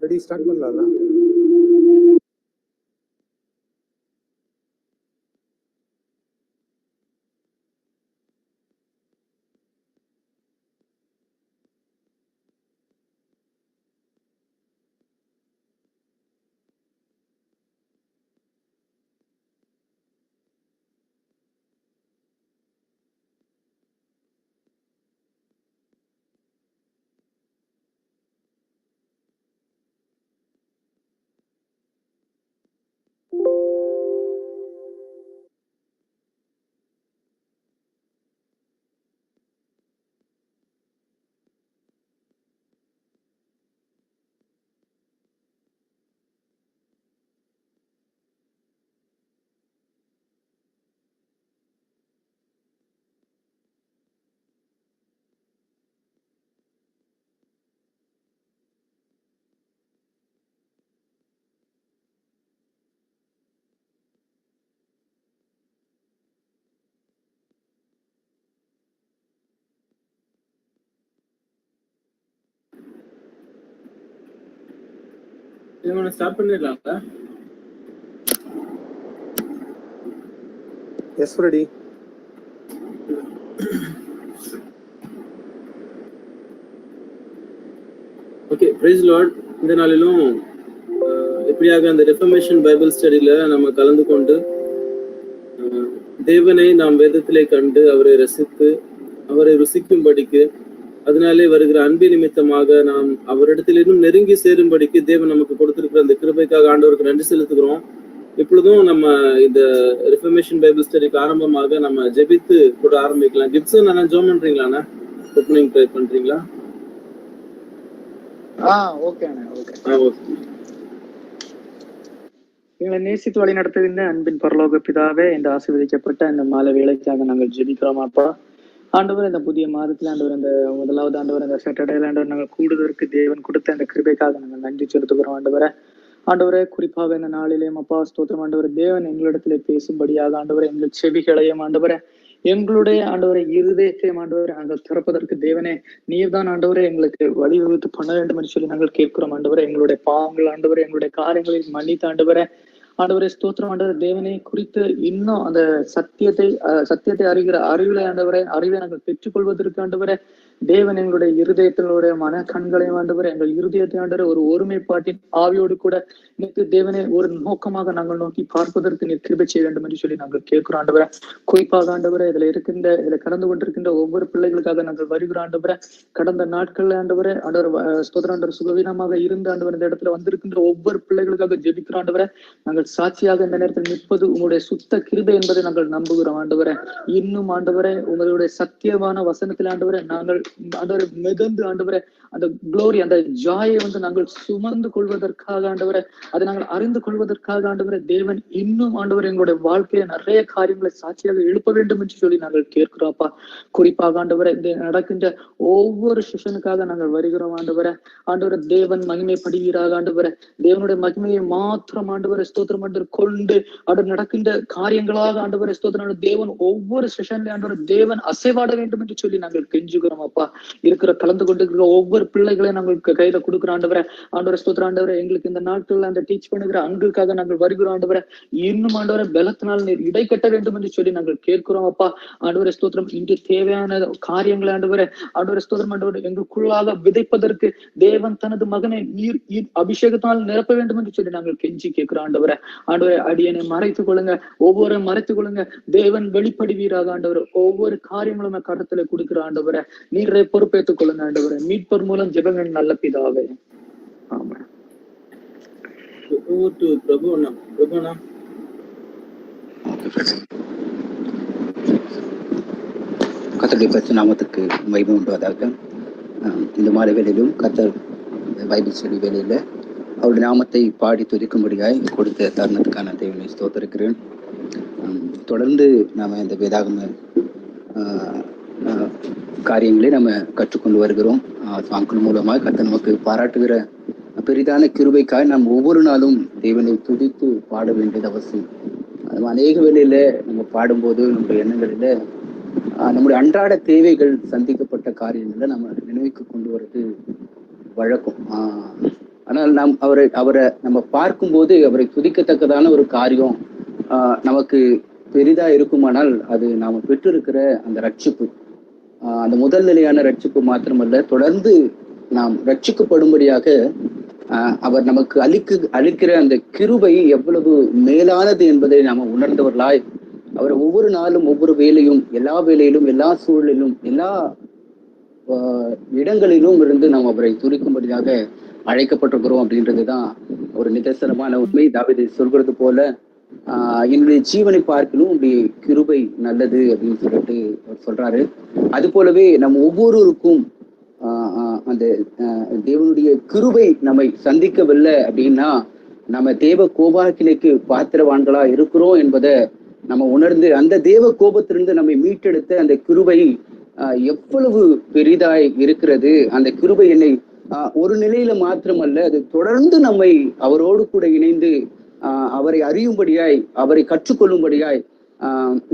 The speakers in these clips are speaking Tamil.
ரெடி ஸ்டார்ட் பண்ணலாம்ல? ஸ்டார்ட் பண்ணிடலாம்ல? Yes ready. Okay, praise Lord. இந்த நாளிலும் எப்படியாக அந்த ரெஃபர்மேஷன் பைபிள் ஸ்டடியில நம்ம கலந்து கொண்டு தேவனை நாம் வேதத்திலே கண்டு அவரை ரசித்து அவரை ருசிக்கும்படிக்கு அதனாலே வருகிற அன்பு நிமித்தமாக நாம் அவரிடத்திலும் நெருங்கி சேரும்படிக்கு தேவன் நமக்கு கொடுத்திருக்கிற அந்த கிருபைக்காக ஆண்டவருக்கு நன்றி செலுத்துகிறோம். இப்பொழுதும் நம்ம இந்த ரெஃபர்மேஷன் பைபிள் ஸ்டடிக்கு ஆரம்பமாக நம்ம ஜெபித்து கூட ஆரம்பிக்கலாம். கிப்சன் அண்ணா ஜோம் பண்றீங்களா? ஓப்பனிங் ப்ரே பண்றீங்களா? ஓகே. எங்களை நேசித்து வழி நடத்துகின்ற அன்பின் பரலோக பிதாவே, இந்த ஆசீர்வதிக்கப்பட்ட இந்த மாலை வேலைக்காக நாங்கள் ஜெபிக்கிறோம் அப்பா. ஆண்டவர், இந்த புதிய மாதத்துல ஆண்டவர், இந்த முதலாவது ஆண்டவர், இந்த சாட்டர்டேல ஆண்டவர் நாங்கள் கூடுவதற்கு தேவன் கொடுத்த இந்த கிருபைக்காக நாங்கள் நன்றி செலுத்துகிறோம் ஆண்டவரே. குறிப்பாக இந்த நாளிலேயும் அப்பா ஸ்தோத்திரம் ஆண்டவர், தேவன் எங்களிடத்துல பேசும்படியாக ஆண்டவர் எங்கள் செவிகளையும் ஆண்டவரே, எங்களுடைய ஆண்டவரை இருதயத்தையும் ஆண்டவரை நாங்கள் திறப்பதற்கு தேவனே நீர்தான் ஆண்டவரை எங்களுக்கு வழிவகுத்து பண்ண வேண்டும் என்று சொல்லி நாங்கள் கேட்கிறோம் ஆண்டவரை. எங்களுடைய பாவங்கள் ஆண்டவரை, எங்களுடைய காரியங்களில் மன்னித்து ஆண்டவரை ஆண்டவரை ஸ்தோத்திரம் ஆண்டவர் தேவனை குறித்து இன்னும் அந்த சத்தியத்தை அறிகிற அறிவிலை ஆண்டவரை அறிவை நாங்கள் பெற்றுக்கொள்வதற்கு ஆண்டவரை தேவன் எங்களுடைய இருதயத்தினுடைய மன கண்களையும் ஆண்டவர் எங்கள் இருதயத்தை ஆண்டவரை ஒரு ஒருமைப்பாட்டின் ஆவியோடு கூட எனக்கு தேவனை ஒரு நோக்கமாக நாங்கள் நோக்கி பார்ப்பதற்கு நீர் கிருபை செய்ய வேண்டும் என்று சொல்லி நாங்கள் கேட்கிறோம் ஆண்டவரை. குறிப்பாக ஆண்டவரை இதுல கடந்து கொண்டிருக்கின்ற ஒவ்வொரு பிள்ளைகளுக்காக நாங்கள் வருகிறோம் ஆண்டவரை. கடந்த நாட்கள்ல ஆண்டவரை ஸ்தோத்திரம் ஆண்டவர் சுகவீனமாக இருந்த ஆண்டவர் இந்த இடத்துல வந்திருக்கின்ற ஒவ்வொரு பிள்ளைகளுக்காக ஜெபிக்கிறோம் ஆண்டவரை. நாங்கள் சாட்சியாக இந்த நேரத்தில் நிற்பது உங்களுடைய சுத்த கிருபை என்பதை நாங்கள் நம்புகிறோம் ஆண்டவரை. இன்னும் ஆண்டவரை உங்களுடைய சத்தியமான வசனத்தில் ஆண்டவரை நாங்கள் ஆண்டவரை மிதந்து ஆண்டவரை அந்த குளோரி அந்த ஜாயை நாங்கள் சுமந்து கொள்வதற்காக ஆண்டவரை அதை நாங்கள் அறிந்து கொள்வதற்காக ஆண்டவரை தேவன் இன்னும் ஆண்டவர் எங்களுடைய வாழ்க்கையை நிறைய காரியங்களை சாட்சியாக எழுப்ப வேண்டும் என்று சொல்லி நாங்கள் கேட்கிறோம்ப்பா. குறிப்பாக ஆண்டவரை இந்த நடக்கின்ற ஒவ்வொரு செஷனுக்காக நாங்கள் வருகிறோம் ஆண்டவரை. தேவன் மகிமைப்படுகிறாக ஆண்டவரை. தேவனுடைய மகிமையை மாத்திரம் ஆண்டவரை ஸ்தோத்திரம் ஆண்டவர் கொண்டு அவர் நடக்கின்ற காரியங்களாக ஆண்டவரை ஸ்தோத்திரம் தேவன் ஒவ்வொரு செஷன்ல ஆண்டவர் தேவன் அசைவாட வேண்டும் என்று சொல்லி நாங்கள் கெஞ்சுகிறோம் அப்பா. கலந்து கொண்டிருக்கிற ஒவ்வொரு பிள்ளைகளையும் நாங்கள் கையில கொடுக்குற ஆண்டவரை ஸ்தோத்திரம் ஆண்டவரை எங்களுக்கு இந்த நாட்கள்ல அந்த டீச் பண்ணுகிற அங்களுக்காக நாங்கள் வருகிறோம் ஆண்டவரை. இன்னும் ஆண்டவரை பலத்தினால் நீர் இடை கட்ட வேண்டும் என்று சொல்லி நாங்கள் கேட்கிறோம் அப்பா. ஆண்டவரை ஸ்தோத்திரம் இன்று தேவையான காரியங்களை ஆண்டவரை ஸ்தோத்திரம் ஆண்டவரை எங்களுக்குள்ளாக விதைப்பதற்கு தேவன் தனது மகனை நீர் அபிஷேகத்தால் நிரப்ப வேண்டும் என்று சொல்லி நாங்கள் கெஞ்சி கேட்கிறோம் ஆண்டவரை. அடியனை மறைத்துக் கொள்ளுங்க, ஒவ்வொரு மறைத்துக் கொள்ளுங்க. தேவன் வெளிப்படுவீராக ஆண்டவர். ஒவ்வொரு காரியங்களும் கருத்துல கொடுக்கிற ஆண்டவரை நீரை பொறுப்பேற்றுக் கொள்ளுங்க ஆண்டவரை. மீட்பர் மூலம் ஜெபங்கள் நல்ல பிதாவே. ஆமாம். கர்த்தருடைய பரிசுத்த நாமத்துக்கு மகிமை உண்டாவதாக. இந்த மாலை வேளையிலும் கர்த்தர் பைபிள் ஸ்டடி வேளையில அவருடைய நாமத்தை பாடி துதிக்கும்படியாய் கொடுத்த தருணத்துக்கான தேவனை ஸ்தோத்திரிக்கிறேன். தொடர்ந்து நாம இந்த வேதாகம காரியங்களை நம்ம கற்றுக்கொண்டு வருகிறோம். சாங்கிள் மூலமாக கர்த்தர் நமக்கு பாராட்டுகிற பெரிதான கிருபைக்காக நாம் ஒவ்வொரு நாளும் தேவனை துதித்து பாட வேண்டியது அவசியம். அநேக வேளையில நம்ம பாடும்போது நம்முடைய எண்ணங்களில நம்முடைய அன்றாட தேவைகள் சந்திக்கப்பட்ட காரியங்களை நம்ம நினைவுக்கு கொண்டு வர்றது வழக்கம். ஆனால் நாம் அவரை நம்ம பார்க்கும்போது அவரை துதிக்கத்தக்கதான ஒரு காரியம் நமக்கு பெரிதா இருக்குமானால் அது நாம பெற்றிருக்கிற அந்த ரட்சிப்பு, அந்த முதல் நிலையான ரட்சிப்பு மாத்திரமல்ல, தொடர்ந்து நாம் ரட்சிக்கப்படும்படியாக அவர் நமக்கு அளிக்கிற அந்த கிருபை எவ்வளவு மேலானது என்பதை நாம உணர்ந்தவர்களாய் அவர் ஒவ்வொரு நாளும் ஒவ்வொரு வேலையும் எல்லா வேலையிலும் எல்லா சூழலிலும் எல்லா இடங்களிலும் இருந்து நாம் அவரை துதிக்கும்படியாக அழைக்கப்பட்டிருக்கிறோம் அப்படின்றதுதான் ஒரு நிதர்சனமான உண்மை. தாவீது சொல்கிறது போல என்னுடைய ஜீவனை பார்க்கணும் அப்படி கிருபை நல்லது அப்படின்னு சொல்லிட்டு அவர் சொல்றாரு. அது போலவே நம்ம ஒவ்வொருவருக்கும் அந்த தேவனுடைய கிருபை நம்மை சந்திக்கவில்லை அப்படின்னா நம்ம தேவ கோபாக்கினைக்கு பாத்திரவான்களா இருக்கிறோம் என்பதை நம்ம உணர்ந்து அந்த தேவ கோபத்திலிருந்து நம்மை மீட்டெடுத்த அந்த கிருபை எவ்வளவு பெரிதாய் இருக்கிறது. அந்த கிருபை என்னை ஒரு நிலையில மாத்திரமல்ல, அது தொடர்ந்து நம்மை அவரோடு கூட இணைந்து அவரை அறியும்படியாய் அவரை கற்றுக்கொள்ளும்படியாய்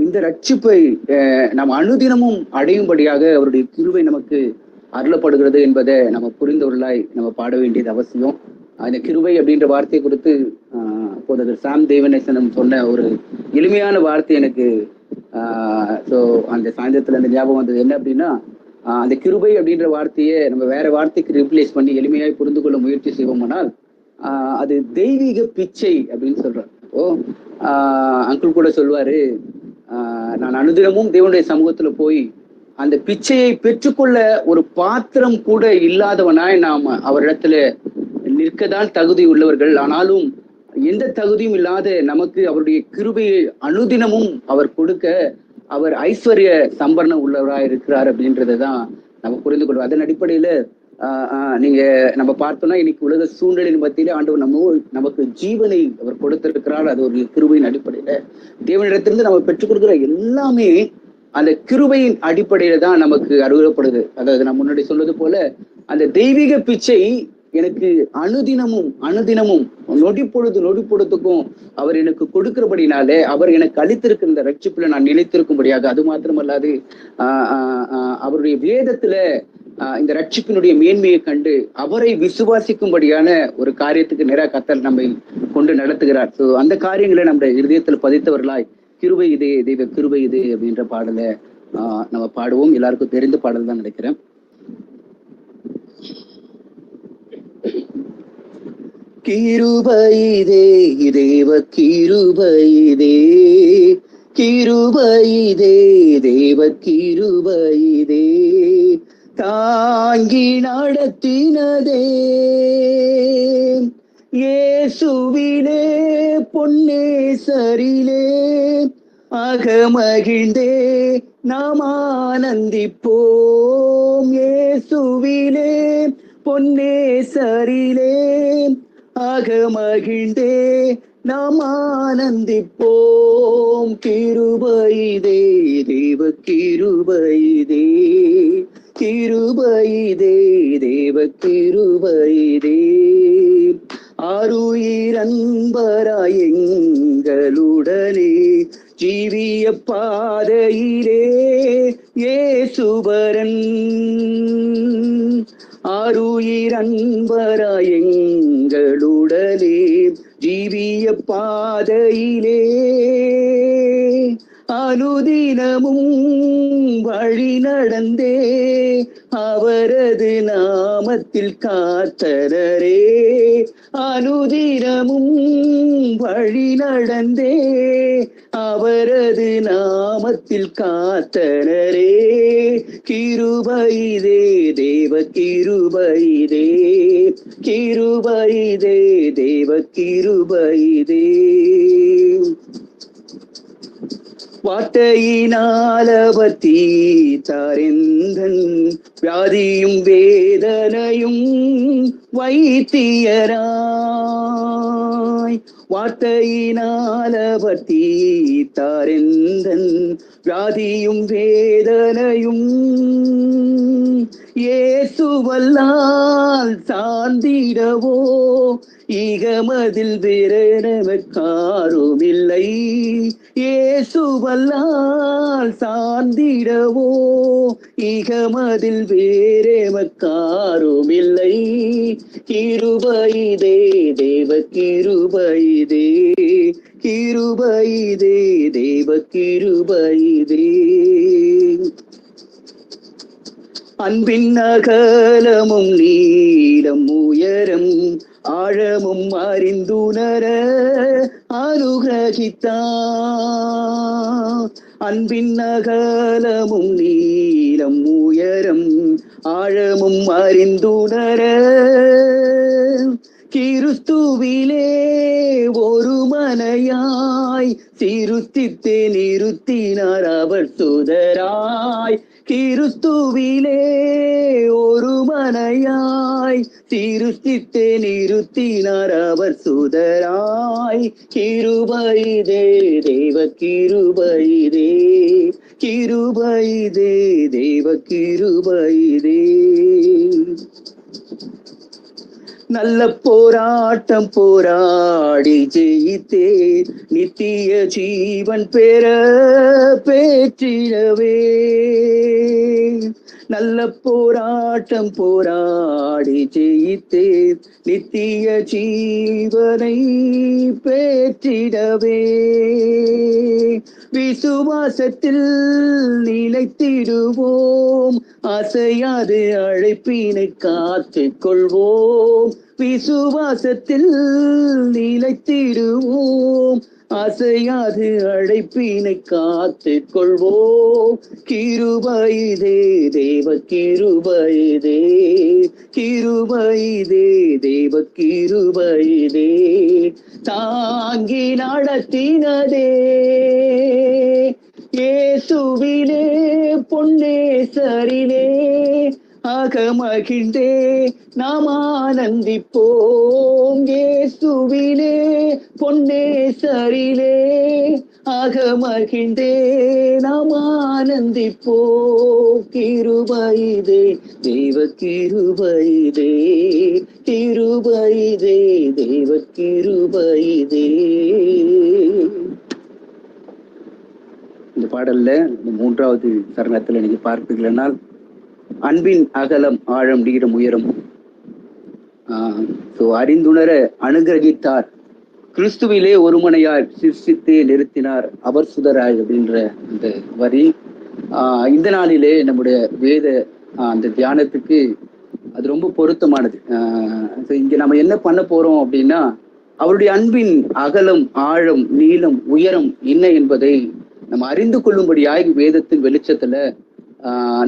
இந்த ரட்சிப்பை நாம் அனுதினமும் அடையும்படியாக அவருடைய கிருபை நமக்கு அருளப்படுகிறது என்பதை நம்ம புரிந்தவர்களாய் நம்ம பாட வேண்டியது அவசியம். அந்த கிருபை அப்படின்ற வார்த்தையை குறித்து அப்போது சாம் தேவநேசனம் சொன்ன ஒரு எளிமையான வார்த்தை எனக்கு ஸோ அந்த சாயந்தரத்துல அந்த ஞாபகம் வந்தது. என்ன அப்படின்னா, அந்த கிருபை அப்படின்ற வார்த்தையை நம்ம வேற வார்த்தைக்கு ரீப்ளேஸ் பண்ணி எளிமையாய் புரிந்து கொள்ள முயற்சி செய்வோம்னால் அது தெய்வீக பிச்சை அப்படின்னு சொல்றேன். அங்கிள் கூட சொல்வாரு, நான் அனுதினமும் தேவனுடைய சமூகத்துல போய் அந்த பிச்சையை பெற்றுக்கொள்ள ஒரு பாத்திரம் கூட இல்லாதவனாய் நாம் அவரிடத்துல நிற்கதான் தகுதி உள்ளவர்கள். ஆனாலும் எந்த தகுதியும் இல்லாத நமக்கு அவருடைய கிருபையை அனுதினமும் அவர் கொடுக்க அவர் ஐஸ்வர்ய சம்பரணம் உள்ளவராய் இருக்கிறார் அப்படின்றதான் நம்ம புரிந்து கொள்வோம். அதன் அடிப்படையில நீங்க நம்ம பார்த்தோம்னா இன்னைக்கு உலக சூழ்நிலையின் மத்தியிலே ஆண்டவர் நமக்கு ஜீவனை அவர் கொடுத்திருக்கிறார். அது ஒரு கிருபையின் அடிப்படையில தேவனிடத்திலிருந்து நம்ம பெற்றுக் கொடுக்கிற எல்லாமே அந்த கிருபையின் அடிப்படையில தான் நமக்கு அருளப்படுது. அதாவது நான் முன்னாடி சொன்னது போல அந்த தெய்வீக பிச்சை எனக்கு அனுதினமும் நொடி பொழுதுக்கும் அவர் எனக்கு கொடுக்கிறபடினாலே அவர் எனக்கு அளித்திருக்கிற இந்த ரட்சிப்புல நான் நிலைத்திருக்கும்படியாக, அது மாத்திரமல்லாது அவருடைய வேதத்துல இந்த ரட்சிப்பினுடைய மேன்மையை கண்டு அவரை விசுவாசிக்கும்படியான ஒரு காரியத்துக்கு நேரா கர்த்தர் நம்மை கொண்டு நடத்துகிறார். ஸோ அந்த காரியங்களை நம்ம இருதயத்துல பதித்தவர்களாய் கிருபை இதே தெய்வ கிருபை இது அப்படின்ற பாடலை நம்ம பாடுவோம். எல்லாருக்கும் தெரிந்த பாடல் தான் நினைக்கிறேன். கிருபைதே தேவ கிருபைதே, கிருபைதே தேவ கிருபைதே, தாங்கி நடத்தினதே இயேசுவிலே பொன்னேசரிலே அகமகிழ்ந்தே நாம் ஆனந்திப்போம். இயேசுவிலே பொன்னேசரிலே அகமகிழ்ந்தே நாம் ஆனந்திப்போம். கிருபைதே தேவ கிருபைதே, கிருபைதே தேவ கிருபைதே, ஆருயிரன்பராய் எங்களுடனே ஜீவிய பாதையிலே இயேசுபரன், ஆருயிரன்பராய் எங்களுடனே ஜீவிய பாதையிலே அனுதினமும் வழி நடந்தே அவரது நாமத்தில் காத்தனரே, அனுதினமும் வழி நடந்தே அவரது நாமத்தில் காத்தனரே. கிருபைதே தேவ கிருபைதே, கிருபைதே தேவ கிருபைதே, வார்த்தையினால் அவர் தீர்த்தாரெந்தன் வியாதியும் வேதனையும் வைத்தியராய், வார்த்தையினால் அவர் தீர்த்தாரெந்தன் வியாதியும் வேதனையும் இயேசுவல்லால் சார்ந்திடவோ ஈகமதில் வேறெனக்காரும் இல்லை. இயேசுவல்லால் சார்ந்திடவோ ஈகமதில் வேறெமக்காரும் இல்லை. கிருபைதே தேவ கிருபைதே, கிருபைதே தேவ கிருபைதே. அன்பின் அகலமும் நீளம் உயரம் ஆழமும் அறிந்துணர அனுகிரகித்தார். அன்பின் அகலமும் நீளம் உயரம் ஆழமும் அறிந்துணர கிறிஸ்துவிலே ஒரு மனையாய் சிருஷ்டித்தே நிறுத்தினார் அவர் சுதராய். கிறிஸ்துவிலே ஒரு மனையாய் சிருஷ்டித்தே நிறுத்தினார் அவர் சுதராய். கிருபைதே தேவ கிருபைதே, கிருபைதே தேவ கிருபைதே. நல்ல போராட்டம் போராடி ஜெயித்தே நித்திய ஜீவன் பெற பெற்றிடவே. நல்ல போராட்டம் போராடி ஜெயித்தே நித்திய ஜீவனை பெற்றிடவே. விசுவாசத்தில் நிலைத்திடுவோம், அசையாது அழைப்பினை காத்துக் கொள்வோம். விசுவாசத்தில் நிலைத்திடுவோம், அசையாது அழைப்பினை காத்துக் கொள்வோம். கிருபைதே தேவ கிருபைதே, கிருபைதே தேவ கிருபைதே. தாங்கி நடத்தினதே இயேசுவிலே பொன்னேசரிலே அகமகிழ்ந்தே நாம் ஆனந்திப்போம். இயேசுவிலே பொன்னேசரிலே அகமகிழ்ந்தே நாம் ஆனந்திப்போம். கிருபைதே தேவ கிருபைதே, கிருபைதே தேவ கிருபைதே. இந்த பாடல்ல மூன்றாவது சரணத்துல நீங்க பார்ப்பீர்களானால் அன்பின் அகலம் ஆழம் நீளம் உயரம் அறிந்துணர அனுகிரகித்தார். கிறிஸ்துவிலே ஒருமனையார் சிருஷ்டித்தே நிறுத்தினார் அவர் சுதராய் அப்படின்ற அந்த வரி இந்த நாளிலே நம்முடைய வேத அந்த தியானத்துக்கு அது ரொம்ப பொருத்தமானது. இங்க நம்ம என்ன பண்ண போறோம் அப்படின்னா, அவருடைய அன்பின் அகலம் ஆழம் நீளம் உயரம் என்ன என்பதை நம்ம அறிந்து கொள்ளும்படியாய் வேதத்தின் வெளிச்சத்துல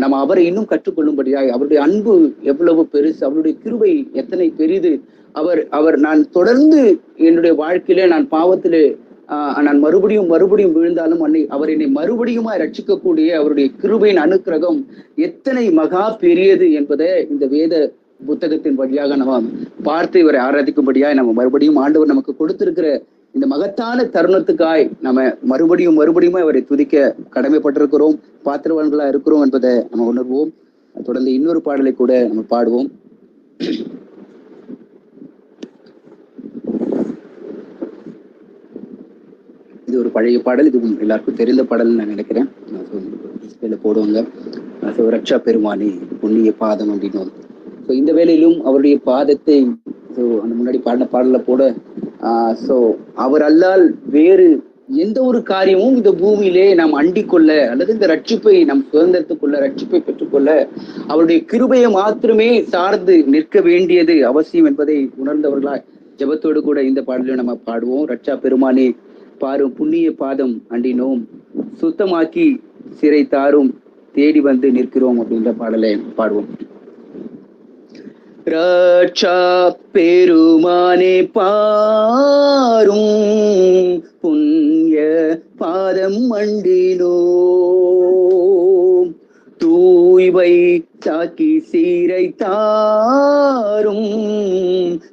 நம்ம அவரை இன்னும் கற்றுக்கொள்ளும்படியாய் அவருடைய அன்பு எவ்வளவு பெருசு, அவருடைய கிருபை எத்தனை பெரிது. அவர் நான் தொடர்ந்து என்னுடைய வாழ்க்கையிலே நான் பாவத்திலே நான் மறுபடியும் விழுந்தாலும் அவர் என்னை மறுபடியுமா ரட்சிக்கக்கூடிய அவருடைய கிருபையின் அனுக்கிரகம் எத்தனை மகா பெரியது என்பதை இந்த வேத புத்தகத்தின் வழியாக நம்ம பார்த்து இவரை ஆராதிக்கும்படியாய் நம்ம மறுபடியும் ஆண்டவர் நமக்கு கொடுத்திருக்கிற இந்த மகத்தான தருணத்துக்காய் நம்ம மறுபடியும் அவரை துதிக்க கடமைப்பட்டிருக்கிறோம், பாத்திரவான்களா இருக்கிறோம் என்பதை நம்ம உணர்வோம். தொடர்ந்து இன்னொரு பாடலை கூட நம்ம பாடுவோம். இது ஒரு பழைய பாடல், இது எல்லாருக்கும் தெரிந்த பாடல் நான் நினைக்கிறேன். போடுவாங்க ரட்சா பெருமானி புண்ணிய பாதம் அப்படின்னும். இந்த வேளையிலும் அவருடைய பாதத்தை அந்த முன்னாடி பாடின பாடல போட அவர் அல்லால் வேறு எந்த ஒரு காரியமும் இந்த பூமியிலே நாம் அண்டிக்கொள்ள அல்லது இந்த ரட்சிப்பை நம் சுதந்திரத்துக்குள்ள ரட்சிப்பை பெற்றுக்கொள்ள அவருடைய கிருபையை மாத்திரமே சார்ந்து நிற்க வேண்டியது அவசியம் என்பதை உணர்ந்தவர்களாய் ஜெபத்தோடு கூட இந்த பாடலையும் நம்ம பாடுவோம். ரட்சா பெருமானே பாரும் புண்ணிய பாதம் அண்டினோம், சுத்தமாக்கி சிறை தாரும் தேடி வந்து நிற்கிறோம் அப்படின்ற பாடலை பாடுவோம். ரட்சா பெருமானே பாரும் புண்ணிய பாதம் அண்டினோம், தூய்வை தாக்கி சீரை தாரும்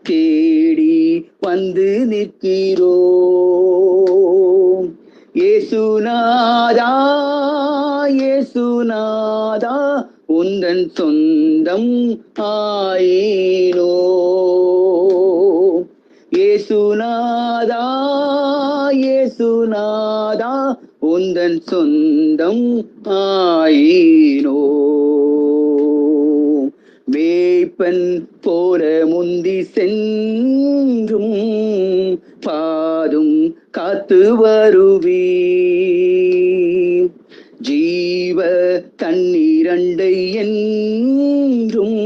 தேடி வந்து நிற்கிறோம். இயேசுநாதா இயேசுநாதா உந்தன் சொந்த ஆயினோ. இயேசுநாதா இயேசுநாதா உந்தன் சொந்தம் ஆயினோ. மேய்ப்பன் போல முந்தி சென்றும் பாதும் காத்து வருவி. ஜீவ தண்ணீரண்டை என்றும்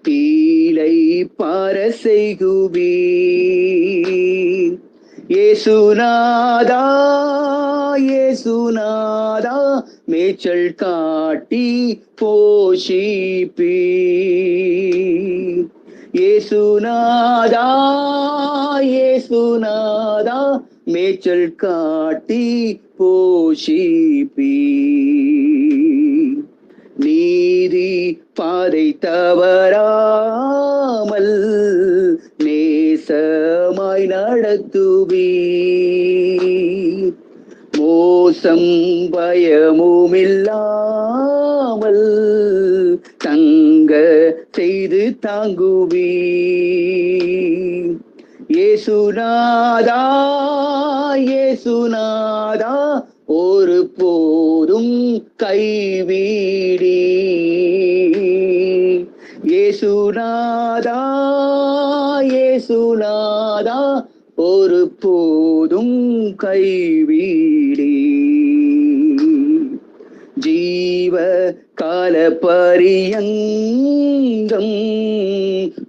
பீலை பார செய்குவி. இயேசுநாதா இயேசுநாதா மேய்ச்சல் காட்டி போஷிப்பி. இயேசுநாதா இயேசுநாதா மேய்ச்சல் காட்டி போஷிப்பி. நீதி பாதை தவறாமல் நேசமாய் நடத்துவி. மோசம் பயமுமில்லாமல் தங்க செய்து தாங்குவி. இயேசுநாதா இயேசுநாதா ஒரு போதும் கைவிடி. இயேசுநாதா இயேசுநாதா ஒரு போதும் கைவிடி. ஜீவ கால பரியங்கம்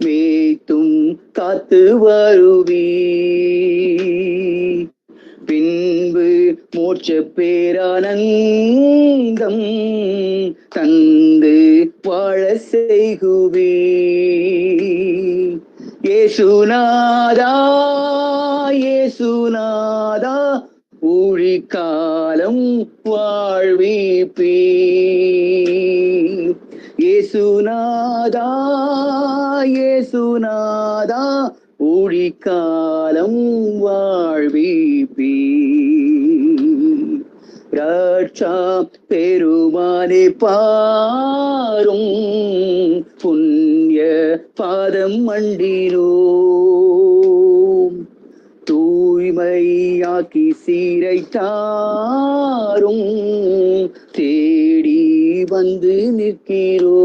மேய்த்தும் காத்து வருவி. பின்பு மோட்ச பேரானந்தம் தந்து வாழ செய்குவி. இயேசுநாதா இயேசுநாதா ஊழிக்காலம் வாழ்விப்பி. இயேசுநாதா இயேசுநாதா ஊழிக்காலம் வாழ்விப்பி. ரட்சா பெருமானே பாரும் புண்ணிய பாதம் மண்டினோம். தூய்மையாக்கி சீரை தாரும் தேடி வந்து நிற்கிறோம்.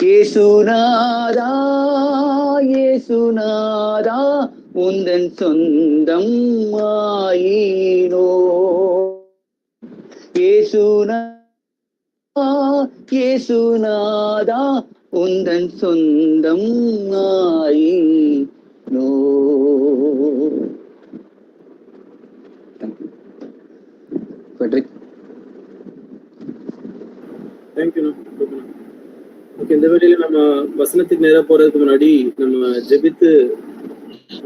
இயேசுநாதா இயேசுநாதா உந்தன் சொந்தம் ஆயினோ. இயேசுநாதா உந்தன் சொந்தம் ஆயினோ. தேங்க்யூ. ஓகே, இந்த வேளையில நம்ம வசனத்துக்கு நேரா போறதுக்கு முன்னாடி நம்ம ஜெபித்து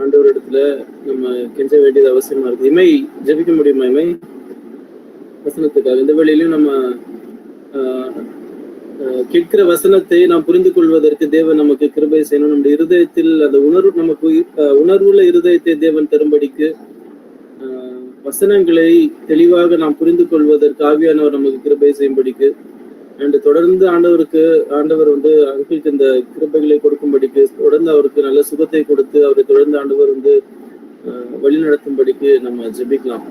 ஆண்டவர் இடத்துல நம்ம கெஞ்ச வேண்டியது அவசியமா இருக்கு. இமை ஜெபிக்க முடியுமா? இமை வசனத்துக்காக இந்த வேளையிலும் நம்ம கேட்கிற வசனத்தை நாம் புரிந்து கொள்வதற்கு தேவன் நமக்கு கிருபை செய்யணும். நம்முடைய இருதயத்தில் அந்த உணர்வு, நமக்கு உணர்வுள்ள இருதயத்தை தேவன் தரும்படிக்கு வசனங்களை தெளிவாக நாம் புரிந்து கொள்வதற்கு ஆவியானவர் நமக்கு கிருபை செய்யும்படிக்கு அண்ட் தொடர்ந்து ஆண்டவர் வந்து அங்கிளுக்கு இந்த கிருபைகளை கொடுக்கும்படிக்கு, தொடர்ந்து அவருக்கு நல்ல சுகத்தை கொடுத்து அவரை தொடர்ந்து ஆண்டவர் வந்து வழி நடத்தும்படிக்கு நம்ம ஜெபிக்கலாம்.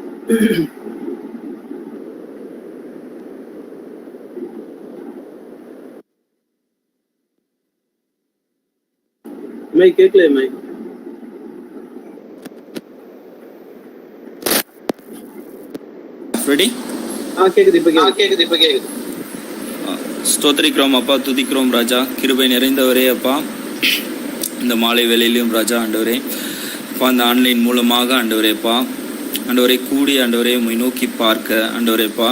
மை கேட்கல? My ready? கேக்குது. இப்ப கேக்குது. ஸ்தோத்திரிக்கிறோம் அப்பா, துதிக்கிறோம் ராஜா. கிருபை நிறைந்தவரே அப்பா, இந்த மாலை வேளையிலும் ராஜா ஆண்டவரே அப்பா, இந்த ஆன்லைன் மூலமாக ஆண்டவரேப்பா ஆண்டவரை கூடி ஆண்டவரே உம்மை நோக்கி பார்க்க ஆண்டவரேப்பா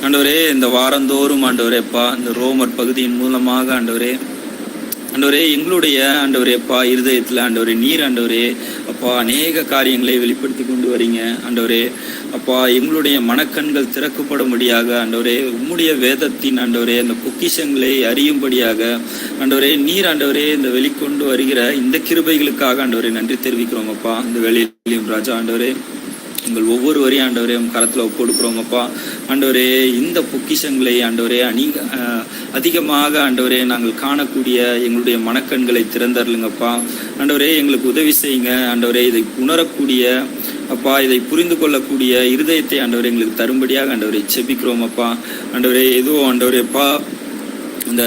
ஆண்டவரே, இந்த வாரந்தோறும் ஆண்டவரேப்பா இந்த ரோமர் பகுதியின் மூலமாக ஆண்டவரே எங்களுடைய ஆண்டவரேப்பா இருதயத்தில் ஆண்டவரே நீர் ஆண்டவரே அப்பா அநேக காரியங்களை வெளிப்படுத்தி கொண்டு வரீங்க ஆண்டவரே அப்பா. எங்களுடைய மனக்கண்கள் திறக்கப்படும்படியாக ஆண்டவரே உம்முடைய வேதத்தின் ஆண்டவரே அந்த பொக்கிஷங்களை அறியும்படியாக ஆண்டவரே நீர் ஆண்டவரே இந்த வெளிக்கொண்டு வருகிற இந்த கிருபைகளுக்காக ஆண்டவரே நன்றி தெரிவிக்கிறோம் அப்பா. இந்த வேளையிலும் ராஜா ஆண்டவரே உங்கள் ஒவ்வொருவரையும் ஆண்டவரே உம் கரத்தில் ஒப்புக்கொடுக்கிறோம் அப்பா. ஆண்டவரே, இந்த பொக்கிஷங்களை ஆண்டவரே அதிகமாக ஆண்டவரே நாங்கள் காணக்கூடிய எங்களுடைய மனக்கண்களை திறந்தருளுங்கப்பா. ஆண்டவரே, எங்களுக்கு உதவி செய்யுங்க ஆண்டவரே. இதை உணரக்கூடிய அப்பா, இதை புரிந்து கொள்ளக்கூடிய இருதயத்தை ஆண்டவரே எங்களுக்கு தரும்படியாக ஆண்டவரை செபிக்கிறோம் அப்பா. ஆண்டவரே, ஏதோ ஆண்டவரேப்பா இந்த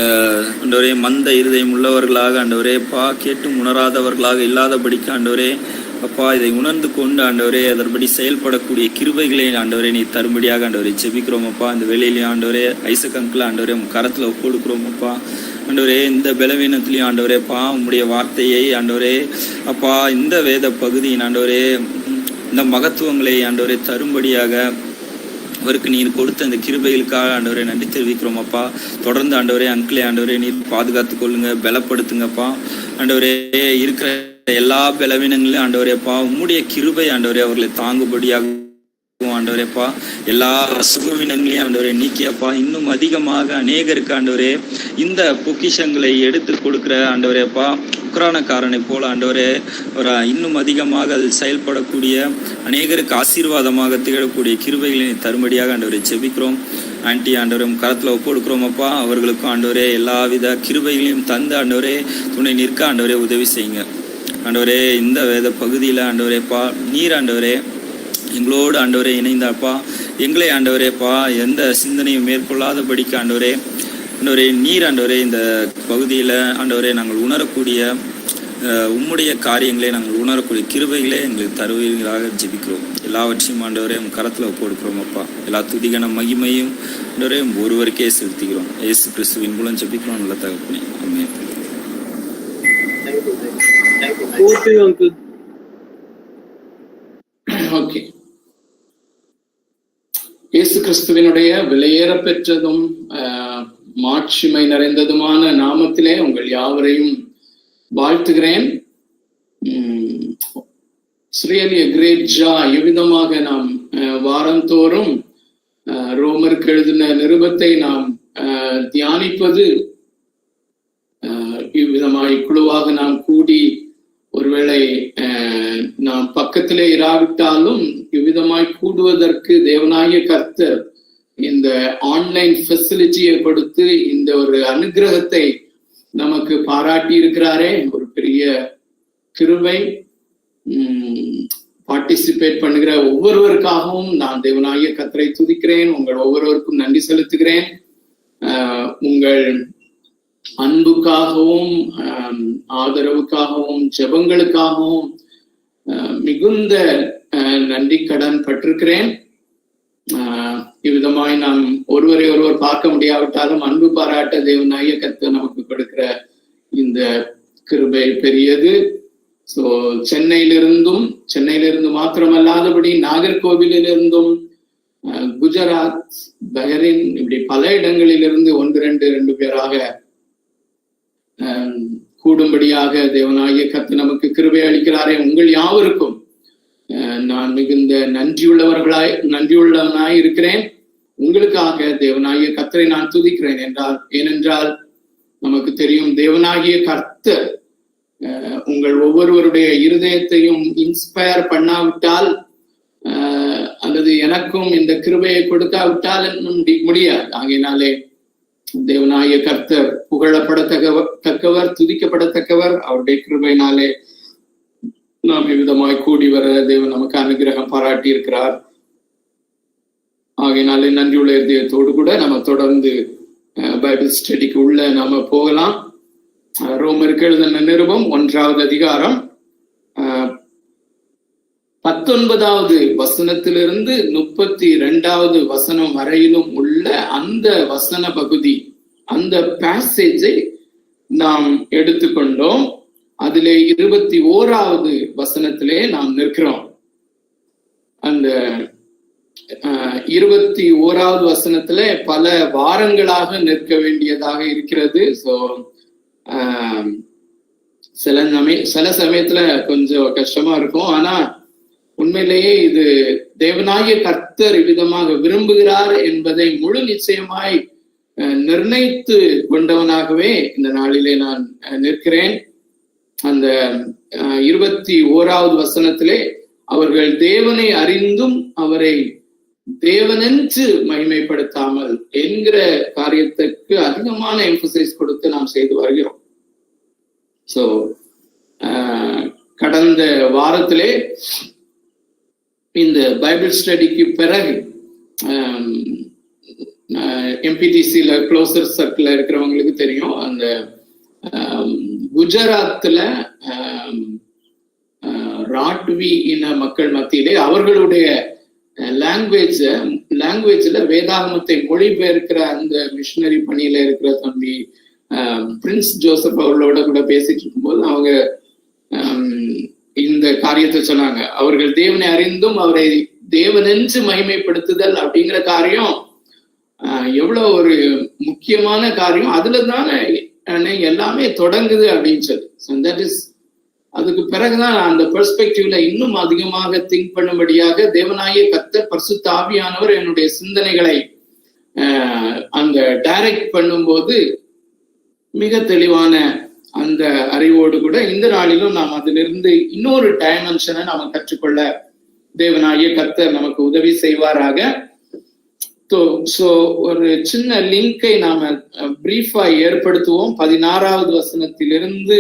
ஆண்டவரே மந்த இருதயம் உள்ளவர்களாக ஆண்டவரேப்பா கேட்டும் உணராதவர்களாக இல்லாதபடிக்கு ஆண்டவரே அப்பா, இதை உணர்ந்து கொண்டு ஆண்டவரே அதன்படி செயல்படக்கூடிய கிருபைகளை ஆண்டவரே நீ தரும்படியாக ஆண்டவரை செபிக்கிறோம் அப்பா. இந்த வேலையிலேயும் ஆண்டவரே ஐசக் அங்கிள் ஆண்டவரே உம் கரத்தில் ஒப்புக்கொடுக்கிறோம் அப்பா. ஆண்டவரே, இந்த பலவீனத்திலையும் ஆண்டவரேப்பா உம்முடைய வார்த்தையை ஆண்டவரே அப்பா இந்த வேத பகுதியின் ஆண்டவரே இந்த மகத்துவங்களை ஆண்டவரே தரும்படியாக அவருக்கு நீர் கொடுத்த இந்த கிருபைகளுக்காக ஆண்டவரே நன்றி தெரிவிக்கிறோம் அப்பா. தொடர்ந்து ஆண்டவரே அங்கிளே ஆண்டவரே நீர் பாதுகாத்து கொள்ளுங்க, பலப்படுத்துங்கப்பா. ஆண்டவரே, இருக்கிற எல்லா பலவீனங்களையும் ஆண்டவரேப்பா உம்முடைய கிருபை ஆண்டவரே அவர்களை தாங்கும்படியாக ஆண்டவரேப்பா எல்லா சுகவீனங்களையும் ஆண்டவரே நீக்கியப்பா. இன்னும் அதிகமாக அநேகருக்கு ஆண்டவரே இந்த பொக்கிஷங்களை எடுத்து கொடுக்கிற ஆண்டவரேப்பா உக்ரானக்காரனை போல ஆண்டவரே ஒரு இன்னும் அதிகமாக அதில் செயல்படக்கூடிய அநேகருக்கு ஆசீர்வாதமாக திகழக்கூடிய கிருபைகளை தரும்படியாக ஆண்டவரை செபிக்கிறோம். ஆன்டி ஆண்டவரே கரத்தில் ஒப்புக்கொடுக்கிறோம் அப்பா. அவர்களுக்கும் ஆண்டவரே எல்லாவித கிருபைகளையும் தந்து ஆண்டவரே துணை நிற்க ஆண்டவரே உதவி செய்யுங்க ஆண்டவரே. இந்த வேத பகுதியில் ஆண்டவரேப்பா நீர் ஆண்டவரே எங்களோடு ஆண்டவரே இணைந்தாப்பா. எங்களை ஆண்டவரேப்பா எந்த சிந்தனையும் மேற்கொள்ளாதபடிக்கு ஆண்டவரே நீர் ஆண்டவரே இந்த பகுதியில் ஆண்டவரே நாங்கள் உணரக்கூடிய உம்முடைய காரியங்களை நாங்கள் உணரக்கூடிய கிருபைகளே எங்களுக்கு தருவீர்களாக ஜெபிக்கிறோம். எல்லாவற்றையும் ஆண்டவரே உம் கரத்தில் ஒப்புக்கொடுக்கிறோம் அப்பா. எல்லா துதிகன மகிமையும் ஆண்டவரே ஒருவருக்கே செலுத்துகிறோம். இயேசு கிறிஸ்துவின் மூலம் ஜெபிக்கிறோம் நல்ல தகப்பனே, ஆமென். ஓகே. இயேசு கிறிஸ்துவினுடைய விலையேற பெற்றதும் மாட்சிமை நிறைந்ததுமான நாமத்திலே உங்கள் யாவரையும் வாழ்த்துகிறேன். ஸ்ரீயலி கிரேட் ஜா. எவ்விதமாக நாம் வாரந்தோறும் ரோமருக்கு எழுதின நிருபத்தை நாம் தியானிப்பது, இவ்விதமாய் குழுவாக நாம் கூடி ஒருவேளை நாம் பக்கத்திலே இராவிட்டாலும் இவ்விதமாய் கூடுவதற்கு தேவனாகிய கர்த்தர் இந்த ஆன்லைன் ஃபெசிலிட்டியை கொடுத்து இந்த ஒரு அனுகிரகத்தை நமக்கு பாராட்டி இருக்கிறாரே, ஒரு பெரிய கிருபை. பார்ட்டிசிபேட் பண்ணுகிற ஒவ்வொருவருக்காகவும் நான் தேவனாகிய கர்த்தரை துதிக்கிறேன். உங்கள் ஒவ்வொருவருக்கும் நன்றி செலுத்துகிறேன். உங்கள் அன்புக்காகவும் ஆதரவுக்காகவும் ஜெபங்களுக்காகவும் மிகுந்த நன்றி கடன் பட்டிருக்கிறேன். இவ்விதமாய் நாம் ஒருவரை ஒருவர் பார்க்க முடியாவிட்டாலும் அன்பு பாராட்ட தேவனாகிய கர்த்தர் நமக்கு கொடுக்கிற இந்த கிருபை பெரியது. ஸோ சென்னையிலிருந்து மாத்திரமல்லாதபடி நாகர்கோவிலிருந்தும் குஜராத், பஹ்ரைன், இப்படி பல இடங்களிலிருந்து 1-2 பேராக கூடும்படியாக தேவனாகிய கர்த்தர் நமக்கு கிருபை அளிக்கிறாரே. உங்கள் யாவருக்கும் நான் மிகுந்த நன்றியுள்ளவனாய் இருக்கிறேன். உங்களுக்காக தேவனாகிய கர்த்தரை நான் துதிக்கிறேன். ஏனென்றால் நமக்கு தெரியும், தேவனாகிய கர்த்தர் உங்கள் ஒவ்வொருவருடைய இருதயத்தையும் இன்ஸ்பயர் பண்ணாவிட்டால் அல்லது எனக்கும் இந்த கிருபையை கொடுக்காவிட்டால் முடியாது. ஆகையினாலே தேவனாகிய கர்த்தர் புகழப்படத்தக்கவர், துதிக்கப்படத்தக்கவர். அவருடைய கிருபையினாலே நாம் இவ்விதமாய் கூடி வர தேவன் நமக்கு அனுகிரகம் பாராட்டி இருக்கிறார். ஆகையினாலே நன்றியுள்ள இதயத்தோடு கூட நம்ம தொடர்ந்து பைபிள் ஸ்டடிக்கு உள்ள நாம போகலாம். ரோமருக்கு எழுதின நிருபம் 1வது அதிகாரம் 19வது வசனத்திலிருந்து 32வது வசனம் வரையிலும் உள்ள அந்த வசன பகுதி, அந்த பேசேஜை நாம் எடுத்துக்கொண்டோம். அதிலே 21வது வசனத்திலே நாம் நிற்கிறோம். அந்த 21வது வசனத்துல பல வாரங்களாக நிற்க வேண்டியதாக இருக்கிறது. ஸோ சில சமயத்துல கொஞ்சம் கஷ்டமா இருக்கும். ஆனா உண்மையிலேயே இது தேவனாகிய கர்த்தர் இவ்விதமாக விரும்புகிறார் என்பதை முழு நிச்சயமாய் நிர்ணயித்து கொண்டவனாகவே இந்த நாளிலே நான் நிற்கிறேன். அந்த 21வது வசனத்திலே அவர்கள் தேவனை அறிந்தும் அவரை தேவனென்று மகிமைப்படுத்தாமல் என்கிற காரியத்துக்கு அதிகமான எம்பசைஸ் கொடுத்து நாம் செய்து வருகிறோம். சோ கடந்த வாரத்திலே இந்த பைபிள் ஸ்டடிக்கு பிறகு எம்பிடிசில க்ளோசர் சர்க்கிள் இருக்கிறவங்களுக்கு தெரியும், அந்த குஜராத்ல ராட்வி இன மக்கள் மத்தியிலே அவர்களுடைய லாங்குவேஜ்ல வேதாகமத்தை மொழிபெயர்க்கிற அந்த மிஷனரி பணியில இருக்கிற தம்பி பிரின்ஸ் ஜோசப் அவர்களோட கூட பேசிட்டு இருக்கும்போது அவங்க இந்த காரியத்தை சொன்னாங்க. அவர்கள் தேவனை அறிந்தும் அவரை தேவனென்று மகிமைப்படுத்துதல் அப்படிங்கிற காரியம் எவ்வளவு ஒரு முக்கியமான காரியம், அதுலதானே எல்லாமே தொடங்குது அப்படின்னு சொல்லி. அதுக்கு பிறகுதான் அந்த பெர்ஸ்பெக்டிவ்ல இன்னும் அதிகமாக திங்க் பண்ணும்படியாக தேவனாகிய கர்த்தர் பரிசுத்த ஆவியானவர் என்னுடைய சிந்தனைகளை அந்த டைரக்ட் பண்ணும்போது மிக தெளிவான அந்த அறிவோடு கூட இந்த நாளிலும் நாம் அதிலிருந்து இன்னொரு டைமென்ஷனை நாம கற்றுக்கொள்ள தேவனாகிய கர்த்தர் நமக்கு உதவி செய்வாராக. ஒரு சின்ன லிங்கை நாம பிரீஃபா ஏற்படுத்துவோம். 16வது வசனத்திலிருந்து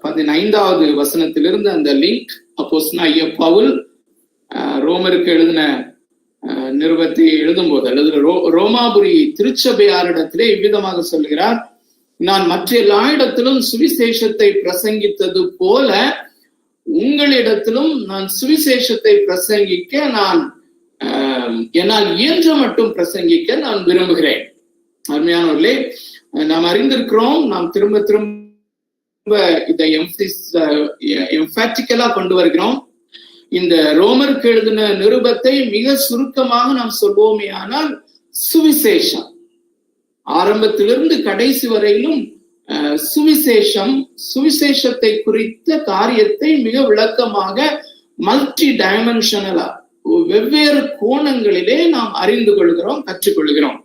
15வது வசனத்திலிருந்து அந்த லிங்க் அப்போஸ்தலனாகிய பவுல் ரோமருக்கு எழுதின நிருபத்தை எழுதும்போது அல்லது ரோமாபுரி திருச்சபையாரிடத்திலே இவ்விதமாக சொல்கிறார், நான் மற்ற எல்லா இடத்திலும் சுவிசேஷத்தை பிரசங்கித்தது போல உங்களிடத்திலும் நான் சுவிசேஷத்தை பிரசங்கிக்க நான் என்னால் இயன்ற மட்டும் பிரசங்கிக்க நான் விரும்புகிறேன். அருமையானவர்களே, நாம் அறிந்திருக்கிறோம், நாம் திரும்ப திரும்ப இதை எம்பாட்டிக்கலா கொண்டு வருகிறோம். இந்த ரோமருக்கு எழுதின நிருபத்தை மிக சுருக்கமாக நாம் சொல்வோமே ஆனால் சுவிசேஷம் ஆரம்பத்திலிருந்து கடைசி வரையிலும் சுவிசேஷத்தை குறித்த காரியத்தை மிக விளக்கமாக மல்டி டைமென்ஷனலா வெவ்வேறு கோணங்களிலே நாம் அறிந்து கொள்கிறோம், கற்றுக்கொள்கிறோம்.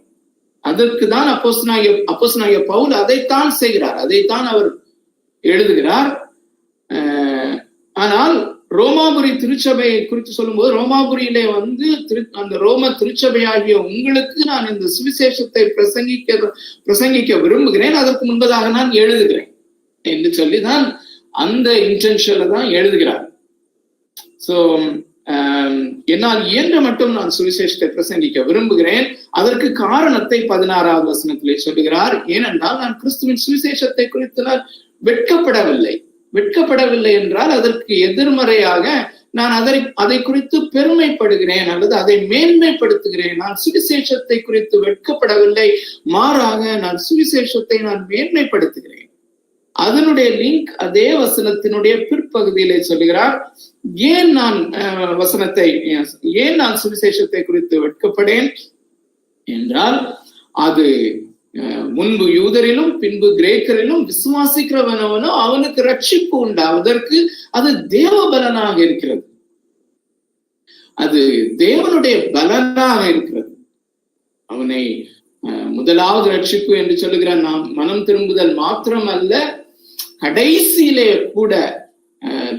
அதற்கு தான் அப்போஸ்தலனாகிய பவுல் அதைத்தான் செய்கிறார், அதைத்தான் அவர் எழுதுகிறார். ஆனால் ரோமாபுரி திருச்சபையை குறித்து சொல்லும்போது ரோமாபுரியிலே அந்த ரோம திருச்சபையாகிய உங்களுக்கு நான் இந்த சுவிசேஷத்தை பிரசங்கிக்க விரும்புகிறேன், அதற்கு முன்பதாக நான் எழுதுகிறேன் என்று சொல்லிதான் அந்த இன்டென்ஷன்ல தான் எழுதுகிறார். சோ என்னால் இயன்ற மட்டும் நான் சுவிசேஷத்தை பிரசங்கிக்க விரும்புகிறேன். அதற்கு காரணத்தை 16வது வசனத்திலே சொல்லுகிறார். ஏனென்றால் நான் கிறிஸ்துவின் சுவிசேஷத்தை குறித்து நான் வெட்கப்படவில்லை என்றால் அதற்கு எதிர்மறையாக நான் அதை குறித்து பெருமைப்படுகிறேன் அல்லது அதை மேன்மைப்படுத்துகிறேன். நான் சுவிசேஷத்தை குறித்து வெட்கப்படவில்லை, மாறாக நான் சுவிசேஷத்தை நான் மேன்மைப்படுத்துகிறேன். அதனுடைய லிங்க் அதே வசனத்தினுடைய பிற்பகுதியிலே சொல்லுகிறார். ஏன் நான் சுவிசேஷத்தை குறித்து வெட்கப்படேன் என்றால் அது முன்பு யூதரிலும் பின்பு கிரேக்கரிலும் விசுவாசிக்கிறவனவனோ அவனுக்கு ரட்சிப்பு உண்டாவதற்கு அது தேவ பலனாக இருக்கிறது, அது தேவனுடைய பலனாக இருக்கிறது. அவனை முதலாவது ரட்சிப்பு என்று சொல்லுகிற நாம் மனம் திரும்புதல் மாத்திரம் அல்ல, கடைசியிலே கூட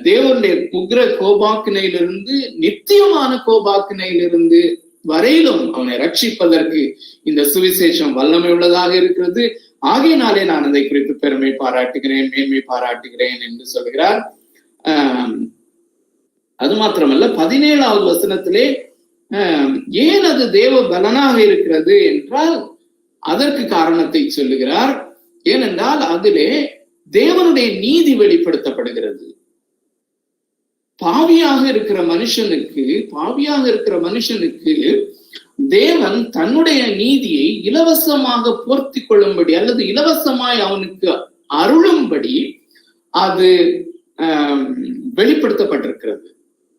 தேவனுடைய உக்ர கோபாக்கினையிலிருந்து நித்தியமான கோபாக்கினையிலிருந்து வரையிலும் அவனை ரட்சிப்பதற்கு இந்த சுவிசேஷம் வல்லமை உள்ளதாக இருக்கிறது. ஆகையினாலே நான் அதை குறித்து பெருமை பாராட்டுகிறேன், மேன்மை பாராட்டுகிறேன் என்று சொல்கிறார். அது மாத்திரமல்ல, 17வது வசனத்திலே ஏன் அது தேவ பலனாக இருக்கிறது என்றால் அதற்கு காரணத்தை சொல்லுகிறார். ஏனென்றால் அதிலே தேவனுடைய நீதி வெளிப்படுத்தப்படுகிறது. பாவியாக இருக்கிற மனுஷனுக்கு தேவன் தன்னுடைய நீதியை இலவசமாக போர்த்தி கொள்ளும்படி அல்லது இலவசமாய் அவனுக்கு அருளும்படி அது வெளிப்படுத்தப்பட்டிருக்கிறது.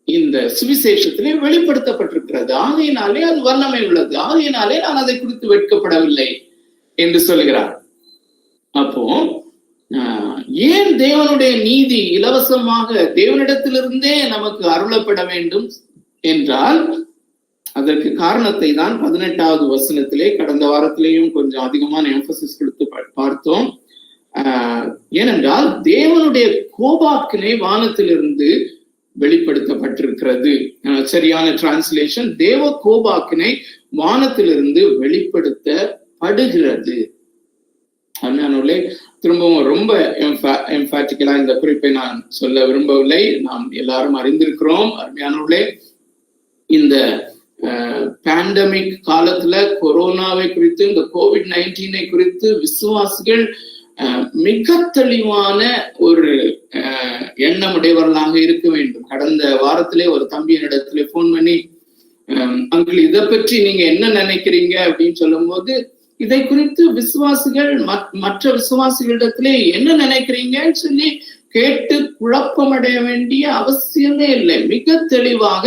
இந்த சுவிசேஷத்திலே வெளிப்படுத்தப்பட்டிருக்கிறது. ஆகையினாலே அது வல்லமை உள்ளது, ஆகையினாலே நான் அதை குறித்து வெட்கப்படவில்லை என்று சொல்கிறார். அப்போ ஏன் தேவனுடைய நீதி இலவசமாக தேவனிடத்திலிருந்தே நமக்கு அருளப்பட வேண்டும் என்றால் அதற்கு காரணத்தை தான் 18வது வசனத்திலே கடந்த வாரத்திலேயும் கொஞ்சம் அதிகமான எம்பசிஸ் கொடுத்து பார்த்தோம். ஏனென்றால் தேவனுடைய கோபாக்கினை வானத்திலிருந்து வெளிப்படுத்தப்பட்டிருக்கிறது. சரியான டிரான்ஸ்லேஷன், தேவ கோபாக்கினை வானத்திலிருந்து வெளிப்படுத்தப்படுகிறது. அதனாலே திரும்பவும் ரொம்ப எம்பாட்டிக்கலா இந்த குறிப்பை நான் சொல்ல விரும்பவில்லை. நாம் எல்லாரும் அறிந்திருக்கிறோம். அருமையானவர்களே, இந்த பேண்டமிக் காலத்துல கொரோனாவை குறித்து, இந்த COVID-19 குறித்து விசுவாசிகள் மிக தெளிவான ஒரு எண்ணம் உடையவர்களாக இருக்க வேண்டும். கடந்த வாரத்திலே ஒரு தம்பி என்னிடத்துல போன் பண்ணி, அங்கிள் இதை பற்றி நீங்க என்ன நினைக்கிறீங்க அப்படின்னு சொல்லும் போது, இதை குறித்து விசுவாசிகள் மற்ற விசுவாசிகளிடத்திலே என்ன நினைக்கிறீங்கன்னு சொல்லி கேட்டு குழப்பமடைய வேண்டிய அவசியமே இல்லை. மிக தெளிவாக,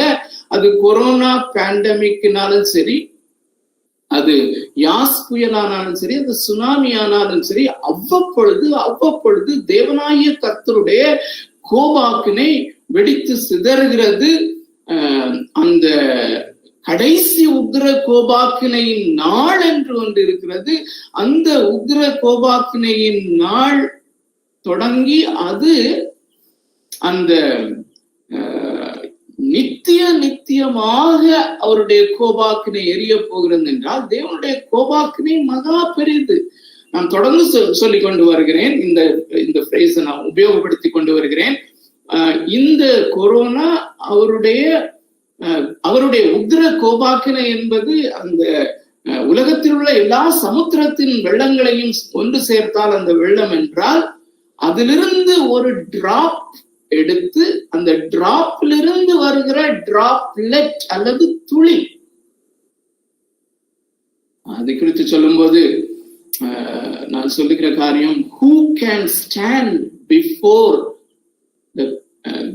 அது கொரோனா பேண்டமிக்னாலும் சரி, அது யாஸ் புயலானாலும் சரி, அது சுனாமி ஆனாலும் சரி, அவ்வப்பொழுது தேவனாகிய கர்த்தருடைய கோபாக்கினை வெடித்து சிதறுகிறது. அந்த கடைசி உக்ர கோபாக்கினையின் நாள் என்று ஒன்று இருக்கிறது. அந்த உக்ர கோபாக்கினையின் நாள் தொடங்கி அது அந்த நித்தியமாக அவருடைய கோபாக்கினை எரிய போகிறது என்றால், தேவனுடைய கோபாக்கினை மகா பெரிது. நான் தொடர்ந்து சொல்லிக் கொண்டு வருகிறேன், இந்த பிரைஸை நான் உபயோகப்படுத்தி கொண்டு வருகிறேன். இந்த கொரோனா அவருடைய உக்ர கோபாக்கினை என்பது அந்த உலகத்தில் உள்ள எல்லா சமுத்திரத்தின் வெள்ளங்களையும் ஒன்று சேர்த்தால் அந்த வெள்ளம் என்றால், அதிலிருந்து ஒரு டிராப் எடுத்து அந்த டிராப்பிலிருந்து வருகிற டிராப்லெட் அல்லது துளி, அது குறித்து சொல்லும் போது நான் சொல்லுகிற காரியம், who can stand before the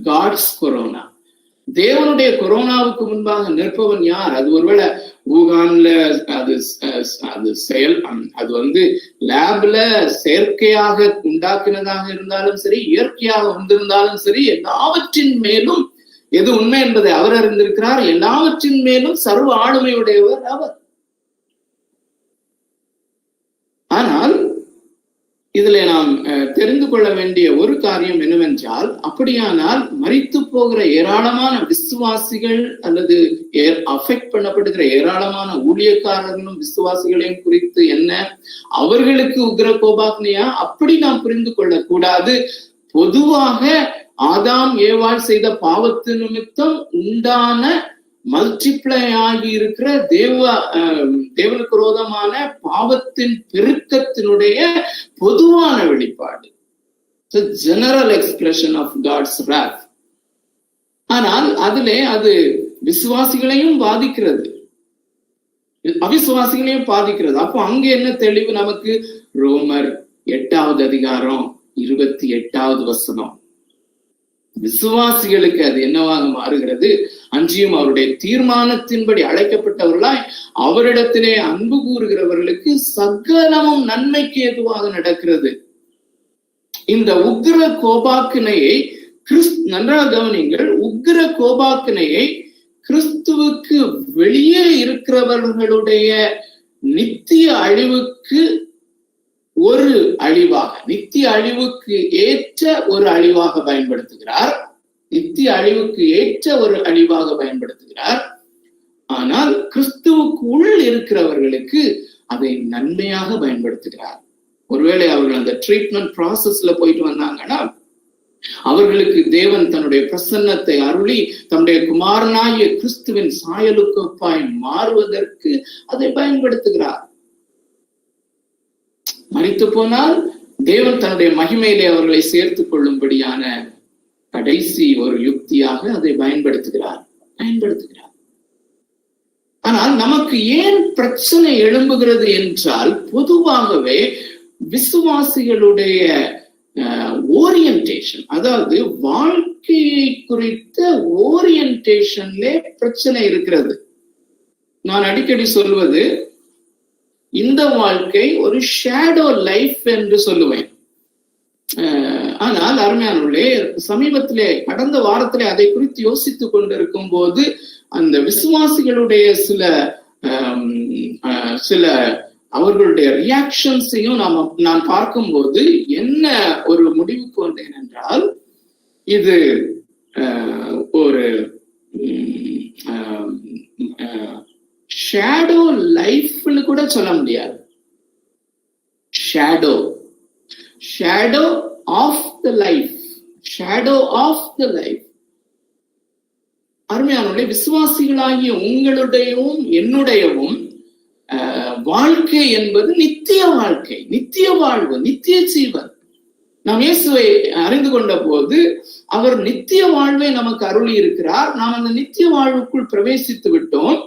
God's corona? தேவனுடைய கொரோனாவுக்கு முன்பாக நிற்பவன் யார்? அது ஒருவேளை ஊகான்ல அது லேப்ல செயற்கையாக உண்டாக்கினதாக இருந்தாலும் சரி, இயற்கையாக வந்திருந்தாலும் சரி, எல்லாவற்றின் மேலும் எது உண்மை என்பதை அவர் அறிந்திருக்கிறார். எல்லாவற்றின் மேலும் சர்வ ஆளுமையுடையவர் அவர். ஆனால் இதுல நாம் தெரிந்து கொள்ள வேண்டிய ஒரு காரியம் என்னவென்றால், அப்படியானால் மரித்து போகிற ஏராளமான விசுவாசிகள் அல்லது அஃபெக்ட் பண்ணப்படுகிற ஏராளமான ஊழியக்காரர்களும் விசுவாசிகளையும் குறித்து என்ன, அவர்களுக்கு உக்ர கோபாக்னியா? அப்படி நாம் புரிந்து கொள்ளக்கூடாது. பொதுவாக ஆதாம் ஏவாள் செய்த பாவத்து நிமித்தம் உண்டான மல்டிப்ளை ஆகி இருக்கிற தேவனுக்கு விரோதமான பாவத்தின் பெருக்கத்தினுடைய பொதுவான வெளிப்பாடு, general expression of God's wrath. ஆனால் அதிலே அது விசுவாசிகளையும் பாதிக்கிறது, அவிசுவாசிகளையும் பாதிக்கிறது. அப்போ அங்க என்ன தெளிவு நமக்கு? ரோமர் 8வது அதிகாரம் 28வது வசனம். விசுவாசிகளுக்கு அது என்னவாக மாறுகிறது? அன்றியும் அவருடைய தீர்மானத்தின்படி அழைக்கப்பட்டவர்களாய் அவரிடத்திலே அன்பு கூறுகிறவர்களுக்கு சகலமும் நன்மைக்கு ஏதுவாக நடக்கிறது. இந்த உக்ர கோபாக்கினையை நன்றாக கவனிங்கள். உக்ர கோபாக்கினையை கிறிஸ்துவுக்கு வெளியே இருக்கிறவர்களுடைய நித்திய அழிவுக்கு ஒரு அழிவாக, நித்திய அழிவுக்கு ஏற்ற ஒரு அழிவாக பயன்படுத்துகிறார். நித்திய அழிவுக்கு ஏற்ற ஒரு அழிவாக பயன்படுத்துகிறார். ஆனால் கிறிஸ்துவுக்கு உள் இருக்கிறவர்களுக்கு அதை நன்மையாக பயன்படுத்துகிறார். ஒருவேளை அவர்கள் அந்த ட்ரீட்மெண்ட் ப்ராசஸ்ல போயிட்டு வந்தாங்கன்னா, அவர்களுக்கு தேவன் தன்னுடைய பிரசன்னத்தை அருளி தன்னுடைய குமாரனாகிய கிறிஸ்துவின் சாயலுக்கு ஒப்பாய் மாறுவதற்கு அதை பயன்படுத்துகிறார். மரித்து போனால் தேவன் தன்னுடைய மகிமையிலே அவர்களை சேர்த்துக் கொள்ளும்படியான கடைசி ஒரு யுக்தியாக அதை பயன்படுத்துகிறார். ஆனால் நமக்கு ஏன் பிரச்சனை எழும்புகிறது என்றால், பொதுவாகவே விசுவாசிகளுடைய ஓரியன்டேஷன், அதாவது வாழ்க்கையை குறித்த ஓரியன்டேஷன்ல பிரச்சனை இருக்கிறது. நான் அடிக்கடி சொல்வது, இந்த வாழ்க்கை ஒரு ஷேடோ லைஃப் என்று சொல்லுவேன். ஆனால் அருமையானவர்களே, சமீபத்திலே கடந்த வாரத்திலே அதை குறித்து யோசித்துக் கொண்டிருக்கும் போது அந்த விசுவாசிகளுடைய சில அவர்களுடைய ரியாக்ஷன்ஸையும் நான் பார்க்கும்போது என்ன ஒரு முடிவுக்கு வந்தேன் என்றால், இது ஒரு ஷேடோ லைஃப்னு கூட சொல்ல முடியாது. Shadow of the life, shadow of the life. அருமையானவர்களே, விசுவாசிகளாகிய உங்களுடையவும் என்னுடையவும் வாழ்க்கை என்பது நித்திய வாழ்க்கை, நித்திய வாழ்வு, நித்திய ஜீவன். நாம் இயேசுவை அறிந்து கொண்ட போது அவர் நித்திய வாழ்வை நமக்கு அருளி இருக்கிறார். நாம் அந்த நித்திய வாழ்வுக்குள் பிரவேசித்து விட்டோம்.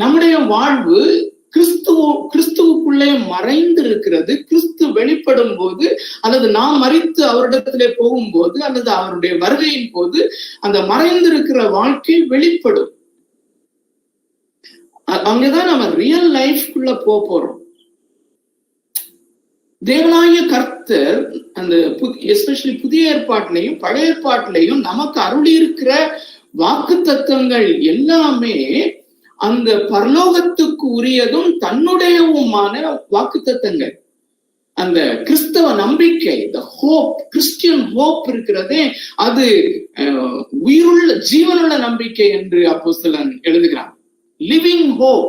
நம்முடைய வாழ்வு கிறிஸ்துவுக்குள்ளே மறைந்து இருக்கிறது. கிறிஸ்து வெளிப்படும் போது அல்லது நாம் மரித்து அவரிடத்திலே போகும்போது அல்லது அவருடைய வருகையின் போது அந்த மறைந்திருக்கிற வாழ்க்கை வெளிப்படும். அங்கதான் நம்ம ரியல் லைஃப்குள்ள போறோம். தேவனாகிய கர்த்தர் அந்த எஸ்பெஷலி புதிய ஏற்பாட்டிலையும் பழைய ஏற்பாட்டிலையும் நமக்கு அருளி இருக்கிற வாக்கு தத்துவங்கள் எல்லாமே அந்த பரலோகத்துக்கு உரியதும் தன்னுடையவுமான வாக்கு தத்தங்கள். அந்த கிறிஸ்தவ நம்பிக்கை, கிறிஸ்டியன் ஹோப் இருக்கிறதே, அது உயிருள்ள ஜீவனுள்ள நம்பிக்கை என்று அப்போஸ்தலன் எழுதுகிறான். Living hope.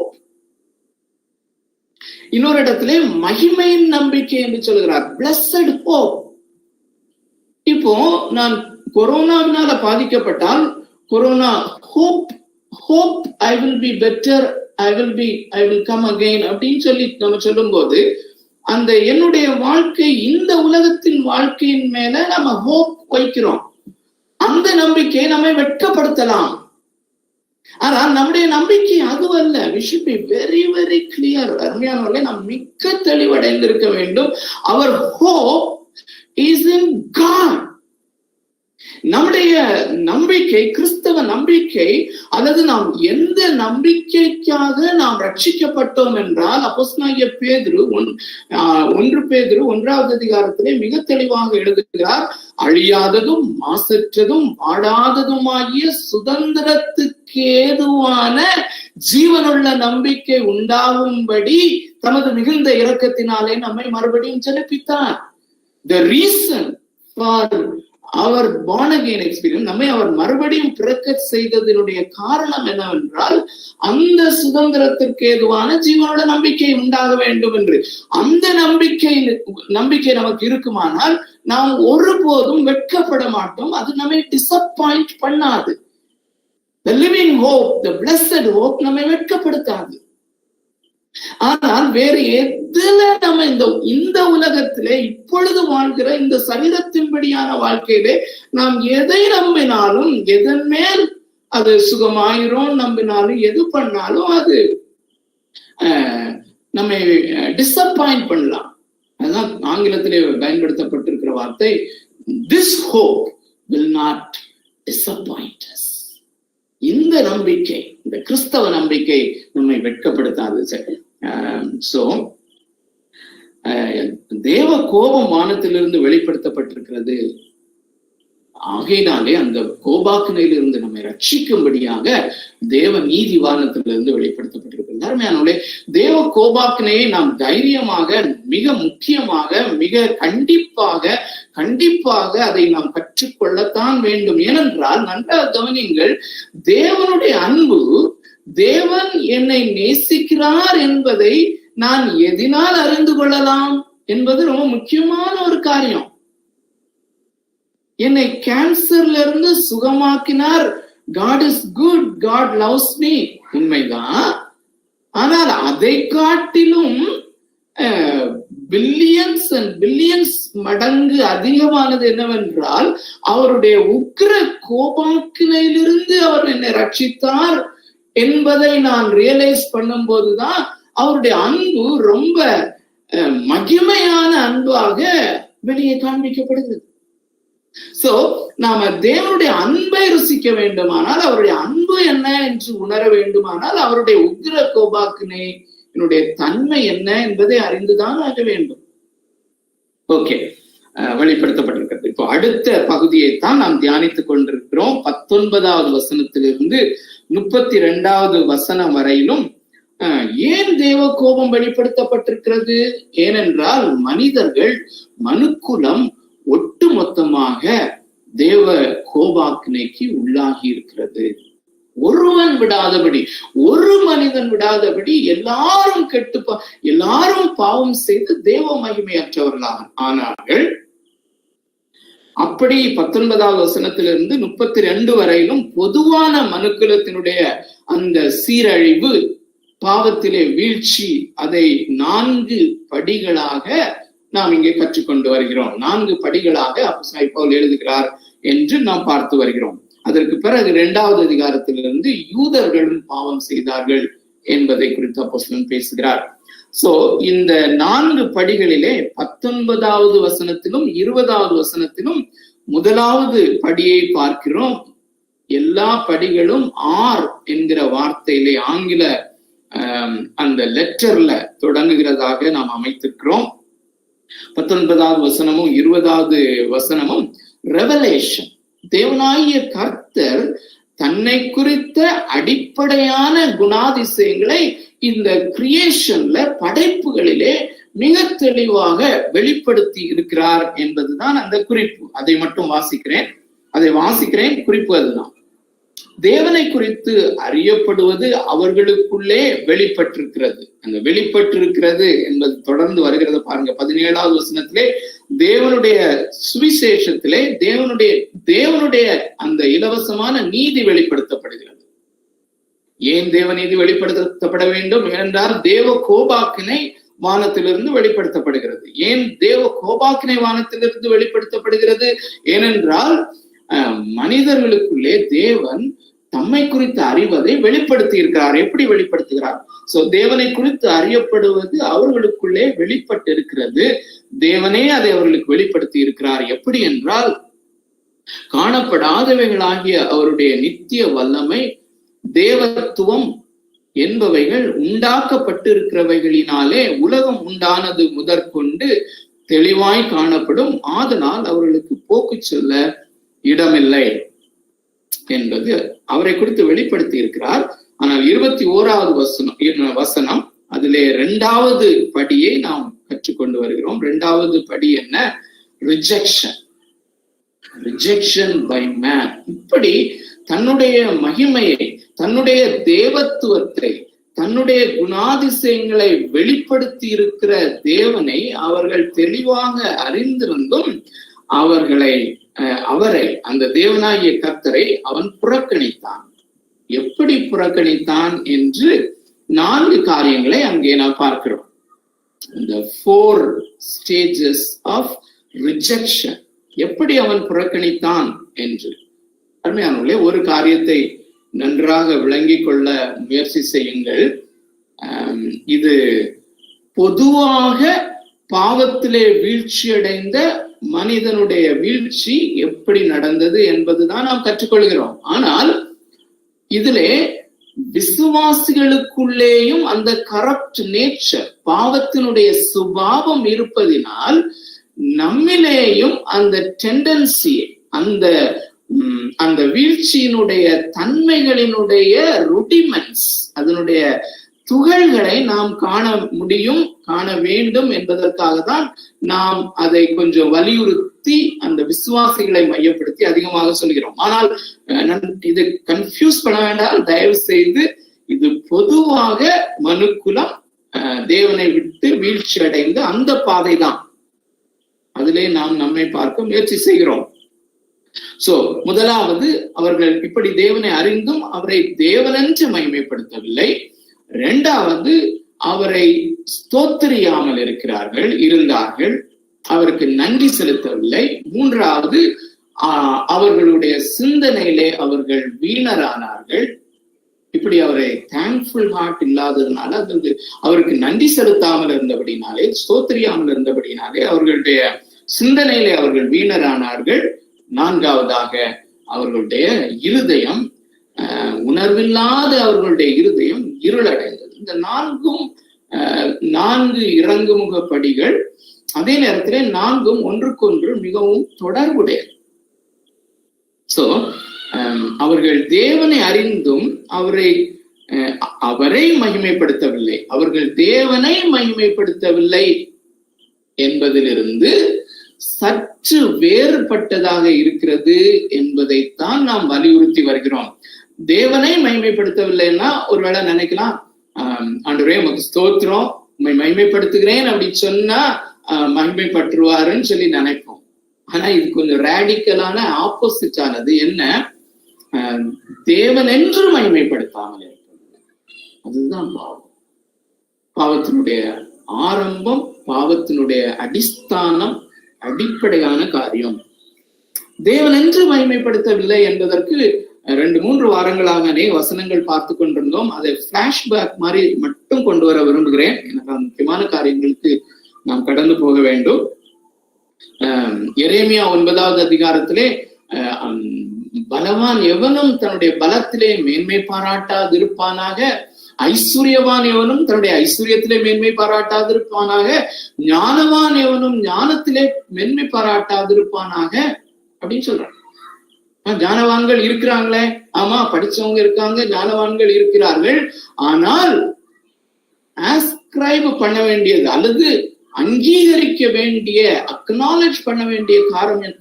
இன்னொரு இடத்துல மகிமையின் நம்பிக்கை என்று சொல்கிறார், பிளஸட் ஹோப். இப்போ நான் கொரோனாவினால பாதிக்கப்பட்டால் corona hope I will be better, I will come again அப்படின்னு சொல்லி நம்ம சொல்லும் போது அந்த என்னுடைய வாழ்க்கை இந்த உலகத்தின் வாழ்க்கையின் மேல நம்ம ஹோப் வைக்கிறோம். அந்த நம்பிக்கை நம்மை வெட்கப்படுத்தலாம். ஆனால் நம்முடைய நம்பிக்கை அதுவல்ல. we should be very very clear. அருமையானவர்களே, நாம் மிக்க தெளிவடைந்திருக்க வேண்டும். our hope is in God. நம்முடைய நம்பிக்கை, கிறிஸ்தவ நம்பிக்கை, அல்லது நாம் எந்த நம்பிக்கைக்காக நாம் ரட்சிக்கப்பட்டோம் என்றால், அப்போஸ்தலனாகிய பேதுரு 1 பேதுரு 1வது அதிகாரத்திலே மிக தெளிவாக எழுதுகிறார், அழியாததும் மாசற்றதும் வாடாததுமாகிய சுதந்திரத்துக்கு ஏதுவான ஜீவனுள்ள நம்பிக்கை உண்டாகும்படி தமது மிகுந்த இரக்கத்தினாலே நம்மை மறுபடியும் ஜெனிப்பித்தார். The reason for our born again experience, நம்மை அவர் மறுபடியும் பிறக்க செய்ததனுடைய காரணம் என்னவென்றால் அந்த சுதந்திரத்திற்கு ஏதுவான ஜீவனோட நம்பிக்கை உண்டாக வேண்டும் என்று. அந்த நம்பிக்கை நமக்கு இருக்குமானால் நாம் ஒருபோதும் வெட்கப்பட மாட்டோம். அது நம்மை டிசப்பாயிண்ட் பண்ணாது. The living hope, the blessed hope நம்மை வெட்கப்படுத்தாது. ஆனால் வேறு எதுல நம்ம இந்த உலகத்திலே இப்பொழுது வாழ்கிற இந்த சரீரத்தின்படியான வாழ்க்கையிலே நாம் எதை நம்பினாலும், எதன் மேல் அது சுகமாயிரும் நம்பினாலும், எது பண்ணாலும் அது நம்மை டிசப்பாயிண்ட் பண்ணலாம். அதுதான் ஆங்கிலத்திலே பயன்படுத்தப்பட்டிருக்கிற வார்த்தை, this hope will not disappoint us. இந்த நம்பிக்கை, இந்த கிறிஸ்தவ நம்பிக்கை நம்மை வெட்கப்படுத்தாது. தேவ கோபம் வானத்திலிருந்து வெளிப்படுத்தப்பட்டிருக்கிறது. ஆகையினாலே அந்த கோபாக்கினையிலிருந்து நம்மை ரட்சிக்கும்படியாக தேவ நீதி வானத்திலிருந்து வெளிப்படுத்தப்பட்டிருக்கிறது. அருமையானவர்களே, தேவ கோபாக்கினையை நாம் தைரியமாக, மிக முக்கியமாக, மிக கண்டிப்பாக அதை நாம் கற்றுக்கொள்ளத்தான் வேண்டும். ஏனென்றால் நன்றாக கவனியுங்கள், தேவனுடைய அன்பு, தேவன் என்னை நேசிக்கிறார் என்பதை நான் எதனால் அறிந்து கொள்ளலாம் என்பது ரொம்ப முக்கியமான ஒரு காரியம். என்னை கேன்சர்ல இருந்து சுகமாக்கினார். God is good, God loves me, உண்மைதான். ஆனால் அதை காட்டிலும் பில்லியன்ஸ் அண்ட் பில்லியன்ஸ் மடங்கு அதிகமானது என்னவென்றால் அவருடைய உக்கிர கோபாக்கினையிலிருந்து அவர் என்னை ரட்சித்தார் என்பதை நான் ரியலைஸ் பண்ணும் போதுதான் அவருடைய அன்பு ரொம்ப மகிமையான அன்பாக வெளியே காண்பிக்கப்படுகிறது. சோ நாம தேவனுடைய அன்பை ருசிக்க வேண்டுமானால், அவருடைய அன்பு என்ன என்று உணர வேண்டுமானால், அவருடைய உக்கிர கோபாக்கினை என்னுடைய தன்மை என்ன என்பதை அறிந்துதான் ஆக வேண்டும். ஓகே, வெளிப்படுத்தப்பட்டிருக்கிறது. இப்போ அடுத்த பகுதியைத்தான் நாம் தியானித்துக் கொண்டிருக்கிறோம். 19வது வசனத்திலிருந்து 32வது வசனம் வரையிலும் ஏன் தேவ கோபம் வெளிப்படுத்தப்பட்டிருக்கிறது? ஏனென்றால் மனிதர்கள், மனுக்குலம் ஒட்டுமொத்தமாக தேவ கோபாக்கினைக்கு உள்ளாகி இருக்கிறது. ஒருவன் விடாதபடி, ஒரு மனிதன் விடாதபடி எல்லாரும் எல்லாரும் பாவம் செய்து தேவ மகிமையற்றவர்களாக ஆனார்கள். அப்படி 19வது வசனத்திலிருந்து 32 வரையிலும் பொதுவான மனுக்குலத்தினுடைய அந்த சீரழிவு, பாவத்திலே வீழ்ச்சி, அதை 4 படிகளாக நாம் இங்கே கற்றுக்கொண்டு வருகிறோம். 4 படிகளாக அப்போஸ்தலனாகிய பவுல் எழுதுகிறார் என்று நாம் பார்த்து வருகிறோம். அதற்கு பிறகு 2வது அதிகாரத்திலிருந்து யூதர்களும் பாவம் செய்தார்கள் என்பதை குறித்து அப்போஸ்தலன் பேசுகிறார். சோ இந்த 4 படிகளிலே 19வது வசனத்திலும் 20வது வசனத்திலும் முதலாவது படியை பார்க்கிறோம். எல்லா படிகளும் ஆர் என்கிற வார்த்தையிலே ஆங்கில அந்த லெட்டர்ல தொடங்குகிறதாக நாம் அமைத்திருக்கிறோம். 19வது வசனமும் 20வது வசனமும் ரெவலேஷன், தேவனாகிய கர்த்தர் தன்னை குறித்த அடிப்படையான குணாதிசயங்களை இந்த கிரியேஷன்ல, படைப்புகளிலே மிக தெளிவாக வெளிப்படுத்தி இருக்கிறார் என்பதுதான் அந்த குறிப்பு. அதை மட்டும் வாசிக்கிறேன். குறிப்பு அதுதான். தேவனை குறித்து அறியப்படுவது அவர்களுக்குள்ளே வெளிப்பட்டிருக்கிறது. அந்த வெளிப்பட்டிருக்கிறது என்பது தொடர்ந்து வருகிறத பாருங்க. 17வது வசனத்திலே தேவனுடைய சுவிசேஷத்திலே தேவனுடைய அந்த இலவசமான நீதி வெளிப்படுத்தப்படுகிறது. ஏன் தேவ நீதி வெளிப்படுத்தப்பட வேண்டும்? ஏனென்றால் தேவ கோபாக்கினை வானத்திலிருந்து வெளிப்படுத்தப்படுகிறது. ஏன் தேவ கோபாக்கினை வானத்திலிருந்து வெளிப்படுத்தப்படுகிறது? ஏனென்றால் மனிதர்களுக்குள்ளே தேவன் தம்மை குறித்து அறிவதை வெளிப்படுத்தி இருக்கிறார். எப்படி வெளிப்படுத்துகிறார்? சோ தேவனை குறித்து அறியப்படுவது அவர்களுக்குள்ளே வெளிப்பட்டு இருக்கிறது. தேவனே அதை அவர்களுக்கு வெளிப்படுத்தி இருக்கிறார். எப்படி என்றால், காணப்படாதவைகளாகிய அவருடைய நித்திய வல்லமை, தேவத்துவம் என்பவைகள் உண்டாக்கப்பட்டு இருக்கிறவைகளினாலே உலகம் உண்டானது முதற்கொண்டு தெளிவாய் காணப்படும். ஆதலால் அவர்களுக்கு போக்கு சொல்ல இடமில்லை என்பது அவரை குறித்து வெளிப்படுத்தி இருக்கிறார். ஆனால் 21வது வசனம் அதிலே 2வது படியை நாம் கற்றுக்கொண்டு வருகிறோம். 2வது படி என்ன? Rejection by man. இப்படி தன்னுடைய மகிமையை, தன்னுடைய தேவத்துவத்தை, தன்னுடைய குணாதிசயங்களை வெளிப்படுத்தி இருக்கிற தேவனை அவர்கள் தெளிவாக அறிந்திருந்தும் அவரை அந்த தேவனாகிய கர்த்தரை அவன் புறக்கணித்தான். எப்படி புறக்கணித்தான் என்று 4 காரியங்களை அங்கே நாம் பார்க்கிறோம். இந்த 4 stages ஆஃப் ரிஜெக்ஷன், எப்படி அவன் புறக்கணித்தான் என்று. அருமையானவர்களே, ஒரு காரியத்தை நன்றாக விளங்கிக் கொள்ள முயற்சி செய்யுங்கள். இது பொதுவாக பாவத்திலே வீழ்ச்சியடைந்த மனிதனுடைய வீழ்ச்சி எப்படி நடந்தது என்பதுதான் நாம் கற்றுக்கொள்கிறோம். ஆனால் இதிலே விசுவாசிகளுக்குள்ளேயும் அந்த கரப்ட் நேச்சர், பாவத்தினுடைய சுபாவம் இருப்பதினால் நம்மிலேயும் அந்த டெண்டன்சியை, அந்த வீழ்ச்சியினுடைய தன்மைகளினுடைய ருடிமெண்ட்ஸ், அதனுடைய துகள்களை நாம் காண வேண்டும் என்பதற்காக தான் நாம் அதை கொஞ்சம் வலியுறுத்தி அந்த விசுவாசிகளை மையப்படுத்தி அதிகமாக சொல்கிறோம். ஆனால் இது கன்ஃபியூஸ் பண்ண வேண்டாம், தயவு செய்து. இது பொதுவாக மனுக்குலம் தேவனை விட்டு வீழ்ச்சி அடைந்த அந்த பாதை தான். அதிலே நாம் நம்மை பார்க்க முயற்சி செய்கிறோம். சோ முதலாவது, அவர்கள் இப்படி தேவனை அறிந்தும் அவரை தேவனென்று மகிமைப்படுத்தவில்லை. 2வது, அவரை ஸ்தோத்திரியாமல் இருந்தார்கள், அவருக்கு நன்றி செலுத்தவில்லை. 3வது, அவர்களுடைய சிந்தனையிலே அவர்கள் வீணரானார்கள். இப்படி அவரை தேங்க்ஃபுல் ஹார்ட் இல்லாததுனால, அவருக்கு நன்றி செலுத்தாமல் இருந்தபடினாலே, ஸ்தோத்திரியாமல் இருந்தபடினாலே அவர்களுடைய சிந்தனையிலே அவர்கள் வீணரானார்கள். 4வதாக, அவர்களுடைய இருதயம், உணர்வில்லாத அவர்களுடைய இருதயம் இருளடைந்தது. இந்த 4 இறங்குமுக படிகள். அதே நேரத்திலே 4ம் ஒன்றுக்கொன்று மிகவும் தொடர்புடையது. சோ அவர்கள் தேவனை அறிந்தும் அவரை மகிமைப்படுத்தவில்லை, அவர்கள் தேவனை மகிமைப்படுத்தவில்லை என்பதிலிருந்து சற்று வேறுபட்டதாக இருக்கிறது என்பதைத்தான் நாம் வலியுறுத்தி வருகிறோம். தேவனை மகிமைப்படுத்தவில்லைன்னா ஒருவேளை நினைக்கலாம், ஆண்டவரே உமக்கு ஸ்தோத்திரம், உண்மை மகிமைப்படுத்துகிறேன் அப்படின்னு சொன்னா மகிமைப்பட்டுருவாருன்னு சொல்லி நினைப்போம். ஆனா இது கொஞ்சம் ரேடிக்கலான ஆப்போசிட் ஆனது. என்ன? தேவன் என்று மகிமைப்படுத்தாமல் இருப்பது. அதுதான் பாவம். பாவத்தினுடைய ஆரம்பம், பாவத்தினுடைய அடிஸ்தானம், அடிப்படையான காரியம். தேவன் என்று மகிமைப்படுத்தவில்லை என்பதற்கு 2-3 வாரங்களாக வசனங்கள் பார்த்து கொண்டிருந்தோம். அதை பிளாஷ்பேக் மாதிரி மட்டும் கொண்டு வர விரும்புகிறேன். எனக்கு முக்கியமான காரியங்களுக்கு நாம் கடந்து போக வேண்டும். எரேமியா 9வது அதிகாரத்திலே பலவான் எவனும் தன்னுடைய பலத்திலே மேன்மை பாராட்டாதிருப்பானாக, ஐஸ்வர்யவான் எவனும் தன்னுடைய ஐஸ்வர்யத்திலே மேன்மை பாராட்டாதிருப்பானாக, ஞானவான் எவனும் ஞானத்திலே மேன்மை பாராட்டாதிருப்பானாக அப்படின்னு சொல்றாங்க. ஞானவான்கள் இருக்கிறாங்களே, ஆமா, படிச்சவங்க இருக்காங்க, ஞானவான்கள் இருக்கிறார்கள். ஆனால் ஆஸ்கிரைப் பண்ண வேண்டியது அல்லது அங்கீகரிக்க வேண்டிய, அக்னாலேஜ் பண்ண வேண்டிய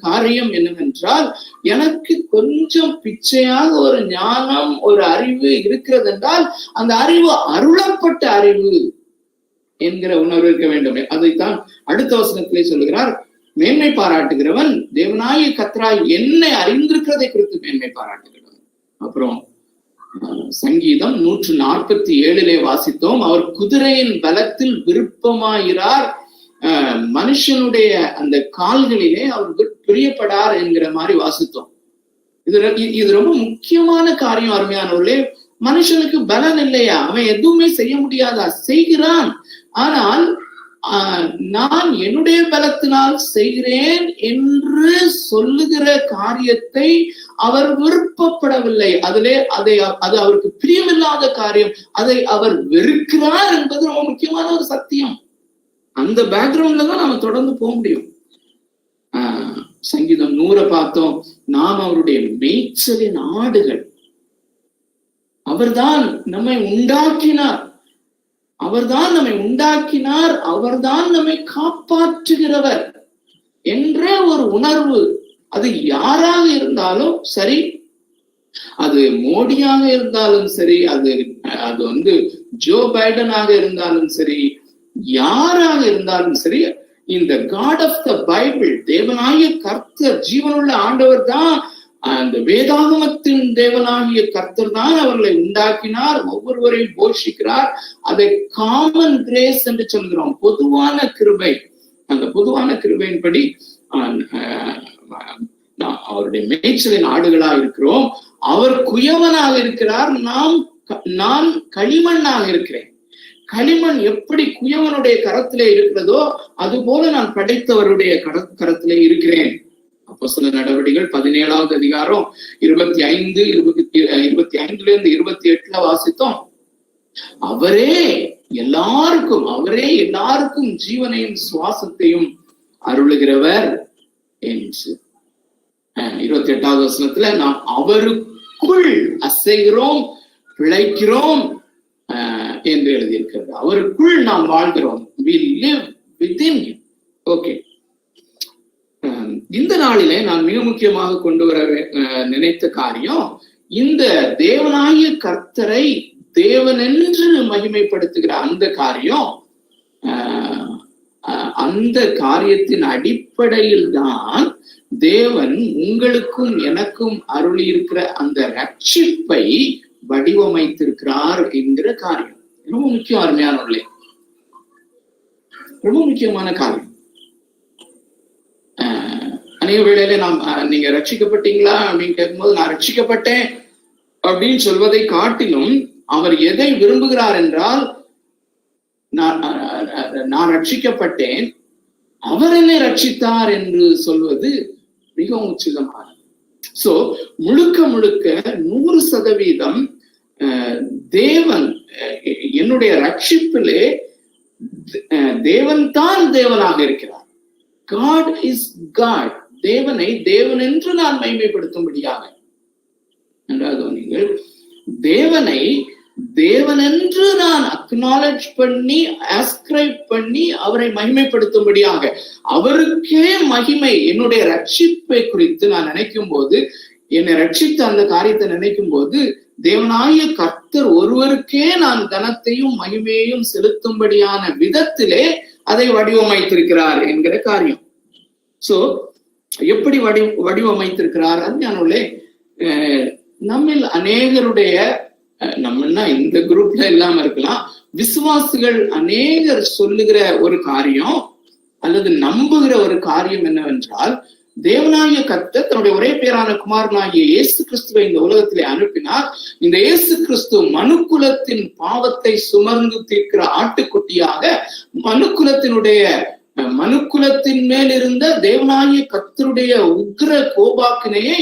காரியம் என்னவென்றால், எனக்கு கொஞ்சம் பிச்சையாக ஒரு ஞானம், ஒரு அறிவு இருக்கிறது என்றால் அந்த அறிவு அருளப்பட்ட அறிவு என்கிற உணர்வு இருக்க வேண்டும். அதைத்தான் அடுத்த வசனத்திலே சொல்லுகிறார். மேன்மை பாராட்டுகிறவன் தேவனாகிய கர்த்தராய் என்னை அறிந்திருக்கிறதை குறித்து மேன்மை பாராட்டுகிறவன். அப்புறம் சங்கீதம் 147 வாசித்தோம். அவர் குதிரையின் பலத்தில் விருப்பமாயிரார், மனுஷனுடைய அந்த கால்களிலே அவர் பிரியப்படார் என்கிற மாதிரி வாசித்தோம். இது ரொம்ப முக்கியமான காரியம். அருமையானவர்களே, மனுஷனுக்கு பலன் இல்லையா? அவன் எதுவுமே செய்ய முடியாதா? செய்கிறான். ஆனால் நான் என்னுடைய பலத்தினால் செய்கிறேன் என்று சொல்லுகிற காரியத்தை அவர் விருப்பப்படவில்லை. அது அவருக்கு பிரியமில்லாத காரியம். அதை அவர் வெறுக்கிறார் என்பது ரொம்ப முக்கியமான ஒரு சத்தியம். அந்த பேக்ரவுண்ட்ல தான் நாம தொடர்ந்து போக முடியும். சங்கீதம் 100 பார்த்தோம். நாம் அவருடைய மேய்ச்சலின் ஆடுகள். அவர்தான் நம்மை உண்டாக்கினார், அவர்தான் நம்மை காப்பாற்றுகிறவர் என்ற ஒரு உணர்வு. அது யாராக இருந்தாலும் சரி, அது மோடியாக இருந்தாலும் சரி, அது ஜோ பைடனாக இருந்தாலும் சரி, யாராக இருந்தாலும் சரி, இந்த காட் ஆஃப் த பைபிள், தேவனாகிய கர்த்தர், ஜீவனுள்ள ஆண்டவர் தான், அந்த வேதாகமத்தின் தேவனாகிய கர்த்தர் தான் அவர்களை உண்டாக்கினார், ஒவ்வொருவரையும் போஷிக்கிறார். அதை காமன் கிரேஸ் என்று சொல்கிறோம், பொதுவான கிருபை. அந்த பொதுவான கிருபையின்படி அவருடைய மேய்ச்சலின் ஆடுகளா இருக்கிறோம். அவர் குயவனாக இருக்கிறார், நான் களிமண்ணாக இருக்கிறேன். களிமண் எப்படி குயவனுடைய கரத்திலே இருக்கிறதோ அது போல நான் படைத்தவருடைய கரத்திலே இருக்கிறேன். அப்போஸ்தலர் நடவடிக்கைகள் 17வது அதிகாரம் 25 28 வாசித்தோம். அவரே எல்லாருக்கும் ஜீவனையும் சுவாசத்தையும் அருளுகிறவர் என்று 28வது வசனத்துல நாம் அவருக்குள் அசைகிறோம், பிழைக்கிறோம் என்று எழுதியிருக்கிறது. அவருக்குள் நாம் வாழ்கிறோம். We live within him. Okay, இந்த நாளிலே நான் மிக முக்கியமாக கொண்டு வர நினைத்த காரியம், இந்த தேவனாகிய கர்த்தரை தேவன் என்று மகிமைப்படுத்துகிற அந்த காரியம். அந்த காரியத்தின் அடிப்படையில் தான் தேவன் உங்களுக்கும் எனக்கும் அருளி இருக்கிற அந்த ரட்சிப்பை வடிவமைத்திருக்கிறார் என்கிற காரியம் ரொம்ப முக்கியம். அருமையானவர்களே, ரொம்ப முக்கியமான காரியம். அநேக வேளையில நீங்க ரட்சிக்கப்பட்டீங்களா அப்படின்னு கேட்கும்போது, நான் ரட்சிக்கப்பட்டேன் அப்படின்னு சொல்வதை காட்டிலும் அவர் எதை விரும்புகிறார் என்றால், நான் ரட்சிக்கப்பட்டேன், அவர் என்னை ரட்சித்தார் என்று சொல்வது மிகவும் உச்சிதமானது. சோ முழுக்க 100% தேவன் என்னுடைய ரட்சிப்பிலே தேவன் தான் தேவனாக இருக்கிறார். God is God. தேவனை தேவன் என்று நான் மகிமைப்படுத்தும்படியாக. நீங்கள் தேவனை தேவனென்று நான் அக்னாலஜ் பண்ணி ஆஸ்கிரைப் பண்ணி அவரை மகிமைப்படுத்தும்படியாக, அவருக்கே மகிமை. என்னுடைய ரட்சிப்பை குறித்து நான் நினைக்கும் போது, என்னை ரட்சித்த அந்த காரியத்தை நினைக்கும் போது, தேவனாகிய கர்த்தர் ஒருவருக்கே நான் கனத்தையும் மகிமையையும் செலுத்தும்படியான விதத்திலே அதை வடிவமைத்திருக்கிறார் என்கிற காரியம். சோ எப்படி வடிவமைத்திருக்கிறார்? அஞ்ஞானே நம்மில் அநேகருடைய, நம்மன்னா இந்த குரூப்ல இல்லாம இருக்கலாம், விசுவாசிகள் அநேகர் சொல்லுகிற ஒரு காரியம் அல்லது நம்புகிற ஒரு காரியம் என்னவென்றால், தேவனாகிய கர்த்தர் தன்னுடைய ஒரே பேரான குமாரனாகிய இயேசு கிறிஸ்துவை இந்த உலகத்திலே அனுப்பினார். இந்த இயேசு கிறிஸ்து மனுக்குலத்தின் பாவத்தை சுமர்ந்து தீர்க்கிற ஆட்டுக்குட்டியாக மனுக்குலத்தின் மேல் இருந்த தேவனாகிய கர்த்தருடைய உக்கிர கோபாக்கினையை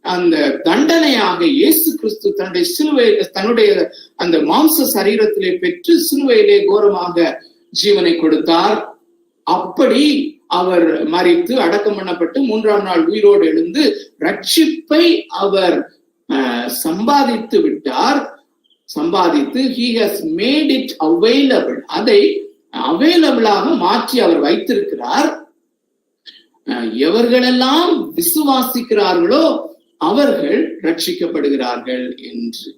அந்த தண்டனையாக இயேசு கிறிஸ்து தன்னுடைய அந்த மாம்ச சரீரத்திலே பெற்று சிலுவையிலே கோரமாக ஜீவனை கொடுத்தார். அப்படி அவர் மரித்து அடக்கம் பண்ணப்பட்டு 3ஆம் நாள் உயிரோடு எழுந்து ரட்சிப்பை அவர் சம்பாதித்து விட்டார். சம்பாதித்து he has made it available, அதை அவைலபிளாக மாற்றி அவர் வைத்திருக்கிறார். எவர்களெல்லாம் விசுவாசிக்கிறார்களோ அவர்கள் ரட்சிக்கப்படுகிறார்கள் என்று.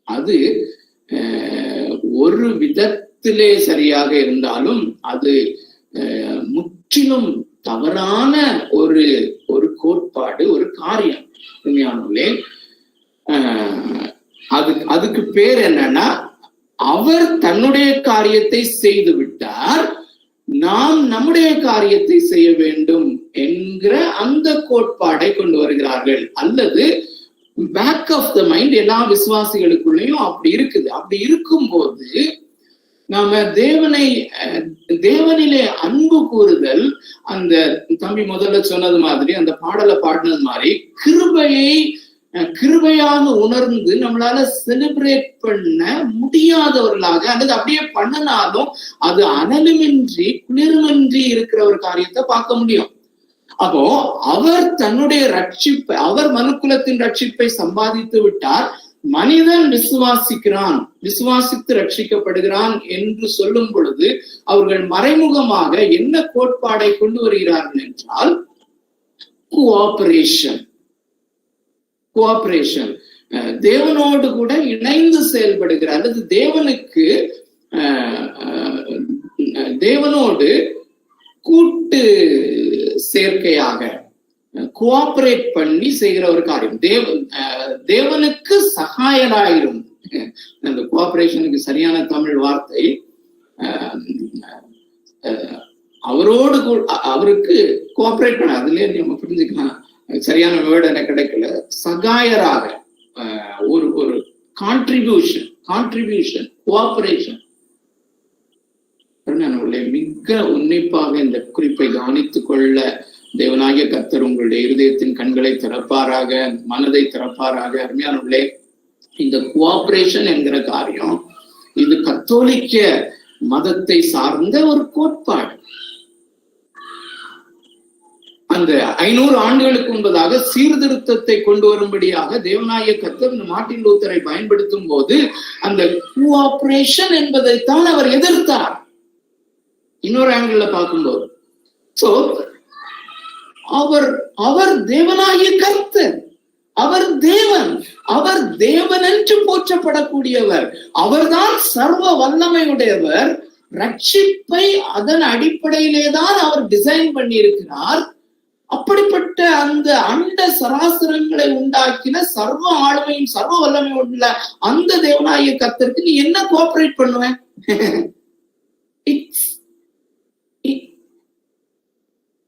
அது ஒரு விதத்திலே சரியாக இருந்தாலும் அது முற்றிலும் தவறான ஒரு கோட்பாடு, ஒரு காரியம். உண்மையானே அதுக்கு பேர் என்னன்னா, அவர் தன்னுடைய காரியத்தை செய்து விட்டார், நாம் நம்முடைய காரியத்தை செய்ய வேண்டும் என்கிற அந்த கோட்பாடை கொண்டு வருகிறார்கள். அல்லது பேக் ஆஃப் த மைண்ட் எல்லா விசுவாசிகளுக்குள்ளேயும் அப்படி இருக்குது. அப்படி இருக்கும்போது நாம தேவனிலே அன்பு கூறுதல், அந்த தம்பி முதல்ல சொன்னது மாதிரி, அந்த பாடலை பாடினது மாதிரி, கிருபையாக உணர்ந்து நம்மளால செலிப்ரேட் பண்ண முடியாதவர்களாக, அல்லது அப்படியே பண்ணினாலும் அது அனலுமின்றி குளிர்மின்றி இருக்கிற ஒரு காரியத்தை பார்க்க முடியும். அப்போ அவர் தன்னுடைய ரட்சிப்பை, அவர் மனுக்குலத்தின் ரட்சிப்பை சம்பாதித்து விட்டார். மனிதன் விசுவாசித்து ரட்சிக்கப்படுகிறான் என்று சொல்லும் பொழுது அவர்கள் மறைமுகமாக என்ன கோட்பாடை கொண்டு வருகிறார்கள் என்றால், கோஆபரேஷன், தேவனோடு கூட இணைந்து செயல்படுகிற, அல்லது தேவனோடு கூட்டு சேர்க்கையாக கோஆபரேட் பண்ணி செய்கிற ஒரு காரியம். தேவனுக்கு சகாயராயிரும். அந்த கோஆபரேஷனுக்கு சரியான தமிழ் வார்த்தை, அவருக்கு கோஆபரேட் பண்ண, அதுலயே நம்ம புரிஞ்சுக்கலாம், சரியான வேர்டு எனக்கு கிடைக்கல. சகாயராக ஒரு கான்ட்ரிபியூஷன் கோஆபரேஷன். மிக உன்னிப்பாக இந்த குறிப்பை கவனித்துக் கொள்ள தேவனாகிய கர்த்தர் உங்களுடைய இருதயத்தின் கண்களை திறப்பாராக, மனதை திறப்பாராக. அருமையானவர்களே, இந்த கோஆபரேஷன் என்கிற காரியம் இது கத்தோலிக்க மதத்தை சார்ந்த ஒரு கோட்பாடு. அந்த 500 ஆண்டுகளுக்கு முன்பதாக சீர்திருத்தத்தை கொண்டு வரும்படியாக தேவனாகிய கர்த்தர் இந்த மார்ட்டின் லூத்தரை பயன்படுத்தும் போது அந்த கோஆபரேஷன் என்பதைத்தான் அவர் எதிர்த்தார். இன்னொரு ஆங்கிள் பார்க்கும்போது, சோ அவர் தேவனாகிய கர்த்தர், அவர் தேவன் என்று போற்றப்படக்கூடியவர், அவர்தான் சர்வ வல்லமையுடையவர். ரட்சிப்பை அதன் அடிப்படையிலேதான் அவர் டிசைன் பண்ணி இருக்கிறார். அப்படிப்பட்ட அந்த அண்ட சராசரங்களை உண்டாக்கின சர்வ ஆளுமையும் சர்வ வல்லமையும் உள்ள அந்த தேவனாகிய கர்த்தருக்கு நீ என்ன கோஆபரேட் பண்ணுவேன்?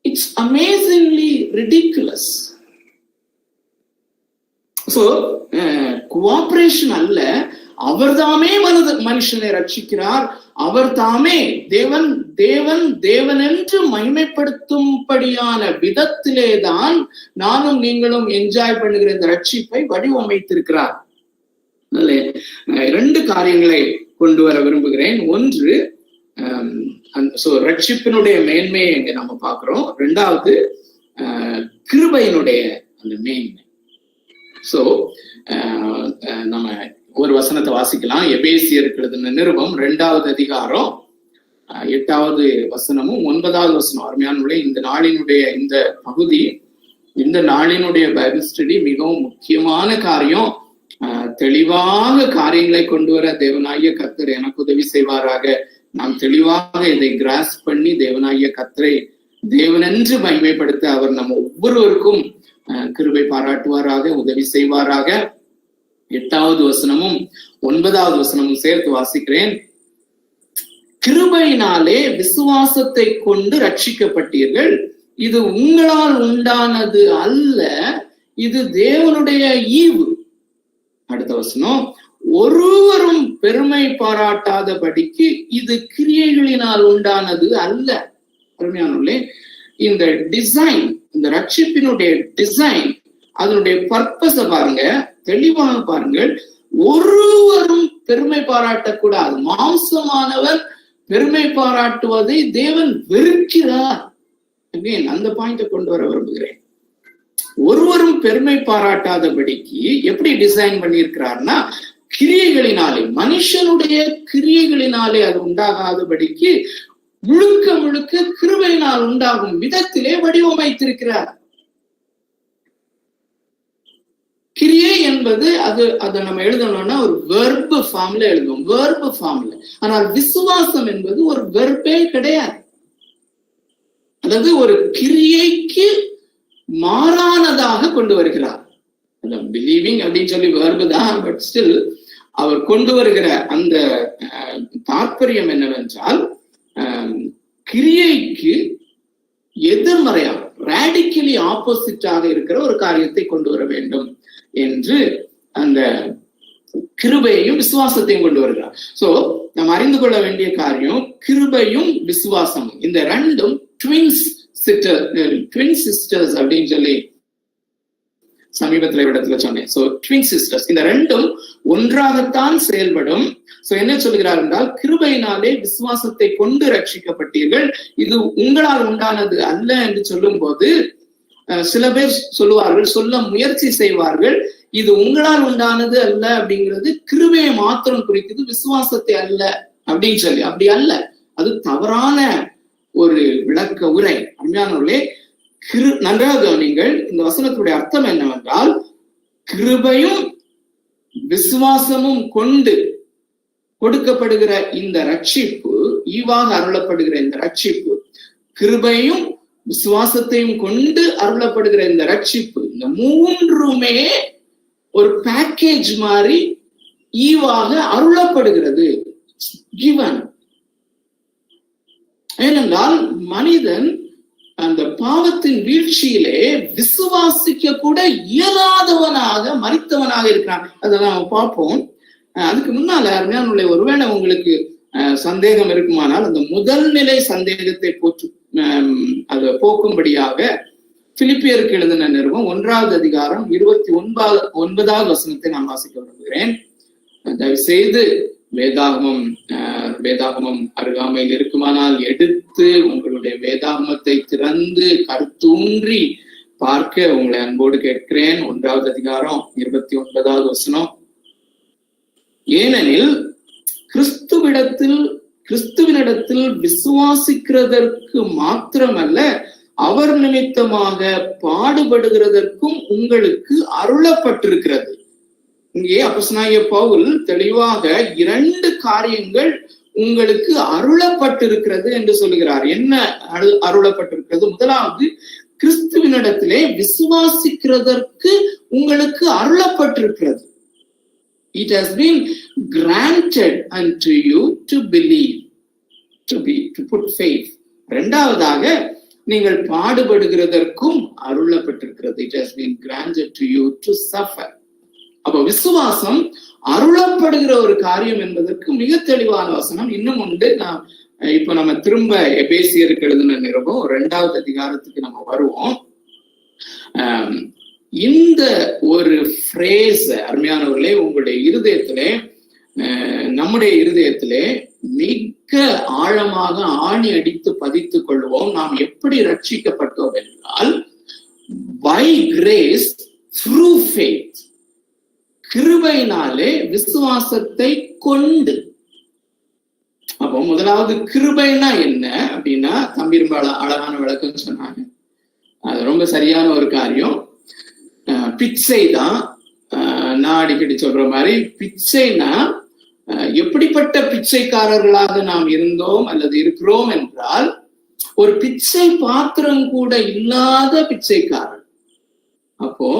It's amazingly ridiculous. So cooperation அல்ல, அவர்தாமே மனுஷனை ரட்சிக்கிறார். அவர் தாமே தேவன் என்று மகிமைப்படுத்தும்படியான விதத்திலேதான் நானும் நீங்களும் என்ஜாய் பண்ணுகிற இந்த ரட்சிப்பை வடிவமைத்திருக்கிறார். 2 காரியங்களை கொண்டு வர விரும்புகிறேன். ஒன்று, ரட்சிப்பினுடைய மேன்மையை இங்க நம்ம பார்க்கிறோம். 2வது, கிருபையினுடைய அந்த மேன்மை. சோ நம்ம ஒரு வசனத்தை வாசிக்கலாம். எபேசியருக்கு எழுதின நிருபம் 2வது அதிகாரம் 8வது வசனமும் 9வது வசனம். அருமையானவர்களே, இந்த நாளினுடைய இந்த பகுதி, இந்த நாளினுடைய பைபிள் ஸ்டடி மிகவும் முக்கியமான காரியம். தெளிவாக காரியங்களை கொண்டு வர தேவனாகிய கர்த்தர் எனக்கு உதவி செய்வாராக. நாம் தெளிவாக இதை கிராஸ் பண்ணி தேவனாகிய கர்த்தரை தேவனென்று மகிமைப்படுத்த அவர் நம்ம ஒவ்வொருவருக்கும் கிருபை பாராட்டுவாராக, உதவி செய்வாராக. 8வது வசனமும் 9வது வசனமும் சேர்த்து வாசிக்கிறேன். கிருபையினாலே விசுவாசத்தை கொண்டு ரட்சிக்கப்பட்டீர்கள், இது உங்களால் உண்டானது அல்ல, இது தேவனுடைய ஈவு. அடுத்த வசனம், ஒருவரும் பெருமை பாராட்டாதபடிக்கு இது கிரியைகளினால் உண்டானது அல்ல. அருமையானவர்களே, இந்த டிசைன், இந்த ரட்சிப்பினுடைய டிசைன், அதனுடைய பர்பஸ பாருங்க, தெளிவாக பாருங்கள். ஒருவரும் பெருமை பாராட்டக்கூடாது. மாம்சமானவர் பெருமை பாராட்டுவதை தேவன் வெறுக்கிறார். அந்த பாயிண்ட கொண்டு வர விரும்புகிறேன். ஒருவரும் பெருமை பாராட்டாதபடிக்கு எப்படி டிசைன் பண்ணியிருக்கிறார்னா, கிரியைகளினாலே, மனுஷனுடைய கிரியைகளினாலே அது உண்டாகாதபடிக்கு முழுக்க முழுக்க கிருபையினால் உண்டாகும் விதத்திலே வடிவமைத்திருக்கிறார். கிரியை என்பது அதை நம்ம எழுதணும்னா ஒரு வெர்பு ஃபார்ம்ல எழுதுவோம், வெர்பு ஃபார்ம்ல. ஆனால் விசுவாசம் என்பது ஒரு வெர்பே கிடையாது. அதாவது ஒரு கிரியைக்கு மாறானதாக கொண்டு வருகிறார். பிலீவிங் அப்படின்னு சொல்லி வெர்பு தான், பட் ஸ்டில் அவர் கொண்டு வருகிற அந்த தாற்பயம் என்னவென்றால், கிரியைக்கு எதிர்மறையாக, ராடிக்கலி ஆப்போசிட்டாக இருக்கிற ஒரு காரியத்தை கொண்டு வர வேண்டும் என்று அந்த கிருபையையும் விசுவாசத்தையும் கொண்டு வருகிறார். சோ நாம் அறிந்து கொள்ள வேண்டிய காரியம், கிருபையும் விசுவாசமும் இந்த ரெண்டும் ட்வின் சிஸ்டர்ஸ் அப்படின்னு சொல்லி சமீபத்துல இடத்துல சொன்னேன். சோ ட்வின் சிஸ்டர்ஸ், இந்த ரெண்டும் ஒன்றாகத்தான் செயல்படும். சோ என்ன சொல்கிறார் என்றால், கிருபையினாலே விசுவாசத்தை கொண்டு ரட்சிக்கப்பட்டீர்கள், இது உங்களால் உண்டானது அல்ல என்று சொல்லும் போது சில பேர் சொல்லுவார்கள், சொல்ல முயற்சி செய்வார்கள், இது உங்களால் உண்டானது அல்ல அப்படிங்கிறது கிருபையை மாத்திரம் குறிக்குது, விசுவாசத்தை அல்ல அப்படின்னு சொல்லி. அப்படி அல்ல, அது தவறான ஒரு விளக்க உரை. அருமையானவர்களே, நன்றாக கவனிங்கள். இந்த வசனத்துடைய அர்த்தம் என்னவென்றால், கிருபையும் விசுவாசமும் கொண்டு கொடுக்கப்படுகிற இந்த ரட்சிப்பு, ஈவாக அருளப்படுகிற இந்த ரட்சிப்பு, கிருபையும் விசுவாசத்தையும் கொண்டு அருளப்படுகிற இந்த ரட்சிப்பு, இந்த மூன்றுமே ஒரு பேக்கேஜ் மாதிரி ஈவாக அருளப்படுகிறது. ஏனென்றால் மனிதன் அந்த பாவத்தின் வீழ்ச்சியிலே விசுவாசிக்க கூட இயலாதவனாக, மரித்தவனாக இருக்கிறான். அதெல்லாம் நம்ம பார்ப்போம். அதுக்கு முன்னால அருமையானவர்களே, ஒருவேளை உங்களுக்கு சந்தேகம் இருக்குமானால் அந்த முதல் நிலை சந்தேகத்தை அதை போக்கும்படியாக பிலிப்பியருக்கு எழுதின நிருபம் 1வது அதிகாரம் 29வது வசனத்தை நான் வாசிக்க விரும்புகிறேன். தயவு செய்து வேதாகமம் அருகாமையில் இருக்குமானால் எடுத்து உங்களுடைய வேதாகமத்தை திறந்து கருத்தூன்றி பார்க்க உங்களை அன்போடு கேட்கிறேன். 1வது அதிகாரம் 29வது வசனம். ஏனெனில் கிறிஸ்துவினிடத்தில் விசுவாசிக்கிறதற்கு மாத்திரமல்ல, அவர் நிமித்தமாக பாடுபடுகிறதற்கும் உங்களுக்கு அருளப்பட்டிருக்கிறது. இங்கே அப்போஸ்தலனாகிய பவுல் தெளிவாக 2 காரியங்கள் உங்களுக்கு அருளப்பட்டிருக்கிறது என்று சொல்லுகிறார். என்ன அருளப்பட்டிருக்கிறது? முதலாவது, கிறிஸ்துவினிடத்திலே விசுவாசிக்கிறதற்கு உங்களுக்கு அருளப்பட்டிருக்கிறது. It has been granted unto you to believe, to put faith. இரண்டாவதாக, நீங்கள் பாடுபடுகிறதற்கும் அருளப்பட்டிருக்கிறது. It has been granted to you to suffer. அப்போ விசுவாசம் அருளப்படுகிற ஒரு காரியம் என்பதற்கு மிக தெளிவான வசனம் இன்னும் உண்டு. இப்ப நம்ம திரும்ப எபேசியருக்கு எழுதின நிருபம் 2வது அதிகாரத்துக்கு நம்ம வருவோம். இந்த ஒரு ஃப்ரேஸ் அருமையானவர்களே, உங்களுடைய இருதயத்திலே, நம்முடைய இருதயத்திலே மிக ஆழமாக ஆணி அடித்து பதித்துக் கொள்வோம். நாம் எப்படி ரட்சிக்கப்பட்டோம் என்றால், பை கிரேஸ் த்ரூ ஃபெய்த். கிருபையினாலே விசுவாசத்தை கொண்டு. அப்போ முதலாவது கிருபைனா என்ன அப்படின்னா, தம்பி ரொம்ப அழகான விளக்கம் சொன்னாங்க. அது ரொம்ப சரியான ஒரு காரியம். பிச்சை தான். நான் அடிக்கடி சொல்ற மாதிரி பிச்சைனா எப்படிப்பட்ட பிச்சைக்காரர்களாக நாம் இருந்தோம் அல்லது இருக்கிறோம் என்றால், ஒரு பிச்சை பாத்திரம் கூட இல்லாத பிச்சைக்காரன். அப்போ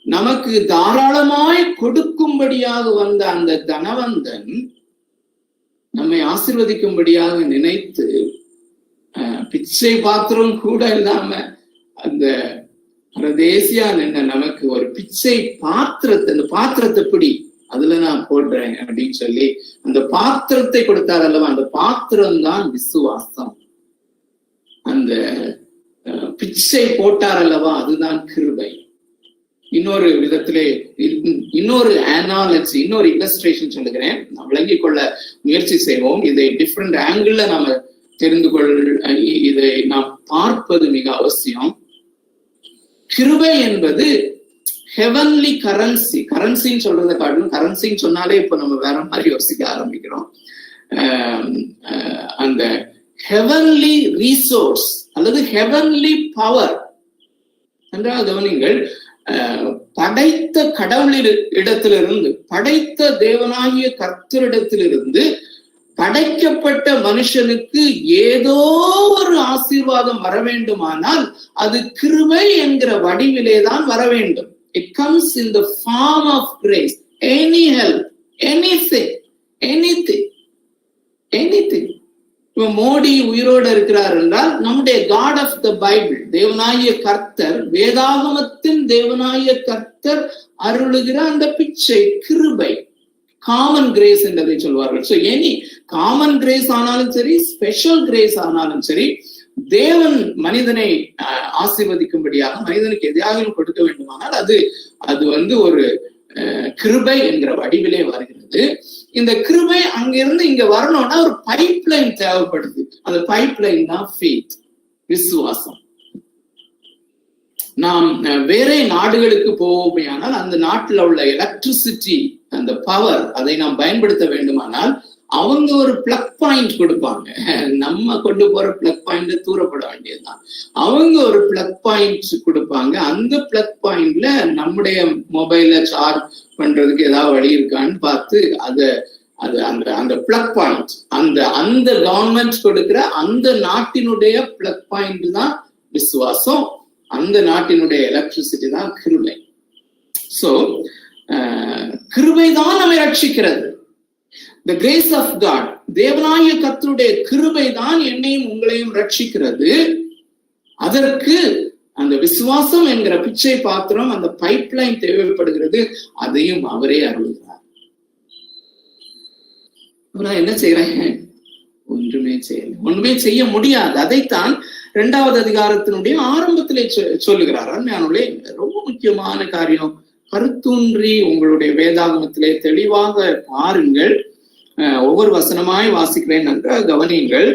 நமக்கு தாராளமாய் கொடுக்கும்படியாக வந்த அந்த தனவந்தன் நம்மை ஆசீர்வதிக்கும்படியாக நினைத்து பிச்சை பாத்திரம் கூட இல்லாம அந்த தேசியா நின்ன நமக்கு ஒரு பிச்சை பாத்திரத்தை, அந்த பாத்திரத்தை பிடி, அதுல நான் போடுறேன் அப்படின்னு சொல்லி அந்த பாத்திரத்தை கொடுத்தார் அல்லவா, அந்த பாத்திரம் தான் விசுவாசம். அந்த பிச்சை போட்டார் அல்லவா, அதுதான் கிருபை. இன்னொரு விதத்திலே இன்னொரு அனாலஜி, இன்னொரு இல்லஸ்ட்ரேஷன் சொல்லுகிறேன், விளங்கிக் கொள்ள முயற்சி செய்வோம். இதை டிஃப்ரெண்ட் ஆங்கிள் நாம தெரிந்து இதை நாம் பார்ப்பது மிக அவசியம். கிருபை என்பது ஹெவன்லி கரன்சி. கரன்சின்னு சொல்றதை காட்டிலும், கரன்சின்னு சொன்னாலே இப்ப நம்ம வேற மாதிரி யோசிக்க ஆரம்பிக்கிறோம். அந்த ஹெவன்லி ரீசோர்ஸ் அல்லது ஹெவன்லி பவர் என்றால் கவனிங்கள், படைத்த கடவுளில் இடத்திலிருந்து, படைத்த தேவனாகிய கர்த்தரிடத்திலிருந்து படைக்கப்பட்ட மனுஷனுக்கு ஏதோ ஒரு ஆசீர்வாதம் வர வேண்டுமானால் அது கிருபை என்கிற வடிவிலே தான் வர வேண்டும். It comes in the form of grace. Any help, anything. இப்ப மோடி உயிரோடு இருக்கிறார் என்றால் நம்முடைய காட் ஆஃப் த பைபிள், தேவனாகிய கர்த்தர், வேதாகமத்தின் தேவனாகிய கர்த்தர் அருளுகிற அந்த பிச்சை கிருபை, காமன் கிரேஸ் என்றதை சொல்வார்கள். சோ எனி காமன் கிரேஸ் ஆனாலும் சரி, ஸ்பெஷல் கிரேஸ் ஆனாலும் சரி, தேவன் மனிதனை ஆசீர்வதிக்கும்படியாக மனிதனுக்கு எதையாவது கொடுக்க வேண்டுமானால் அது ஒரு கிருபை என்கிற வடிவிலே வருகிறது. இந்த கிருபை அங்கிருந்து இங்க வரணும்னா ஒரு பைப் லைன் தேவைப்படுது. அந்த பைப் லைன் தான் ஃபெய்த், விசுவாசம். நாம் வேற நாடுகளுக்கு போவோமையானால் அந்த நாட்டில் உள்ள எலக்ட்ரிசிட்டி, அந்த பவர், அதை நாம் பயன்படுத்த வேண்டுமானால் அவங்க ஒரு பிளக் பாயிண்ட் கொடுப்பாங்க. நம்ம கொண்டு போற பிளக் பாயிண்ட் தூரப்பட வேண்டியதுதான். அவங்க ஒரு பிளக் பாயிண்ட் கொடுப்பாங்க. அந்த பிளக் பாயிண்ட்ல நம்முடைய மொபைல சார்ஜ் பண்றதுக்கு ஏதாவது வழி இருக்கான்னு பார்த்து அந்த பிளக் பாயிண்ட், அந்த கவர்மெண்ட் கொடுக்கிற அந்த நாட்டினுடைய பிளக் பாயிண்ட் தான் விசுவாசம். அந்த நாட்டினுடைய எலக்ட்ரிசிட்டி தான் கிருபை. சோ கிருபை தான் நம்மை ரட்சிக்கிறது. The grace of God, தேவனாகிய கர்த்தருடைய கிருபை தான் என்னையும் உங்களையும் ரட்சிக்கிறது. அதற்கு அந்த விசுவாசம் என்கிற பிச்சை பாத்திரம், அந்த பைப் லைன் தேவைப்படுகிறது. அதையும் அவரே அருள்கிறார். நான் என்ன செய்யறேன்? ஒன்றுமே செய்ய முடியாது. அதைத்தான் 2வது அதிகாரத்தினுடைய ஆரம்பத்திலே சொல்லுகிறார். அருமையானவர்களே, ரொம்ப முக்கியமான காரியம். கருத்தூன்றி உங்களுடைய வேதாகமத்திலே தெளிவாக பாருங்கள். ஒவ்வொரு வசனமாய் வாசிக்கிறேன் என்று கவனியுங்கள்.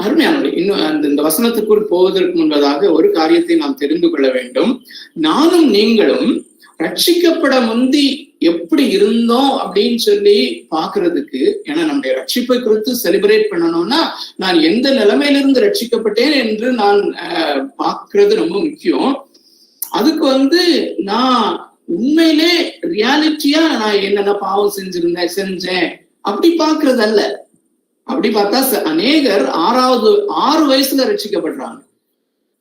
அருமையானவர்களே, இன்னும் இந்த வசனத்துக்குள் போவதற்கு முன்பதாக ஒரு காரியத்தை நாம் தெரிந்து கொள்ள வேண்டும். நானும் நீங்களும் ரட்சிக்கப்பட முந்தி எப்படி இருந்தோம் அப்படின்னு சொல்லி பாக்குறதுக்கு, ஏன்னா நம்முடைய ரட்சிப்பை குறித்து செலிப்ரேட் பண்ணணும்னா நான் எந்த நிலைமையிலிருந்து ரட்சிக்கப்பட்டேன் என்று நான் பார்க்கிறது ரொம்ப முக்கியம். அதுக்கு நான் உண்மையிலே ரியாலிட்டியா நான் என்னென்ன பாவம் செஞ்சேன் அப்படி பாக்குறது அல்ல. அப்படி பார்த்தா அநேகர் 6 வயசுல ரட்சிக்கப்படுறாங்க,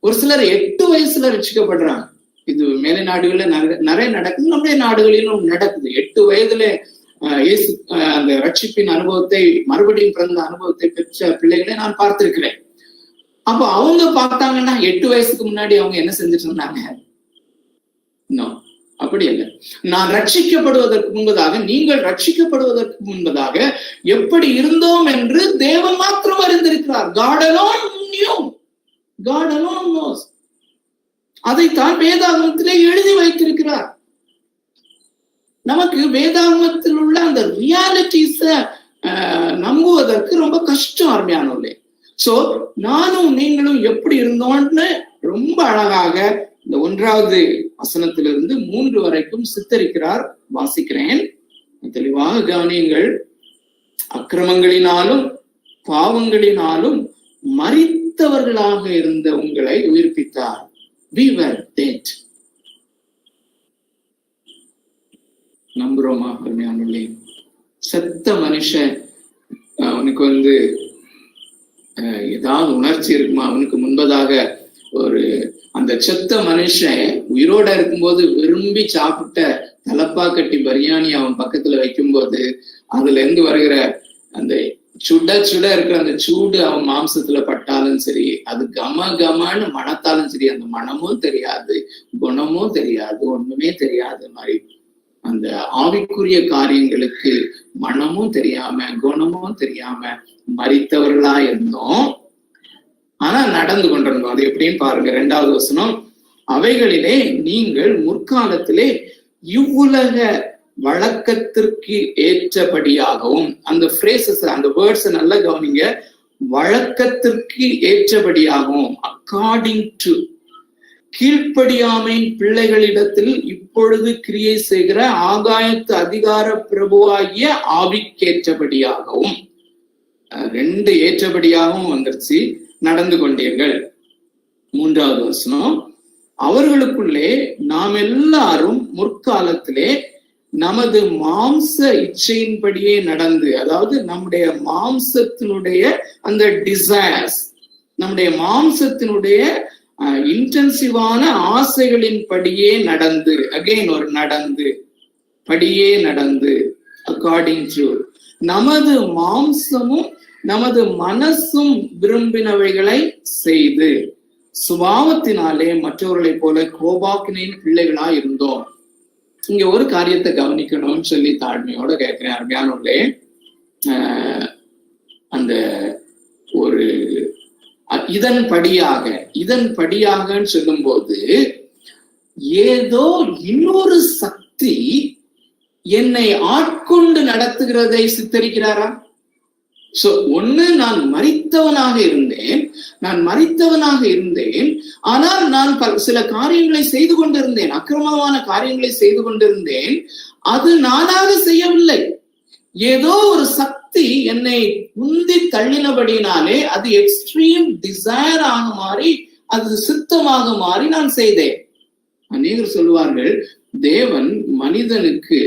ஒரு சிலர் 8 வயசுல ரட்சிக்கப்படுறாங்க. இது மேலை நாடுகள்ல நிறைய நடக்குது, நம்முடைய நாடுகளிலும் நடக்குது. 8 வயதுல இயேசு அந்த ரட்சிப்பின் அனுபவத்தை, மறுபடியும் பிறந்த அனுபவத்தை பெற்ற பிள்ளைகளை நான் பார்த்திருக்கிறேன். அப்போ அவங்க பார்த்தாங்கன்னா 8 வயசுக்கு முன்னாடி அவங்க என்ன செஞ்சுட்டு இருந்தாங்க? அப்படி அல்ல. நான் ரட்சிக்கப்படுவதற்கு முன்பதாக, நீங்கள் ரட்சிக்கப்படுவதற்கு முன்பதாக எப்படி இருந்தோம் என்று தேவன் மாத்திரம் அறிந்திருக்கிறார். God alone knew. God alone knows. அதைத்தான் வேதாகமத்திலே எழுதி வைத்திருக்கிறார். நமக்கு வேதாகமத்தில் உள்ள அந்த ரியாலிட்டிஸ நம்புவதற்கு ரொம்ப கஷ்டம், அருமையானவர்களே. சோ நானும் நீங்களும் எப்படி இருந்தோம்னு ரொம்ப அழகாக இந்த 1வது வசனத்திலிருந்து 3 வரைக்கும் சித்தரிக்கிறார். வாசிக்கிறேன், தெளிவாக கவனியுங்கள். அக்கிரமங்களினாலும் பாவங்களினாலும் மரித்தவர்களாக இருந்த உங்களை உயிர்ப்பித்தார். We were dead. நம்புறோமா? செத்த மனுஷன் அவனுக்கு ஏதாவது உணர்ச்சி இருக்குமா? அவனுக்கு முன்பதாக அந்த செத்த மனுஷன் உயிரோட இருக்கும்போது விரும்பி சாப்பிட்ட தலப்பா கட்டி பிரியாணி அவன் பக்கத்துல வைக்கும்போது அதுல இருந்து வருகிற அந்த சுட சுட இருக்கிற அந்த சூடு அவன் மாம்சத்துல பட்டாலும் சரி, அது கமன்னு மணத்தாலும் சரி, அந்த மனமும் தெரியாது, குணமும் தெரியாது, ஒண்ணுமே தெரியாது. மாதிரி அந்த ஆவிக்குரிய காரியங்களுக்கு மனமும் தெரியாம குணமும் தெரியாம மரித்தவர்களா இருந்தோம். ஆனா நடந்து கொண்டிருந்தோம். அது எப்படின்னு பாருங்க. 2வது வசனம், அவைகளிலே நீங்கள் முற்காலத்திலே இவ்வுலக வழக்கத்திற்கு ஏற்றபடியாகவும், அந்த பிரேசஸ், அந்த வேர்ட்ஸ் நல்லா கவனிங்க. வழக்கத்திற்கு ஏற்றபடியாகவும், அக்கார்டிங் டு, கீழ்ப்படியாமை பிள்ளைகளிடத்தில் இப்பொழுது கிரியை செய்கிற ஆகாயத்து அதிகார பிரபுவாகிய ஆவிக்கேற்றபடியாகவும், 2 ஏற்றபடியாகவும் வந்துருச்சு, நடந்து கொண்டீர்கள். 3வது வசனம், அவர்களுக்குள்ளே நாம் எல்லாரும் முற்காலத்திலே நமது மாம்ச இச்சையின்படியே நடந்து, அதாவது நம்முடைய மாம்சத்தினுடைய அந்த டிசைர்ஸ், நம்முடைய மாம்சத்தினுடைய இன்டென்சிவான ஆசைகளின் படியே நடந்து, அகைன் ஒரு நடந்து, படியே நடந்து, அக்கார்டிங் டு, நமது மாம்சமும் நமது மனசும் விரும்பினவைகளை செய்து சுபாவத்தினாலே மற்றவர்களை போல கோபாக்கினின் பிள்ளைகளா இருந்தோம். இங்க ஒரு காரியத்தை கவனிக்கணும்னு சொல்லி தாழ்மையோட கேட்கிறேன். அருமையானவர்களே, அந்த ஒரு இதன் படியாகன்னு சொல்லும் போது ஏதோ இன்னொரு சக்தி என்னை ஆட்கொண்டு நடத்துகிறதை சித்தரிக்கிறாரா? சோ ஒண்ணு, நான் மரித்தவனாக இருந்தேன், ஆனால் நான் சில காரியங்களை செய்து கொண்டிருந்தேன், அக்கிரமமான காரியங்களை செய்து கொண்டிருந்தேன். அது நானாக செய்யவில்லை, ஏதோ ஒரு சக்தி என்னை உந்தி தள்ளினபடினாலே அது எக்ஸ்ட்ரீம் டிசைர் ஆக மாறி, அது சித்தமாக மாறி நான் செய்தேன். அநேகர் சொல்லுவார்கள், தேவன் மனிதனுக்கு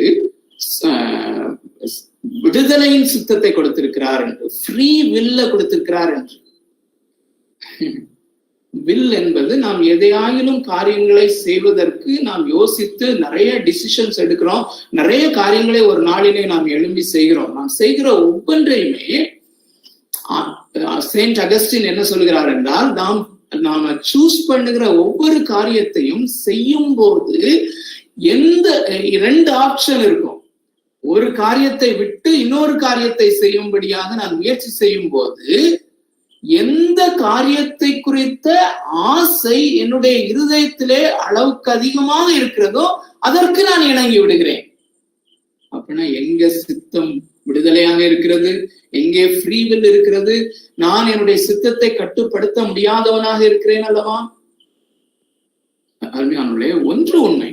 விடுதலையின் சித்தத்தை கொடுத்திருக்கிறார் என்று, ஃப்ரீ வில்ல கொடுத்திருக்கிறார் என்று. வில் என்பது நாம் எதையாயிலும் காரியங்களை செய்வதற்கு நாம் யோசித்து நிறைய டிசிஷன்ஸ் எடுக்கிறோம், நிறைய காரியங்களை ஒரு நாளிலே நாம் எழும்பி செய்கிறோம். நாம் செய்கிற ஒவ்வொன்றையுமே செயின்ட் அகஸ்டின் என்ன சொல்கிறார் என்றால், நாம சூஸ் பண்ணுகிற ஒவ்வொரு காரியத்தையும் செய்யும் போது 2 ஆப்ஷன் இருக்கும். ஒரு காரியத்தை விட்டு இன்னொரு காரியத்தை செய்யும்படியாக நான் முயற்சி செய்யும் போது எந்த காரியத்தை குறித்த ஆசை என்னுடைய இருதயத்திலே அளவுக்கு அதிகமாக இருக்கிறதோ அதற்கு நான் இணங்கி விடுகிறேன். அப்படின்னா எங்க சித்தம் விடுதலையாக இருக்கிறது, எங்கே ஃப்ரீ வில் இருக்கிறது? நான் என்னுடைய சித்தத்தை கட்டுப்படுத்த முடியாதவனாக இருக்கிறேன் அல்லவா? அருமையானவர்களே, ஒன்று உண்மை,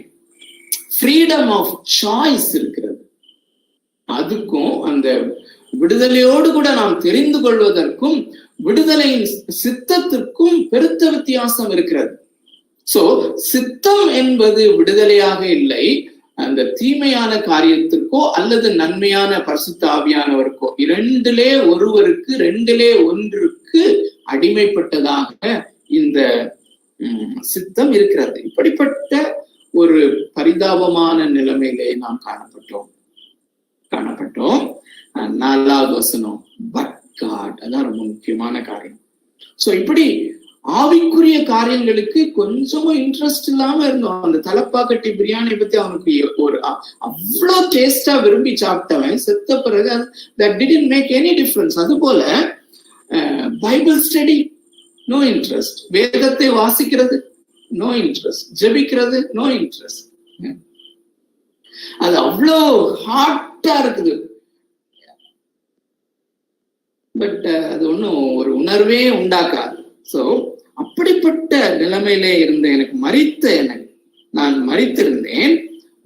ஃப்ரீடம் ஆஃப் சாய்ஸ் இருக்கிறது. அதுக்கும் அந்த விடுதலையோடு கூட நாம் தெரிந்து கொள்வதற்கும் விடுதலையின் சித்தத்திற்கும் பெருத்த வித்தியாசம் இருக்கிறது. சோ சித்தம் என்பது விடுதலையாக இல்லை, அந்த தீமையான காரியத்திற்கோ அல்லது நன்மையான பரிசுத்த ஆவியானவருக்கோ, 2லே ஒருவருக்கு 2லே ஒன்றுக்கு அடிமைப்பட்டதாக இந்த சித்தம் இருக்கிறது. இப்படிப்பட்ட ஒரு பரிதாபமான நிலைமையிலே நாம் காணப்பட்டோம். 4வது வசனம், பட் காட், அதான் ரொம்ப முக்கியமான காரியம். சோ இப்படி ஆவிக்குரிய காரியங்களுக்கு கொஞ்சமும் இன்ட்ரெஸ்ட் இல்லாம இருந்தோம். அந்த தலப்பா கட்டி பிரியாணி பத்தி அவனுக்கு அவ்வளவு டேஸ்டா விரும்பி சாப்பிட்டவன் செத்த பிறகு that didn't make any difference. அது போல பைபிள் ஸ்டடி நோ இன்ட்ரெஸ்ட், வேதத்தை வாசிக்கிறது நோ இன்ட்ரெஸ்ட், ஜெபிக்கிறது நோ இன்ட்ரெஸ்ட். அது அவ்வளோ ஹார்ட்டா இருக்குது, பட் அது ஒன்றும் ஒரு உணர்வே உண்டாக்காது. சோ அப்படிப்பட்ட நிலைமையிலே இருந்த எனக்கு, மரித்த எனக்கு, நான் மரித்திருந்தேன்.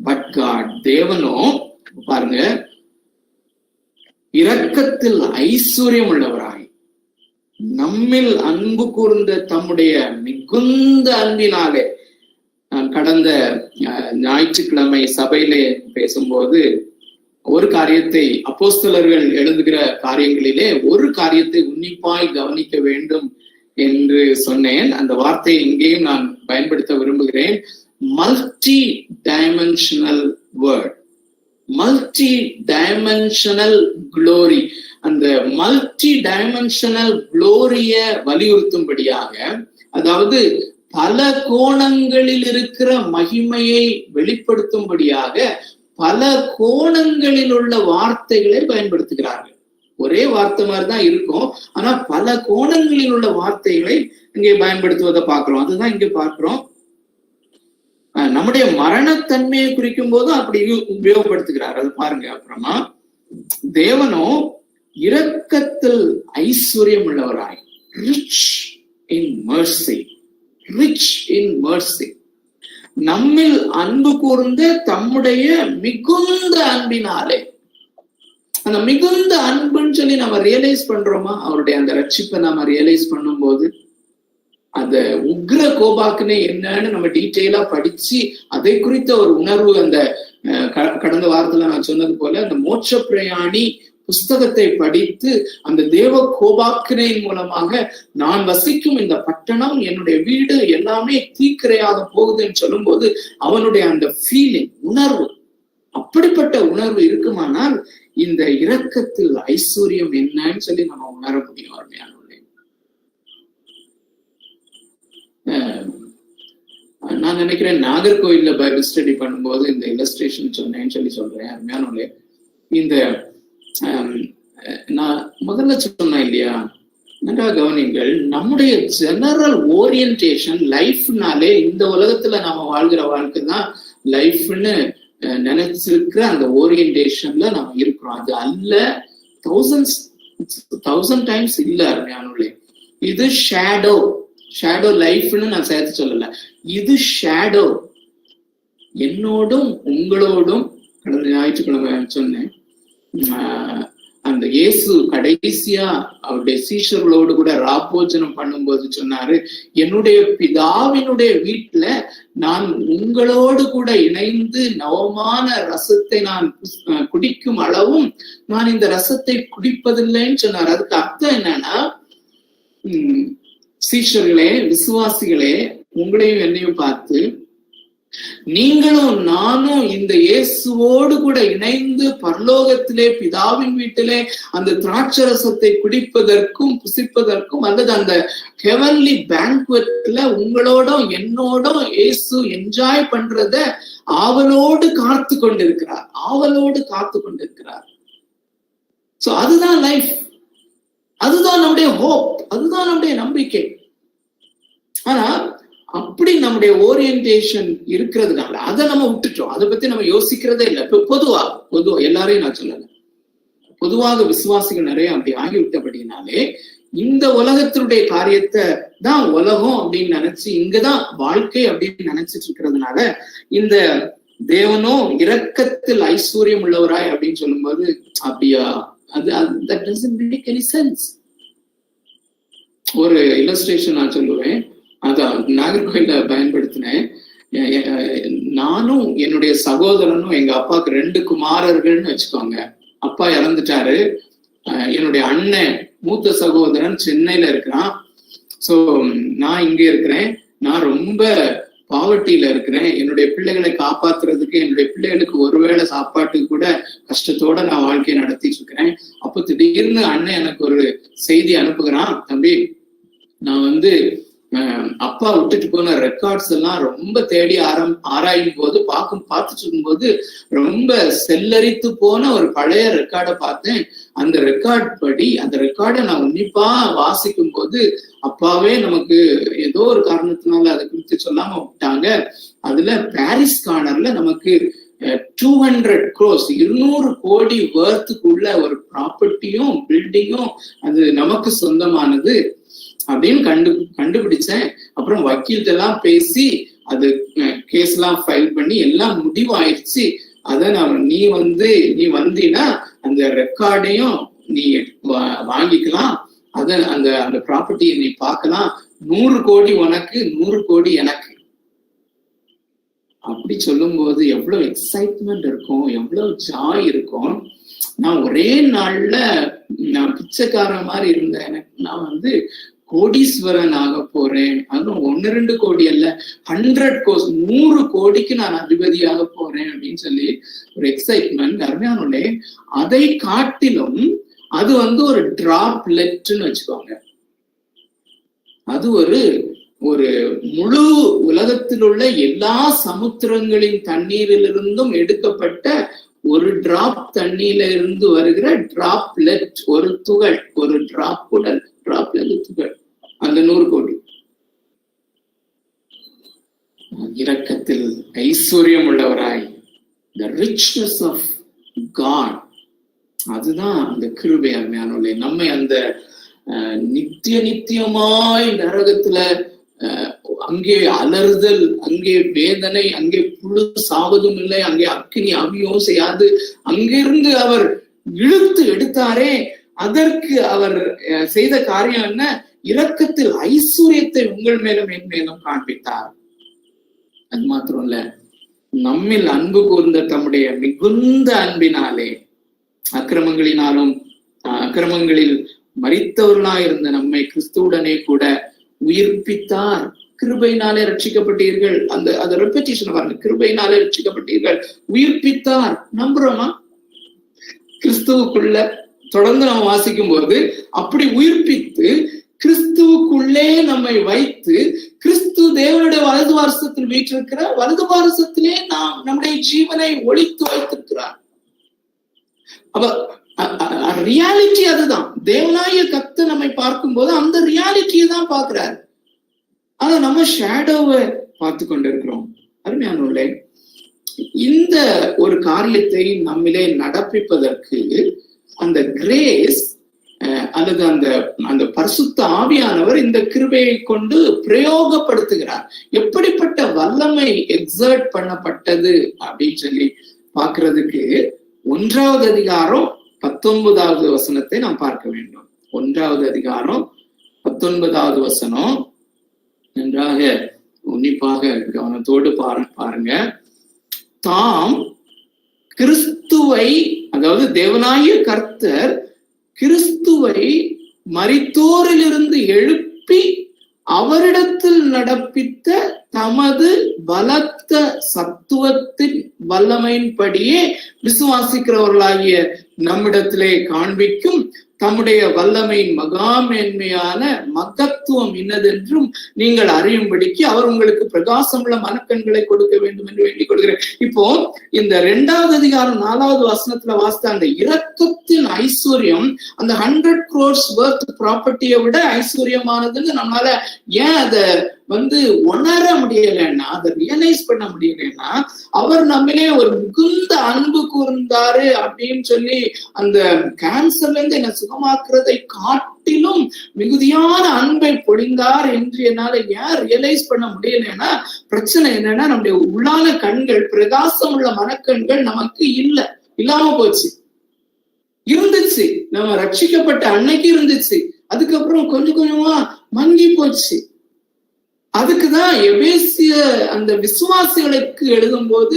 பட் காட், தேவனோ பாருங்க, இரக்கத்தில் ஐஸ்வர்யம் உள்ளவராய் நம்மில் அன்பு கூர்ந்த தம்முடைய மிகுந்த அன்பினாலே, நான் கடந்த ஞாயிற்றுக்கிழமை சபையிலே பேசும்போது ஒரு காரியத்தை, அப்போஸ்தலர்கள் எழுதுகிற காரியங்களிலே ஒரு காரியத்தை உன்னிப்பாய் கவனிக்க வேண்டும் என்று சொன்னேன். அந்த வார்த்தையை இங்கேயும் நான் பயன்படுத்த விரும்புகிறேன். Multi dimensional word, multi dimensional glory. அந்த மல்டி டைமென்ஷனல் குளோரிய வலியுறுத்தும்படியாக, அதாவது பல கோணங்களில் இருக்கிற மகிமையை வெளிப்படுத்தும்படியாக பல கோணங்களில் உள்ள வார்த்தைகளை பயன்படுத்துகிறார்கள். ஒரே வார்த்தை மாதிரிதான் இருக்கும், ஆனா பல கோணங்களில் உள்ள வார்த்தைகளை இங்கே பயன்படுத்துவதை பார்க்கிறோம். அதுதான் இங்க பார்க்கிறோம். நம்முடைய மரணத்தன்மையை குறிக்கும் போதும் அப்படி உபயோகப்படுத்துகிறார். அது பாருங்க. அப்புறமா தேவனோ இரக்கத்தில் ஐஸ்வர்யம் உள்ளவராய், rich in mercy, rich in mercy, நம்மில் அன்பு கூர்ந்த தம்முடைய மிகுந்த அன்பினாலே. அந்த மிகுந்த அன்புன்னு சொல்லி நம்ம ரியலைஸ் பண்றோமா? அவருடைய அந்த ரட்சிப்பை நம்ம ரியலைஸ் பண்ணும் போது அந்த உக்ர கோபாக்குனே என்னன்னு நம்ம டீட்டெயிலா படிச்சு அதை குறித்த ஒரு உணர்வு, அந்த கடந்த வாரத்துல நான் சொன்னது போல அந்த மோட்ச பிரயாணி புஸ்தகத்தை படித்து அந்த தேவ கோபாக்கினையின் மூலமாக நான் வசிக்கும் இந்த பட்டணம், என்னுடைய வீடு எல்லாமே தீக்கிரையாக போகுதுன்னு சொல்லும் போது அவனுடைய அந்த ஃபீலிங், உணர்வு, அப்படிப்பட்ட உணர்வு இருக்குமானால் இந்த இரக்கத்தில் ஐஸ்வர்யம் என்னன்னு சொல்லி நம்ம உணர முடியும். அருமையான நான் நினைக்கிறேன், நாகர்கோயில்ல பைபிள் ஸ்டடி பண்ணும்போது இந்த இல்லஸ்ட்ரேஷன் சொன்னேன்னு சொல்லி சொல்றேன். அருமையானே, இந்த நான் முதல்ல சொன்னேன் இல்லையா, நல்லா கவனிங்கள், நம்முடைய ஜெனரல் ஓரியன்டேஷன் லைஃப்னாலே இந்த உலகத்துல நாம வாழ்கிற வாழ்க்கை தான் லைஃப்னு நினைச்சிருக்கிற அந்த ஓரியன்டேஷன்ல நம்ம இருக்கிறோம். அது அல்ல, தௌசண்ட் டைம்ஸ் இல்ல. அருமையானே, இது ஷேடோ லைஃப்னு நான் சேர்த்து சொல்லல, இது ஷேடோ. என்னோடும் உங்களோடும் கடந்த ஞாயிற்றுக்கிழமை சொன்னேன், அந்த இயேசு கடைசியா அவருடைய சீஷர்களோடு கூட ராப்போஜனம் பண்ணும்போது சொன்னாரு, என்னுடைய பிதாவினுடைய வீட்டுல நான் உங்களோடு கூட இணைந்து நவமான ரசத்தை நான் குடிக்கும் அளவும் நான் இந்த ரசத்தை குடிப்பதில்லைன்னு சொன்னார். அதுக்கு அர்த்தம் என்னன்னா, சீஷர்களே, விசுவாசிகளே, உங்களையும் என்னையும் பார்த்து, நீங்களும் நானும் இந்த இயேசுவோடு கூட இணைந்து பரலோகத்திலே பிதாவின் வீட்டிலே அந்த திராட்சரசத்தை குடிப்பதற்கும் புசிப்பதற்கும், அல்லது அந்த ஹெவன்லி பேங்க்வெட்ல உங்களோடும் என்னோடும் இயேசு என்ஜாய் பண்றத ஆவலோடு காத்து கொண்டிருக்கிறார், ஆவலோடு காத்து கொண்டிருக்கிறார். சோ அதுதான் லைஃப், அதுதான் நம்முடைய ஹோப், அதுதான் நம்முடைய நம்பிக்கை. ஆனா அப்படி நம்முடைய ஓரியன்டேஷன் இருக்கிறதுனால அதை நம்ம விட்டுட்டோம், அதை பத்தி நம்ம யோசிக்கிறதே இல்லை. பொதுவா எல்லாரையும் நான் சொல்லல, பொதுவாக விசுவாசிகள் நிறைய அப்படி ஆகிவிட்டபடினாலே இந்த உலகத்தினுடைய காரியத்தை தான் உலகம் அப்படின்னு நினைச்சு, இங்கதான் வாழ்க்கை அப்படின்னு நினைச்சிட்டு இருக்கிறதுனால இந்த தேவனோ இரக்கத்தில் ஐஸ்வர்யம் உள்ளவராய் அப்படின்னு சொல்லும்போது அப்படியா, that doesn't make any sense. ஒரு இல்லஸ்ட்ரேஷன் நான் சொல்லுவேன், அதான் நாகர்கோயில பயன்படுத்தினேன். நானும் என்னுடைய சகோதரனும், எங்க அப்பாவுக்கு 2 குமாரர்கள்னு வச்சுக்கோங்க. அப்பா இறந்துட்டாரு. என்னுடைய அண்ணன் மூத்த சகோதரன் சென்னையில இருக்கிறான். சோ நான் இங்க இருக்கிறேன். நான் ரொம்ப பாவர்ட்டியில இருக்கிறேன். என்னுடைய பிள்ளைகளை காப்பாத்துறதுக்கு, என்னுடைய பிள்ளைகளுக்கு ஒருவேளை சாப்பாட்டுக்கு கூட கஷ்டத்தோட நான் வாழ்க்கையை நடத்திட்டு இருக்கிறேன். அப்போ திடீர்னு அண்ணன் எனக்கு ஒரு செய்தி அனுப்புகிறான், தம்பி நான் அப்பா விட்டுட்டு போன ரெக்கார்ட்ஸ் எல்லாம் ரொம்ப தேடி ஆராயும் போது பார்த்துட்டு இருக்கும்போது ரொம்ப செல்லரித்து போன ஒரு பழைய ரெக்கார்டை பார்த்தேன். அந்த ரெக்கார்ட் படி, அந்த ரெக்கார்டை நான் உன்னிப்பா வாசிக்கும் போது, அப்பாவே நமக்கு ஏதோ ஒரு காரணத்தினால அதை குறித்து சொல்லாம விட்டாங்க. அதுல பாரிஸ் கார்னர்ல நமக்கு 200 crores 200 கோடி வர்த்துக்குள்ள ஒரு ப்ராப்பர்ட்டியும் பில்டிங்கும் அது நமக்கு சொந்தமானது அப்படின்னு கண்டுபிடிச்சேன். அப்புறம் வக்கீல்கிட்ட எல்லாம் பேசி அது கேஸ் எல்லாம் ஃபைல் பண்ணி எல்லாம் முடிவாயிடுச்சு. அத நீ வந்தீன்னா அந்த ரெக்கார்டையும் நீ வாங்கிக்கலாம், அந்த ப்ராப்பர்ட்டியை நீ பார்க்கலாம், 100 கோடி உனக்கு 100 கோடி எனக்கு. அப்படி சொல்லும் போது எவ்வளவு எக்ஸைட்மெண்ட் இருக்கும், எவ்வளவு ஜாய் இருக்கும். நான் ஒரே நாள்ல நான் பிச்சைக்காரன் மாதிரி இருந்தேன், நான் கோடீஸ்வரன் ஆக போறேன், அதுவும் 1-2 கோடி அல்ல, 100 கோடிக்கு நான் அதிபதியாக போறேன் அப்படின்னு சொல்லி ஒரு எக்ஸைட்மெண்ட். அருமையானே, அதை காட்டிலும் அது ஒரு டிராப்லெட்னு வச்சுக்கோங்க. அது ஒரு முழு உலகத்தில் உள்ள எல்லா சமுத்திரங்களின் தண்ணீரிலிருந்தும் எடுக்கப்பட்ட ஒரு டிராப் தண்ணீர்ல இருந்து வருகிற டிராப்லெட், ஒரு துகள், ஒரு டிராப்புடன் டிராப்லெட் துகள். அந்த 100 கோடி இரக்கத்தில் ஐஸ்வர்யம் உள்ளவராய், the richness of God, அதுதான் அந்த கிருபை. அருமையானவர்களே, நம்மை அந்த நித்தியமாய் நரகத்துல அங்கே அலறுதல், அங்கே வேதனை, அங்கே புழு சாவதும் இல்லை, அங்கே அக்கினி அவியும் செய்யாது, அங்கிருந்து அவர் இழுத்து எடுத்தாரே, அதற்கு அவர் செய்த காரியம் என்ன? இரக்கத்தில் ஐஸ்வர்யத்தை உங்கள் மேலும் என் மேலும் காண்பித்தார். அது மாத்திரம் இல்ல, நம்மில் அன்பு கூர்ந்த தம்முடைய மிகுந்த அன்பினாலே அக்கிரமங்களில் மரித்தவர்களாயிருந்த நம்மை கிறிஸ்துவுடனே கூட உயிர்ப்பித்தார். கிருபையினாலே ரட்சிக்கப்பட்டீர்கள். அந்த ரெப்படிஷன் பாருங்க, கிருபையினாலே ரட்சிக்கப்பட்டீர்கள், உயிர்ப்பித்தார். நம்புறோமா? கிறிஸ்துவுக்குள்ள தொடர்ந்து நம்ம வாசிக்கும் போது அப்படி உயிர்ப்பித்து கிறிஸ்துவுக்குள்ளே நம்மை வைத்து, கிறிஸ்து தேவனுடைய வலது பாரசத்தில் வீற்றிருக்கிற வலது பாரசத்திலே நாம் நம்முடைய ஜீவனை ஒளித்து வைத்திருக்கிறார். அப்ப ரியாலிட்டி அதுதான். தேவனாய கர்த்தர் நம்மை பார்க்கும் போது அந்த ரியாலிட்டியை தான் பார்க்கிறார். ஆனா நம்ம ஷேடோவை பார்த்து கொண்டிருக்கிறோம். அருமையானவர்களே, இந்த ஒரு காரியத்தை நம்மிலே நடப்பிப்பதற்கு அந்த கிரேஸ் அல்லது அந்த பரிசுத்த ஆவியானவர் இந்த கிருபையை கொண்டு பிரயோகப்படுத்துகிறார். எப்படிப்பட்ட வல்லமை எக்ஸர்ட் பண்ணப்பட்டது அப்படின்னு சொல்லி பார்க்கிறதுக்கு 1வது அதிகாரம் 19வது வசனத்தை நாம் பார்க்க வேண்டும். 1வது அதிகாரம் 19வது வசனம் நன்றாக உன்னிப்பாக கவனத்தோடு பாருங்க. தாம் கிறிஸ்துவை, அதாவது தேவனாகிய கர்த்தர் கிறிஸ்துவை மரித்தோரிலிருந்து எழுப்பி அவரிடத்தில் நடப்பித்த தமது பலத்த சத்துவத்தின் வல்லமையின்படியே விசுவாசிக்கிறவர்களாகிய நம்மிடத்திலே காண்பிக்கும் தம்முடைய வல்லமையின் மகாமேன்மையான மகத்துவம் இன்னதென்றும் நீங்கள் அறியும்படிக்கு அவர் உங்களுக்கு பிரகாசமுள்ள மனக்கண்களை கொடுக்க வேண்டும் என்று வேண்டிக் கொள்கிறேன். இப்போ இந்த 2வது அதிகாரம் 4வது வசனத்துல வாசித்த அந்த இரக்கத்தின் ஐஸ்வர்யம் அந்த 100 crores worth ப்ராப்பர்ட்டியை விட ஐஸ்வர்யமானதுன்னு நம்மளால ஏன் அதை உணர முடியலன்னா, அதை ரியலைஸ் பண்ண முடியலன்னா, அவர் நம்மளே ஒரு மிகுந்த அன்பு கூர்ந்தாரு அப்படின்னு சொல்லி அந்த கேன்சர்ல இருந்து என்ன சுகமாக்குறதை காட்டிலும் மிகுதியான அன்பை பொழிந்தார் என்று என்னால ஏன் ரியலைஸ் பண்ண முடியலன்னா, பிரச்சனை என்னன்னா, நம்முடைய உள்ளான கண்கள், பிரகாசம் உள்ள மனக்கண்கள் நமக்கு இல்லாம போச்சு. இருந்துச்சு, நம்ம ரட்சிக்கப்பட்ட அன்னைக்கு இருந்துச்சு, அதுக்கப்புறம் கொஞ்சம் கொஞ்சமா மங்கி போச்சு. அதுக்குதான் எபேசிய அந்த விசுவாசிகளுக்கு எழுதும் போது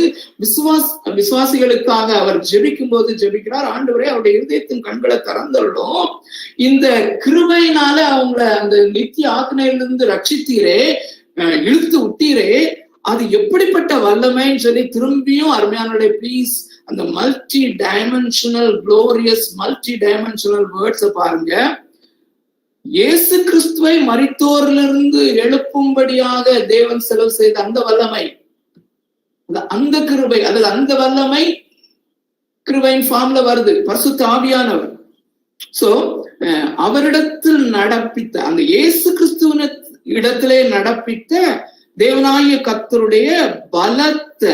விசுவாசிகளுக்காக அவர் ஜெபிக்கும் போது ஜெபிக்கிறார், ஆண்டவரே அவருடைய இருதயத்தின் கண்களை திறந்தருளும், இந்த கிருபையினால அவங்கள அந்த நித்திய ஆக்கினையிலிருந்து ரட்சித்தீரே, இழுத்து விட்டீரே, அது எப்படிப்பட்ட வல்லமைன்னு சொல்லி திரும்பியும் அருமையானுடைய ப்ளீஸ் அந்த multi dimensional glorious multi dimensional வேர்ட்ஸை பாருங்க. இயேசு கிறிஸ்துவை மரித்தோரிலிருந்து எழுப்பும்படியாக தேவன் செலவு செய்த அந்த வல்லமை, அந்த கிருபை, அல்லது அந்த வல்லமை கிருபையின் ஃபார்ம்ல வருது, பரிசுத்த ஆவியானவர். சோ அவரிடத்தில் நடப்பித்த அந்த இயேசு கிறிஸ்துவின் இடத்திலே நடப்பித்த தேவனாகிய கர்த்தருடைய பலத்த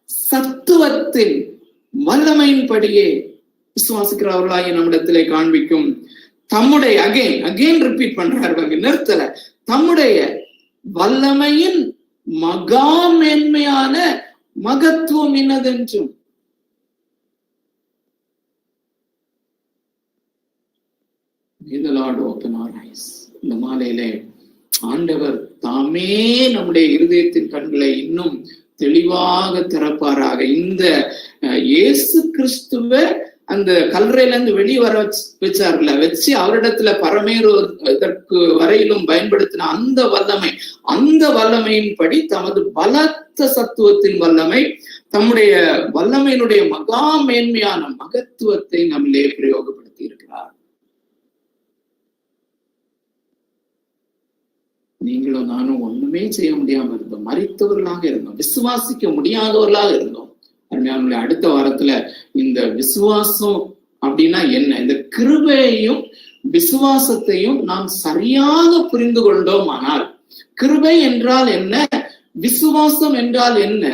சத்துவத்தின் வல்லமையின்படியே விசுவாசிக்கிறவர்களாகிய நம்மிடத்திலே காண்பிக்கும் தம்முடைய அகைன் ரிப்பீட் பண்றாரு, நிறுத்தல. தம்முடைய வல்லமையின் மகா மேன்மையான மகத்துவம் என்னதென்றும். இந்த மாலையிலே ஆண்டவர் தாமே நம்முடைய இருதயத்தின் கண்களை இன்னும் தெளிவாக திறப்பாராக. இந்த இயேசு கிறிஸ்துவ அந்த கல்லறையில இருந்து வெளியே வர வச்சார்ல, வச்சு அவரிடத்துல பரமேறுவதற்கு வரையிலும் பயன்படுத்தின அந்த வல்லமையின்படி தமது பலத்த சத்துவத்தின் வல்லமை, தம்முடைய வல்லமையினுடைய மகா மேன்மையான மகத்துவத்தை நம்மளே பிரயோகப்படுத்தி இருக்கிறார். நீங்களும் நானும் ஒண்ணுமே செய்ய முடியாம இருந்தோம், மரித்தவர்களாக இருந்தோம், விசுவாசிக்க முடியாதவர்களாக இருந்தோம். அருமையானவர்களே, அடுத்த வாரத்துல இந்த விசுவாசம் அப்படின்னா என்ன, இந்த கிருபையையும் விசுவாசத்தையும் நாம் சரியாக புரிந்து கொண்டோம். ஆனால் கிருபை என்றால் என்ன, விசுவாசம் என்றால் என்ன,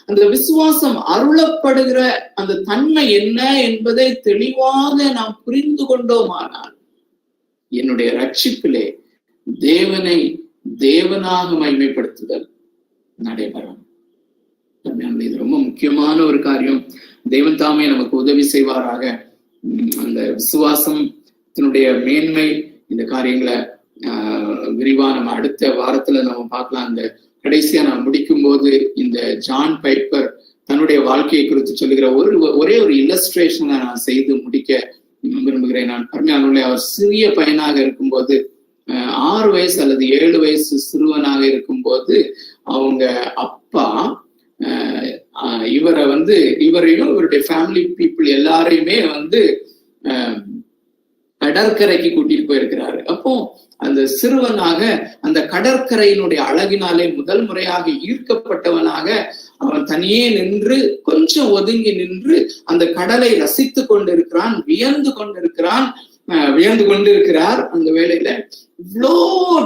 அந்த விசுவாசம் அருளப்படுகிற அந்த தன்மை என்ன என்பதை தெளிவாக நாம் புரிந்து கொண்டோமானால் என்னுடைய ரட்சிப்பிலே தேவனை தேவனாக மகிமைப்படுத்துதல் நடைபெறும். இது ரொம்ப முக்கியமான ஒரு காரியம். தேவன் தாமே நமக்கு உதவி செய்வாராக. அந்த விசுவாசத்தினுடைய மேன்மை, இந்த காரியங்களை விரிவா நம்ம அடுத்த வாரத்துல நம்ம பார்க்கலாம். அந்த கடைசியா நான் முடிக்கும் போது இந்த ஜான் பைப்பர் தன்னுடைய வாழ்க்கையை குறித்து சொல்லுகிற ஒரே ஒரு இல்லஸ்ட்ரேஷனை நான் செய்து முடிக்க விரும்புகிறேன். நான் அருமையானவர்களே, அவர் சிறிய பையனாக இருக்கும்போது, 6 வயசு அல்லது 7 வயசு சிறுவனாக இருக்கும்போது, அவங்க அப்பா இவரையும் இவருடைய ஃபேமிலி பீப்புள் எல்லாரையுமே கடற்கரைக்கு கூட்டிட்டு போயிருக்கிறாரு. அப்போ அந்த சிறுவனாக அந்த கடற்கரையினுடைய அழகினாலே முதல் முறையாக ஈர்க்கப்பட்டவனாக அவன் தனியே நின்று, கொஞ்சம் ஒதுங்கி நின்று அந்த கடலை ரசித்து கொண்டிருக்கிறான், வியந்து கொண்டிருக்கிறார். அந்த வேளையில இவ்வளோ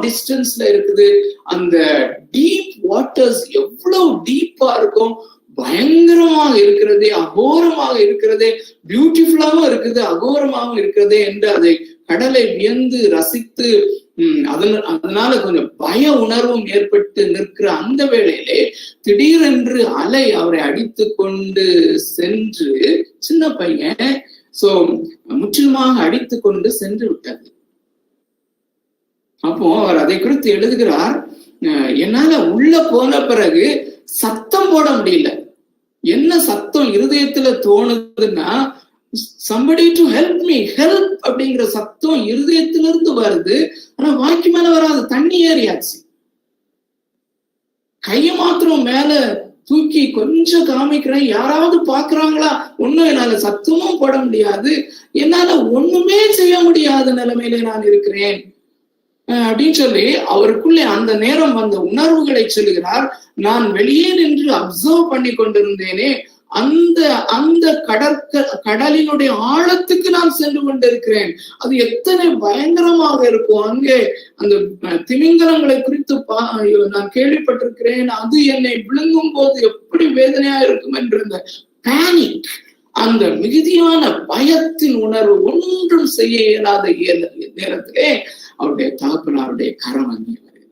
டிஸ்டன்ஸ்ல இருக்குது, அந்த டீப் வாட்டர்ஸ் எவ்வளவு டீப்பா இருக்கும், பயங்கரமாக இருக்கிறதே, அகோரமாக இருக்கிறதே, பியூட்டிஃபுல்லாவும் இருக்குது, அகோரமாகவும் இருக்கிறதே என்று அதை கடலை வியந்து ரசித்து அதனால கொஞ்சம் பய உணர்வும் ஏற்பட்டு நிற்கிற அந்த வேளையிலே திடீரென்று அலை அவரை அடித்து கொண்டு சென்று, சின்ன பையன், முற்றிலுமாக அடித்து கொண்டு சென்று விட்டது. அப்போ அவர் அதை குறித்து எழுதுகிறார், என்னால உள்ள போன பிறகு சத்தம் போட முடியல. என்ன சத்தம் இருதயத்துல தோணுதுன்னா, somebody to help me, help அப்படிங்கிற சத்தம் இருதயத்திலிருந்து வருது. ஆனா வாய்க்கு மேல வராது, தண்ணி ஏறியாச்சு. கைய மாத்திரம் மேல தூக்கி கொஞ்சம் காமிக்கிறேன், யாராவது பாக்குறாங்களா, ஒண்ணும் என்னால சத்தமும் போட முடியாது, என்னால ஒண்ணுமே செய்ய முடியாத நிலைமையில நான் இருக்கிறேன் அப்படின்னு சொல்லி அவருக்குள்ளே அந்த நேரம் வந்த உணர்வுகளை சொல்லுகிறார். நான் வெளியே நின்று அப்சர்வ் பண்ணி கொண்டிருந்தேனே, அந்த கடலினுடைய ஆழத்துக்கு நான் சென்று கொண்டிருக்கிறேன். அது எத்தனை பயங்கரமாக இருக்கும். அங்கே அந்த திமிங்கலங்களை குறித்து நான் கேள்விப்பட்டிருக்கிறேன். அது என்னை விழுங்கும் போது எப்படி வேதனையா இருக்கும் என்ற அந்த பேனிக், அந்த மிகுதியான பயத்தின் உணர்வு, ஒன்றும் செய்ய இயலாத நேரத்திலே அவருடைய தகப்பனாருடைய கரம் அங்கே வருகிறது.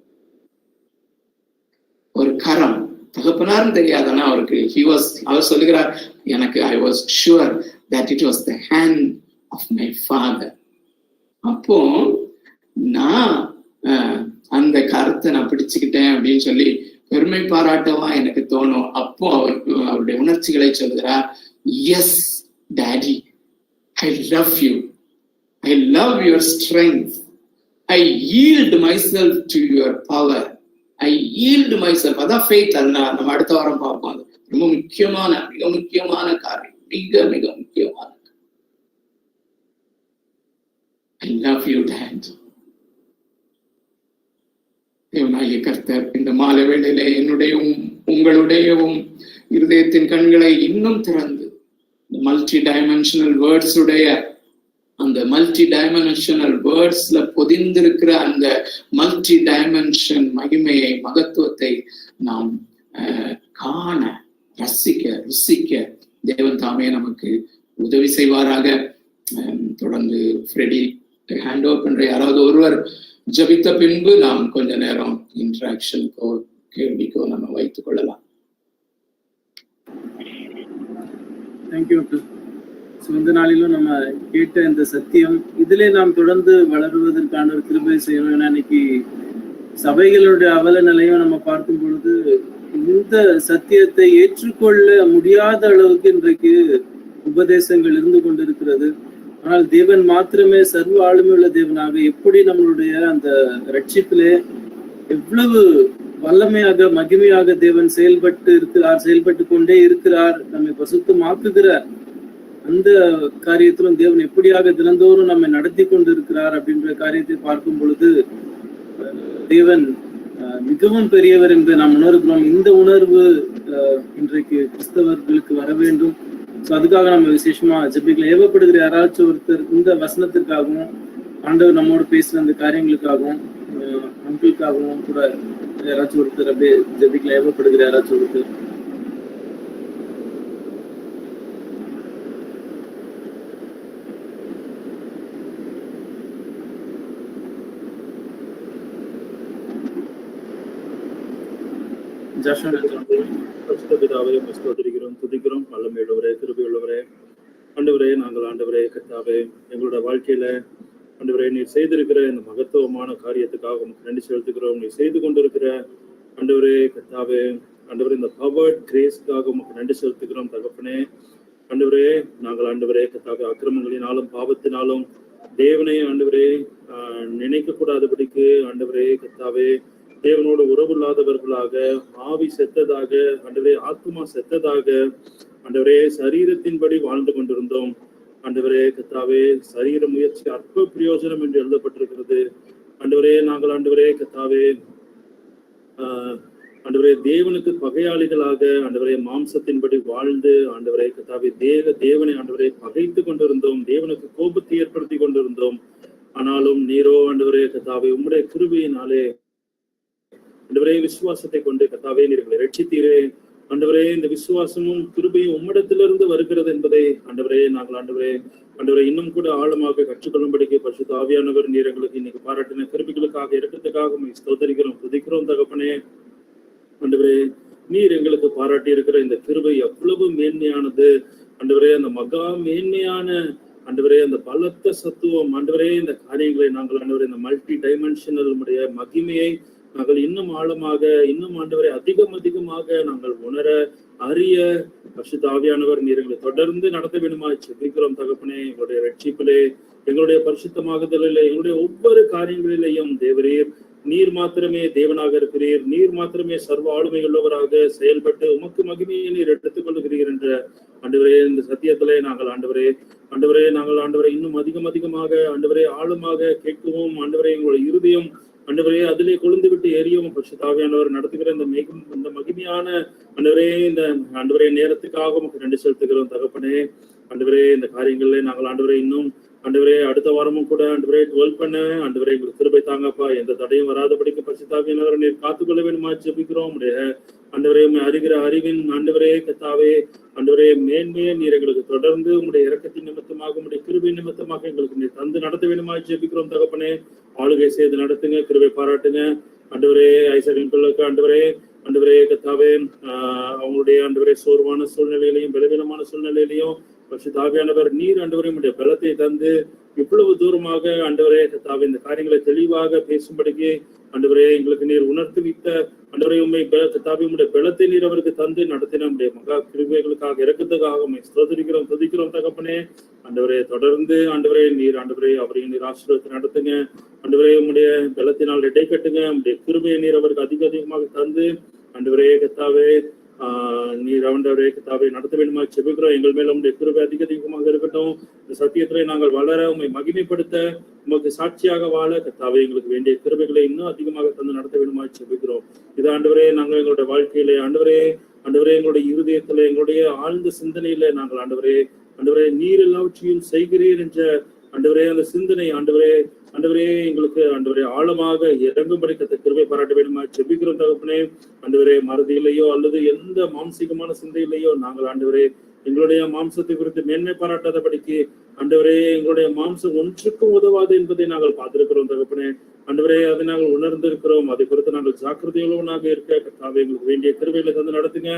ஒரு கரம், தகப்பனார்னு தெரியாதுன்னா அவருக்கு அவர் சொல்லுகிறார், எனக்கு I was sure that it was the hand of my father. அப்போ நான் அந்த கருத்தை நான் பிடிச்சுக்கிட்டேன் அப்படின்னு சொல்லி பெருமை பாராட்டவா எனக்கு தோணும். அப்போ அவருடைய உணர்ச்சிகளை சொல்லுகிறார், yes daddy, I love you, I love your strength, I yield myself to your power, I yield myself. அதான் faith. அதனால நம்ம அடுத்த வாரம் பார்ப்போம். அது ரொம்ப மிக முக்கியமான காரியம், மிக முக்கியமான. I love you, Dad. தேவனாகிய கர்த்தர் இந்த மாலை வேளையிலே என்னுடையவும் உங்களுடையவும் இருதயத்தின் கண்களை இன்னும் திறந்து மல்டி டைமென்ஷனல் வேர்ட்ஸ் உடைய அந்த மல்டி டைமென்ஷனல் வேர்ட்ஸ்ல பொதிந்திருக்கிற அந்த மல்டி டைமென்ஷன் மகிமையை, மகத்துவத்தை நாம் காண, ருசிக்க தேவன் தாமே நமக்கு உதவி செய்வாராக. தொடர்ந்து ஃப்ரெடி ஹேண்ட் ஓவர் பண்ற யாராவது ஒருவர் ஜபித்த பின்பு நாம் கொஞ்ச நேரம் இன்டராக்ஷனுக்கோ கேள்விக்கோ நம்ம வைத்துக் கொள்ளலாம். தேங்க்யூ. இந்த நாளிலும் நம்ம கேட்ட இந்த சத்தியம் இதிலே நாம் தொடர்ந்து வளருவதற்கான ஒரு கிருபை செய்யணும். ஏன்னா இன்னைக்கு சபைகளுடைய அவல நிலையும் நம்ம பார்க்கும் பொழுது இந்த சத்தியத்தை ஏற்றுக்கொள்ள முடியாத அளவுக்கு இன்றைக்கு உபதேசங்கள் இருந்து கொண்டிருக்கிறது. ஆனால் தேவன் மாத்திரமே சர்வ ஆளுமையுள்ள தேவனாக எப்படி நம்மளுடைய அந்த ரட்சிப்பிலே எவ்வளவு வல்லமையாக மகிமையாக தேவன் செயல்பட்டு கொண்டே இருக்கிறார், நம்மை பசுத்தமாக்குகிற அந்த காரியத்திலும் தேவன் எப்படியாக தினந்தோறும் நம்மை நடத்தி கொண்டிருக்கிறார் அப்படின்ற காரியத்தை பார்க்கும் பொழுது தேவன் மிகவும் பெரியவர் என்று நாம் உணர்கிறோம். இந்த உணர்வு இன்றைக்கு கிறிஸ்தவர்களுக்கு வர வேண்டும். அதுக்காக நம்ம விசேஷமா ஜெபிக்கலாம். ஏவப்படுகிற யாராச்சும் ஒருத்தர் இந்த வசனத்திற்காகவும் ஆண்டவர் நம்மோடு பேசுற அந்த காரியங்களுக்காகவும் அங்கிளுக்காகவும் கூட யாராச்சும் ஒருத்தர் அப்படியே ஜெபிக்கலாம். ஏவப்படுகிற யாராச்சும் ஒருத்தர். பிதாவே ஸ்தோத்திரிக்கிறோம், துதிக்கிறோம். வல்லமையுள்ளவரே, கிருபையுள்ளவரே, ஆண்டவரே, நாங்கள் ஆண்டவரே கர்த்தாவே எங்களோட வாழ்க்கையில ஆண்டவரே நீர் செய்திருக்கிற இந்த மகத்துவமான காரியத்துக்காக உங்களுக்கு நன்றி செலுத்துகிறோம். நீ செய்து கொண்டிருக்கிற ஆண்டவரே கர்த்தாவே ஆண்டவரே இந்த பவர்ட் கிரேஸ்க்காக உங்களுக்கு நன்றி செலுத்துகிறோம் தகப்பனே. ஆண்டவரே நாங்கள் ஆண்டவரே கர்த்தாவே அக்கிரமங்களினாலும் பாவத்தினாலும் தேவனை ஆண்டவரே நினைக்க கூடாதபடிக்கு ஆண்டவரே கர்த்தாவே தேவனோடு உறவு இல்லாதவர்களாக ஆவி செத்ததாக ஆண்டவரே ஆத்மா செத்ததாக ஆண்டவரே சரீரத்தின்படி வாழ்ந்து கொண்டிருந்தோம். ஆண்டவரே கர்த்தாவே சரீர முயற்சி அற்ப பிரயோஜனம் என்று எழுதப்பட்டிருக்கிறது. ஆண்டவரே நாங்கள் ஆண்டவரே கர்த்தாவே ஆண்டவரே தேவனுக்கு பகையாளிகளாக ஆண்டவரே மாம்சத்தின்படி வாழ்ந்து ஆண்டவரே கர்த்தாவே தேவனை ஆண்டவரை பகைத்து கொண்டிருந்தோம், தேவனுக்கு கோபத்தை ஏற்படுத்தி கொண்டிருந்தோம். ஆனாலும் நீரோ ஆண்டவரே கர்த்தாவே உம்முடைய கிருபையினாலே ஆண்டவரே விசுவாசத்தை கொண்டு கர்த்தாவே நீர்களை ரட்சித்தீரே. ஆண்டவரே இந்த விசுவாசமும் கிருபையும் உம்மிடத்திலிருந்து வருகிறது என்பதை ஆண்டவரே நாங்கள் ஆண்டவரே இன்னும் கூட ஆழமாக கற்றுக்கொள்ளும்படிக்கு பரிசுத்த ஆவியானவர் நீர் எங்களுக்கு இன்னைக்கு பாராட்டின கிருபைகளுக்காக இரக்கத்துக்காக ஸ்தோத்திரிக்கிறோம், துதிக்கிறோம் தகப்பனே. ஆண்டவரே நீர் எங்களுக்கு பாராட்டி இருக்கிற இந்த கிருபை எவ்வளவு மேன்மையானது ஆண்டவரே, அந்த மகா மேன்மையான ஆண்டவரே அந்த பலத்த சத்துவம் ஆண்டவரே இந்த காரியங்களை நாங்கள் ஆண்டவரே இந்த மல்டி டைமென்ஷனல் உடைய மகிமையை நாங்கள் இன்னும் ஆழமாக இன்னும் ஆண்டவரை அதிகமாக நாங்கள் உணர அறிய பரிசுத்த ஆவியானவர் நீர் எங்களை தொடர்ந்து நடத்த வேண்டுமா செபிக்கிறோம் தகப்பனே. எங்களுடைய ரட்சிப்பிலே எங்களுடைய பரிசுத்தமாகுதலிலே எங்களுடைய ஒவ்வொரு காரியங்களிலேயும் தேவரீர் நீர் மாத்திரமே தேவனாக இருக்கிறீர், நீர் மாத்திரமே சர்வ ஆளுமை உள்ளவராக செயல்பட்டு உமக்கு மகிமையை நீர் எடுத்துக் கொள்ளுகிறீர் என்ற ஆண்டவரே இந்த சத்தியத்திலே நாங்கள் ஆண்டவரே நாங்கள் இன்னும் அதிகமாக ஆண்டவரே ஆழமாக கேட்கவும் ஆண்டவரே எங்களுடைய இருதயம் ஆண்டவரே அதிலே கொழுந்து விட்டு எரியும் பரிசுத்த ஆவியானவர் நடத்துகிற இந்த மகிமையான ஆண்டவரே இந்த ஆண்டவரே நேரத்துக்காக உங்களுக்கு நன்றி செலுத்துகிறோம் தகப்பனே. ஆண்டவரே இந்த காரியங்களிலே நாங்கள் ஆண்டவரே இன்னும் ஆண்டவரே அடுத்த வாரமும் கூட ஆண்டவரே 12 பண்ண ஆண்டவரே உங்களுக்கு கிருபை தாங்கப்பா. எந்த தடையும் வராதபடிக்கு பரிசுத்த ஆவியானவரை நீர் காத்துக்கொள்ள வேண்டுமா ஜெபிக்கிறோம். ஆண்டவரே அறிகிற அறிவின் ஆண்டவரே கர்த்தாவே ஆண்டவரே மேன்மையை நீர் எங்களுக்கு தொடர்ந்து உங்களுடைய இரக்கத்தின் நிமித்தமாக உங்களுடைய கிருபை நிமித்தமாக எங்களுக்கு நீர் தந்து நடத்த வேண்டுமா ஜெபிக்கிறோம் தகப்பனே. ஆளுகை செய்து நடத்துங்க, கிருபை பாராட்டுங்க ஆண்டவரே. ஐசரின் பிள்ளைக்கு ஆண்டவரே கர்த்தாவே அவங்களுடைய ஆண்டவரே சோர்வான சூழ்நிலையிலையும் பலவீனமான சூழ்நிலையிலையும் பரிசுத்த ஆவியானவர் நீர் ஆண்டவரே உடைய பலத்தை தந்து இவ்வளவு தூரமாக ஆண்டவரே கர்த்தாவே இந்த காரியங்களை தெளிவாக பேசும்படிக்கு ஆண்டவரே எங்களுக்கு நீர் உணர்த்து வைத்த ஆண்டவரே உண்மை கர்த்தாவே உடைய பலத்தை நீர் அவருக்கு தந்து நடத்தின உடைய மகா கிருபைகளுக்காக இறக்கத்துக்காக ஸ்தோத்திரிக்கிறோம் துதிக்கிறோம் தகப்பனே. ஆண்டவரே தொடர்ந்து ஆண்டவரே நீர் அவரையும் நீர் ஆசீர்வாதத்தை நடத்துங்க ஆண்டவரே. உடைய பலத்தினால் இடை கட்டுங்க, உடைய கிருபையை நீர் அவருக்கு அதிகமாக தந்து ஆண்டவரே கர்த்தாவே நீர் ஆண்டவரே கர்த்தாவே நடத்த வேண்டுமா செபிக்கிறோம். எங்கள் மேல உடைய கிருபை அதிகமாக இருக்கட்டும். இந்த சத்தியத்திலே நாங்கள் வளர உண்மை மகிமைப்படுத்த உமக்கு சாட்சியாக வாழ கர்த்தாவே எங்களுக்கு வேண்டிய கிருபைகளை இன்னும் அதிகமாக தந்து நடத்த வேண்டுமா செபிக்கிறோம். இது ஆண்டவரே நாங்கள் எங்களுடைய வாழ்க்கையிலே ஆண்டவரே எங்களுடைய இருதயத்திலே எங்களுடைய ஆழ்ந்த சிந்தனையில நாங்கள் ஆண்டவரே நீர் எல்லாவற்றையும் செய்கிறீர் என்ற ஆண்டவரே அந்த சிந்தனை ஆண்டவரே எங்களுக்கு ஆண்டவரே ஆழமாக இறங்கும்படி கத்த கிருபை பாராட்ட வேண்டுமா ஜெபிக்கிறோம் தகப்பனே. ஆண்டவரே மறதியிலையோ அல்லது எந்த மானசீகமான சிந்தையிலையோ நாங்கள் ஆண்டவரே எங்களுடைய மாம்சத்தை குறித்து மேன்மை பாராட்டாதபடிக்கு ஆண்டவரே எங்களுடைய மாம்சம் ஒன்றுக்கும் உதவாது என்பதை நாங்கள் பார்த்திருக்கிறோம் தகப்பனே. ஆண்டவரே, அதை நாங்கள் உணர்ந்திருக்கிறோம். அதை குறித்து நாங்கள் ஜாக்கிரதையுள்ளவனாக இருக்க கர்த்தாவே எங்களுக்கு வேண்டிய கிருபையில தந்து நடத்துங்க.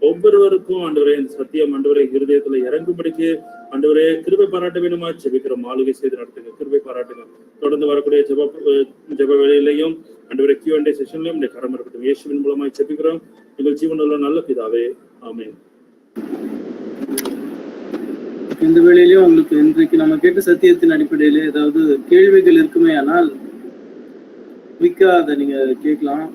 ஒவ்வொருவருக்கும் ஆண்டவரே இந்த சத்தியம் ஆண்டவரே இருதயத்துல இறங்கும்படிக்கு ஆண்டவரே கிருபை பாராட்ட வேணுமா ஜெபிக்கிறோம். ஆளுகை செய்து நடத்துங்க, கிருபை பாராட்டுங்க. தொடர்ந்து வரக்கூடிய ஜெப வேலையிலையும் ஆண்டவரே Q&A செஷன்லையும் இந்த கரம் இருக்கட்டும். இயேசுவின் மூலமாய் ஜெபிக்கிறோம் எங்கள் ஜீவனுள்ள நல்ல பிதாவே, ஆமென். இந்த வேளையிலேயும் உங்களுக்கு இன்றைக்கு நம்ம கேட்ட சத்தியத்தின் அடிப்படையில ஏதாவது கேள்விகள் இருக்குமே ஆனால் குயிக்கா அதை நீங்க கேட்கலாம்.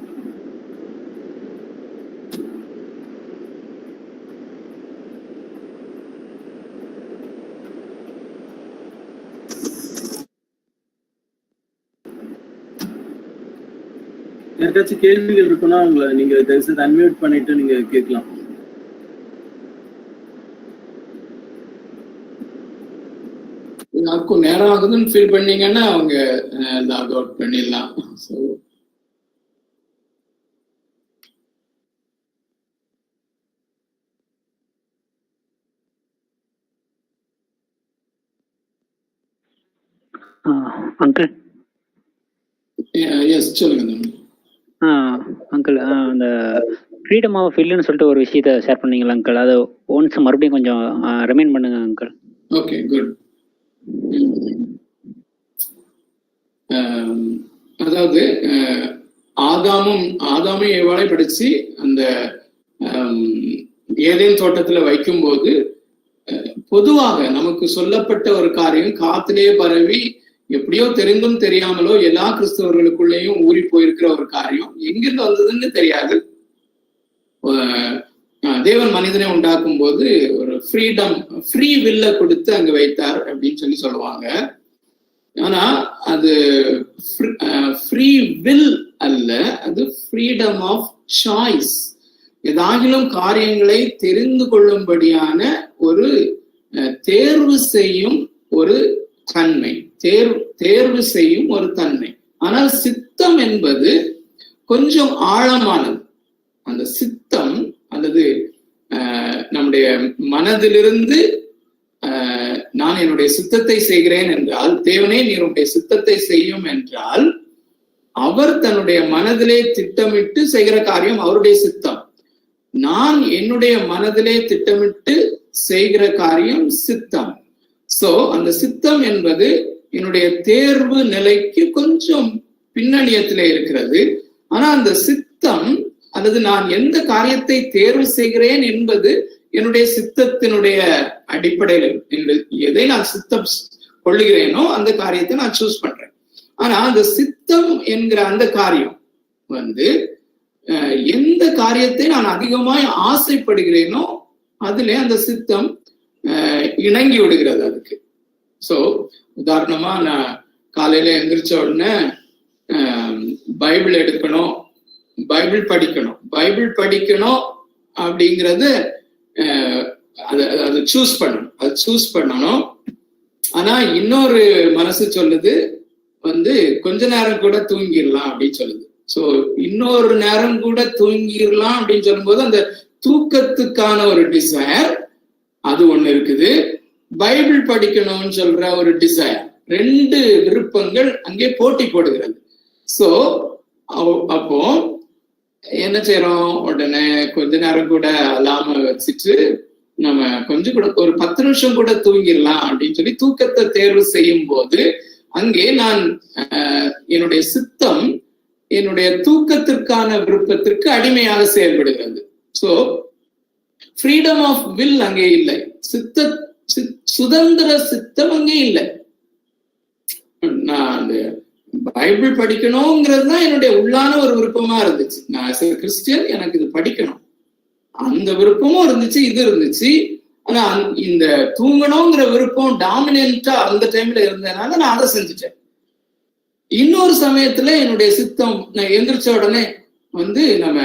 யாருக்காச்சும் கேள்விகள் இருக்குன்னா உங்களை நீங்க தயவுசெய்து அன்மியூட் பண்ணிட்டு நீங்க கேட்கலாம். யாருக்கும் நேரம் ஆகுதுன்னு ஃபீல் பண்ணீங்கன்னா அவங்க லாக் அவுட் பண்ணிடலாம். அங்கிள் எஸ் சொல்லுங்க. அங்கிள், அந்த ஃப்ரீடம் ஆஃப் வில்லுன்னு சொல்லிட்டு ஒரு விஷயத்த ஷேர் பண்ணீங்களா அங்கிள்? அதை ஒன்ஸ் மறுபடியும் கொஞ்சம் ரிமைண்ட் பண்ணுங்க அங்கிள். Okay, good. அதாவது ஆதாமும் ஏவாளை படிச்சு அந்த ஏதேன் தோட்டத்துல வைக்கும்போது பொதுவாக நமக்கு சொல்லப்பட்ட ஒரு காரியம் காத்திலேயே பரவி எப்படியோ தெரிந்தும் தெரியாமலோ எல்லா கிறிஸ்தவர்களுக்குள்ளேயும் ஊறி போயிருக்கிற ஒரு காரியம் எங்கிருந்து வந்ததுன்னு தெரியாது. தேவன் மனிதனை உண்டாக்கும் போது ஒரு ஃப்ரீ வில்ல கொடுத்து அங்க வைத்தார் அப்படின்னு சொல்லுவாங்க. ஆனா அது ஃப்ரீ வில் அல்ல, அது ஃப்ரீடம் ஆஃப் சாய்ஸ். ஏதாகிலும் காரியங்களை தெரிந்து கொள்ளும்படியான ஒரு தேர்வு செய்யும் ஒரு தன்மை, தேர்வு செய்யும் ஒரு தன்மை. ஆனால் சித்தம் என்பது கொஞ்சம் ஆழமானது. அந்த சித்தம் அல்லது நம்முடைய மனதிலிருந்து நான் என்னுடைய சித்தத்தை செய்கிறேன் என்றால், தேவனே நீர் உன்னுடைய சித்தத்தை செய்யும் என்றால், அவர் தன்னுடைய மனதிலே திட்டமிட்டு செய்கிற காரியம் அவருடைய சித்தம். நான் என்னுடைய மனதிலே திட்டமிட்டு செய்கிற காரியம் சித்தம். சோ அந்த சித்தம் என்பது என்னுடைய தேர்வு நிலைக்கு கொஞ்சம் பின்னணியத்திலே இருக்கிறது. ஆனா அந்த சித்தம் அல்லது நான் எந்த காரியத்தை தேர்வு செய்கிறேன் என்பது என்னுடைய சித்தத்தினுடைய அடிப்படையில் எதை நான் சித்தம் கொள்ளுகிறேனோ அந்த காரியத்தை நான் சூஸ் பண்றேன். ஆனா அந்த சித்தம் என்கிற அந்த காரியம் எந்த காரியத்தை நான் அதிகமாய் ஆசைப்படுகிறேனோ அதிலே அந்த சித்தம் இணங்கி விடுகிறது அதுக்கு. சோ உதாரணமா நான் காலையில எந்திரிச்ச உடனே பைபிள் எடுக்கணும், பைபிள் படிக்கணும் அப்படிங்கறது அது சூஸ் பண்ணணும். ஆனா இன்னொரு மனசு சொல்லுது கொஞ்ச நேரம் கூட தூங்கிடலாம் அப்படின்னு சொல்லுது. சோ இன்னொரு நேரம் கூட தூங்கிடலாம் அப்படின்னு சொல்லும்போது அந்த தூக்கத்துக்கான ஒரு டிசைர் அது ஒண்ணு இருக்குது. பைபிள் படிக்கணும்னு சொல்ற ஒரு டிசைர், ரெண்டு விருப்பங்கள் அங்கே போட்டி போடுகிறது. சோ அப்போ என்ன செய்யறோம், உடனே கொஞ்ச நேரம் கூட அலாம வச்சுட்டு நம்ம கொஞ்சம் கூட ஒரு 10 நிமிஷம் கூட தூங்கிடலாம் அப்படின்னு சொல்லி தூக்கத்தை தேர்வு செய்யும் போது அங்கே நான் என்னுடைய சித்தம் என்னுடைய தூக்கத்திற்கான விருப்பத்திற்கு அடிமையாக செயல்படுகிறது. சோ ஃப்ரீடம் ஆஃப் வில் அங்கே இல்லை, சுதந்திர சித்தம் அங்கே இல்லை. நான் அந்த பைபிள் படிக்கணுங்கிறது தான் என்னுடைய உள்ளான ஒரு விருப்பமா இருந்துச்சு. நான் கிறிஸ்டியன், எனக்கு இது படிக்கணும் அந்த விருப்பமும் இருந்துச்சு, இது இருந்துச்சு. ஆனா இந்த தூங்கணுங்கிற விருப்பம் டாமினன்ட்டா அந்த டைம்ல இருந்ததுனால நான் அதை செஞ்சுட்டேன். இன்னொரு சமயத்துல என்னுடைய சித்தம், நான் எந்திரிச்ச உடனே நம்ம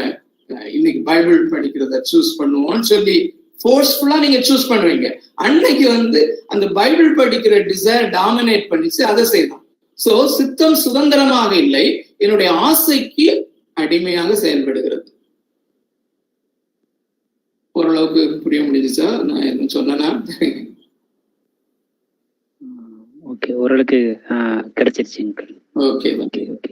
இன்னைக்கு பைபிள் படிக்கிறத சூஸ் பண்ணுவோம்னு சொல்லி ஃபோர்ஸ்ஃபுல்லா நீங்க சூஸ் பண்ணுவீங்க. அன்னைக்கு அந்த பைபிள் படிக்கிற டிசைர் டாமினேட் பண்ணிச்சு, அதை செய்தோம். சோ சித்தம் சுதந்திரமாக இல்லை, என்னுடைய ஆசைக்கு அடிமையாக செயல்படுகிறது. ஓரளவுக்கு புரிய முடிஞ்சுச்சா நான் எதுவும் சொன்னேன்னா? ஓகே, ஓரளவுக்கு கிடைச்சிருச்சு அங்கிள். Okay okay okay.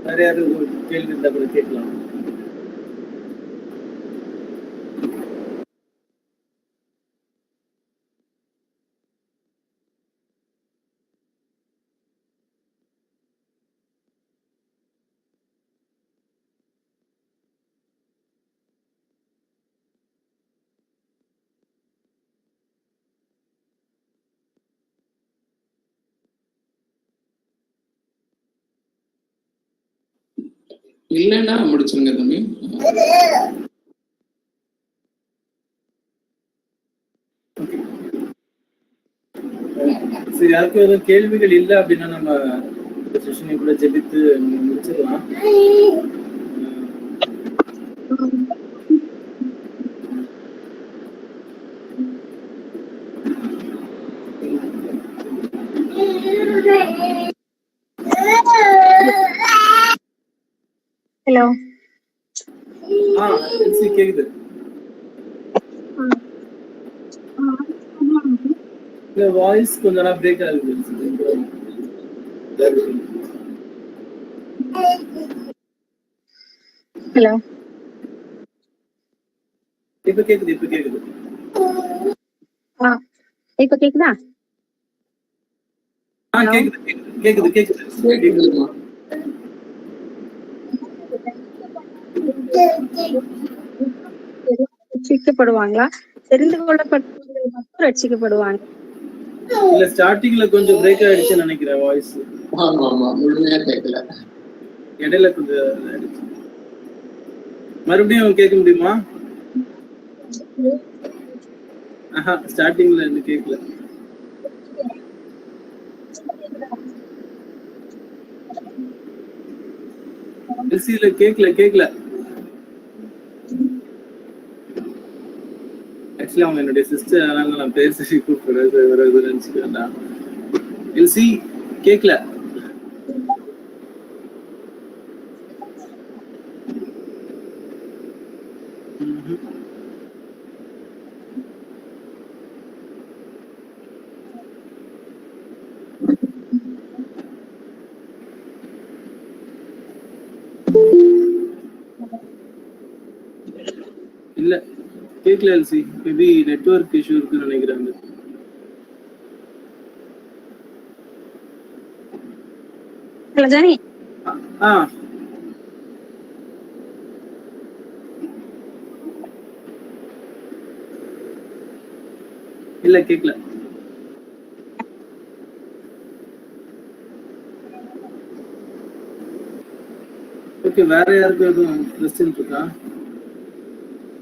வேற யாரும் கேள்வி இருந்தா கூட கேட்கலாம். இல்லைன்னா முடிச்சுருங்க தம்பி. சரி, யாருக்கும் எதுவும் கேள்விகள் இல்லை அப்படின்னா நம்ம செஷனை கூட ஜெபித்து முடிச்சிடலாம். ஹலோ. கேக்குது. வாய்ஸ் கொஞ்ச நேரம் பிரேக் ஆகுது. ஹலோ. இப்ப கேக்குது. இப்ப கேக்குதா? கேக்குது. ரட்சிக்கப்படுவாங்களா? தெரிந்து கொள்ளப்பட்டவர்கள் மட்டும் ரட்சிக்கப்படுவாங்க. இல்ல, ஸ்டார்டிங்ல கொஞ்சம் பிரேக் ஆயிடுச்சுன்னு நினைக்கிறேன் வாய்ஸ். ஆமா, முழுமையா கேட்கல, இடையில கொஞ்சம் ஆயிடுச்சு. மறுபடியும் கேட்க முடியுமா? ஸ்டார்டிங்ல இருந்து கேட்கல. கேட்கல. ஆக்சுவலி அவங்க என்னுடைய சிஸ்டர், அதனால நான் பேசி கூப்பிடுறது நினைச்சுக்க வேண்டாம். எல்சி கேட்கல. இல்ல, கேட்கல எல்சி. மேபி நெட்வொர்க் இஷ்யூ இருக்குன்னு நினைக்கிறாங்க. Hello Johnny. இல்ல, கேட்கல. ஓகே, வேற யாருக்கும் எதுவும் கொஸ்டின் இருக்கா?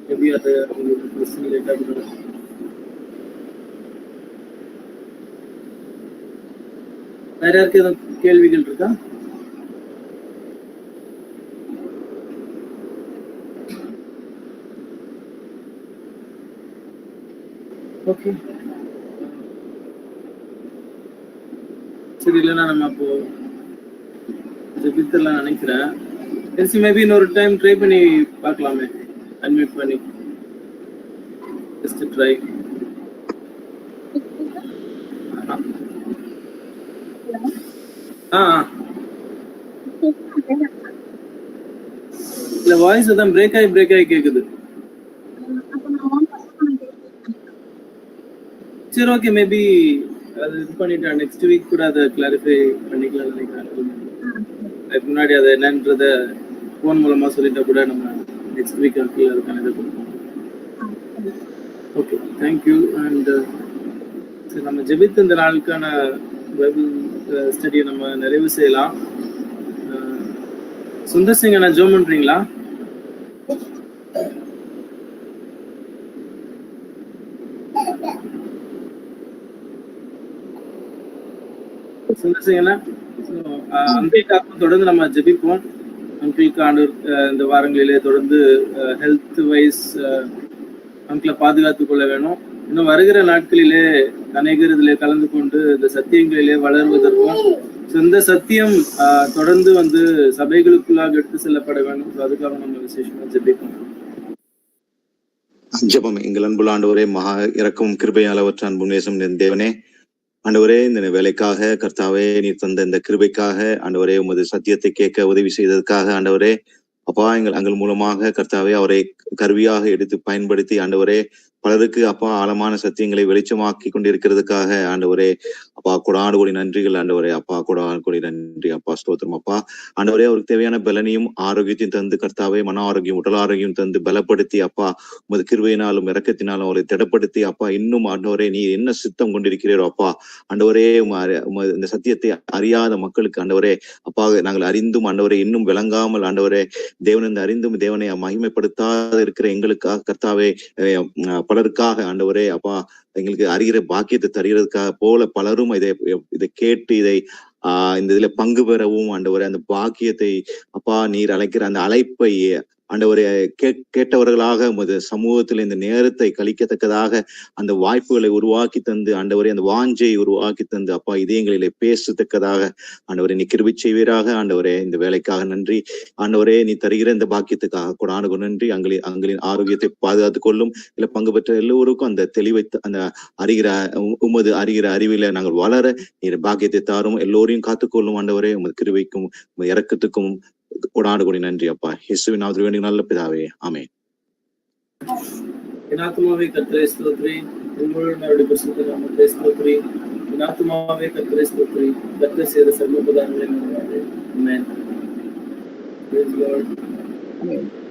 மேபி அது உங்களுக்கு கொஸ்டின் லேட்டா இருக்கும். வேற யாருக்கு எதுவும் கேள்விகள் இருக்கா? ஓகே, சரி. இல்லைன்னா நம்ம அப்போ ஜெபித்தெல்லாம் நினைக்கிறேன். எல்சி மேபி இன்னொரு டைம் ட்ரை பண்ணி பார்க்கலாமே, அன்மியூட் பண்ணி. Just try. இல்ல, வாய்ஸ் அதான் பிரேக் ஆகி கேக்குது. சரி, ஓகே. மேபி அது இது பண்ணிட்டு நெக்ஸ்ட் வீக் கூட அதை கிளாரிஃபை பண்ணிக்கலாம் நினைக்கிறேன். அதுக்கு முன்னாடி அதை என்னன்றத போன் மூலமா சொல்லிட்டா கூட நம்ம நெக்ஸ்ட் வீக் அதுக்கான இதை கொடுப்போம். Okay, thank you. அண்ட் சரி, நம்ம ஜெபித்து இந்த நாளுக்கான பைபிள் ஸ்டடியை நம்ம நிறைவு செய்யலாம். சுந்தர் சிங், நான் ஜோம் பண்றீங்களா? சுந்தர் சிங், தொடர்ந்து நம்ம ஜெபிப்போம். அங்கிளுக்கு ஆண்டவர் இந்த வாரங்களிலே தொடர்ந்து ஹெல்த் வைஸ் அங்கிளை பாதுகாத்துக் கொள்ள வேணும். இன்னும் வருகிற நாட்களிலே அநேகர் இதிலே கலந்து கொண்டு இந்த சத்தியங்களிலே வளர்வதற்கும் இந்த சத்தியம் தொடர்ந்து சபைகளுக்குள்ளாக எடுத்து செல்லப்பட வேண்டும். அதுக்காக நம்ம விசேஷமா ஜெபிக்கணும். ஜெபம். எங்கள் அன்புள்ள ஆண்டவரே, மகா இரக்கமும் கிருபையும் அளவற்ற அன்பும் நேசம் நிறைந்த தேவனே, ஆண்டவரே, இந்த வேலைக்காக கர்த்தாவே நீர் தந்த இந்த கிருபைக்காக ஆண்டவரே, உமது சத்தியத்தை கேட்க உதவி செய்ததற்காக ஆண்டவரே, அப்பா எங்கள் மூலமாக கர்த்தாவே அவரை கருவியாக எடுத்து பயன்படுத்தி ஆண்டவரே பலருக்கு அப்பா ஆழமான சத்தியங்களை வெளிச்சமாக்கி கொண்டிருக்கிறதுக்காக ஆண்டவரே அப்பா கொடாடு கோடி நன்றிகள் ஆண்டவரே. அப்பா கொடாடு கோடி நன்றி அப்பா, ஸ்தோத்திரம் அப்பா. ஆண்டவரே, அவருக்கு தேவையான பலனையும் ஆரோக்கியத்தையும் தந்து கர்த்தாவே மன ஆரோக்கியம் உடல் ஆரோக்கியம் தந்து பலப்படுத்தி அப்பா உமது கிருபையினாலும் இரக்கத்தினாலும் அவரை திடப்படுத்தி அப்பா இன்னும் ஆண்டவரே நீ என்ன சித்தம் கொண்டிருக்கிறீரோ அப்பா ஆண்டவரே இந்த சத்தியத்தை அறியாத மக்களுக்கு ஆண்டவரே அப்பா நாங்கள் அறிந்தும் ஆண்டவரே இன்னும் விளங்காமல் ஆண்டவரே தேவனை அறிந்தும் தேவனை மகிமைப்படுத்தாத இருக்கிற எங்களுக்காக கர்த்தாவே பலருக்காக ஆண்டவரே அப்பா எங்களுக்கு அறிகிற பாக்கியத்தை தருகிறதுக்காக போல பலரும் இதை கேட்டு இந்த இதுல பங்கு பெறவும் ஆண்டவரே அந்த பாக்கியத்தை அப்பா நீர் அழைக்கிற அந்த அழைப்பை ஆண்டவரே கேட்டவர்களாக உமது சமூகத்தில் இந்த நேரத்தை கழிக்கத்தக்கதாக அந்த வாய்ப்புகளை உருவாக்கி தந்து ஆண்டவரே அந்த வாஞ்சையை உருவாக்கி தந்து அப்பா இதயங்களிலே பேசத்தக்கதாக ஆண்டவரே நீ கிருபை செய்வீராக. ஆண்டவரே, இந்த வேலைக்காக நன்றி ஆண்டவரே. நீ தருகிற இந்த பாக்கியத்துக்காக கொடானுக்கு நன்றி. அங்களின் ஆரோக்கியத்தை பாதுகாத்துக் கொள்ளும். இல்ல பங்கு பெற்ற எல்லோருக்கும் அந்த தெளிவை அந்த உமது அறிகிற அறிவில நாங்கள் வளர நீர் பாக்கியத்தை தாரும். எல்லோரையும் காத்துக்கொள்ளும் ஆண்டவரே. உமது கிருபைக்கும் இரக்கத்துக்கும் கொடாடு கொடி நன்றி அப்பா. இயேசுவின் நாமத்தில் வேண்டிய நல்ல பிதாவே, ஆமென். என் ஆத்துமாவே கர்த்தரை ஸ்தோத்திரி, உங்களுடைய பரிசுத்த நாமத்தை ஸ்தோத்திரி. என் ஆத்துமாவே கர்த்தரை ஸ்தோத்திரி, கர்த்தர் செய்த சர்வ உபகாரங்களை மறவாதே. ஆமென். Praise the Lord.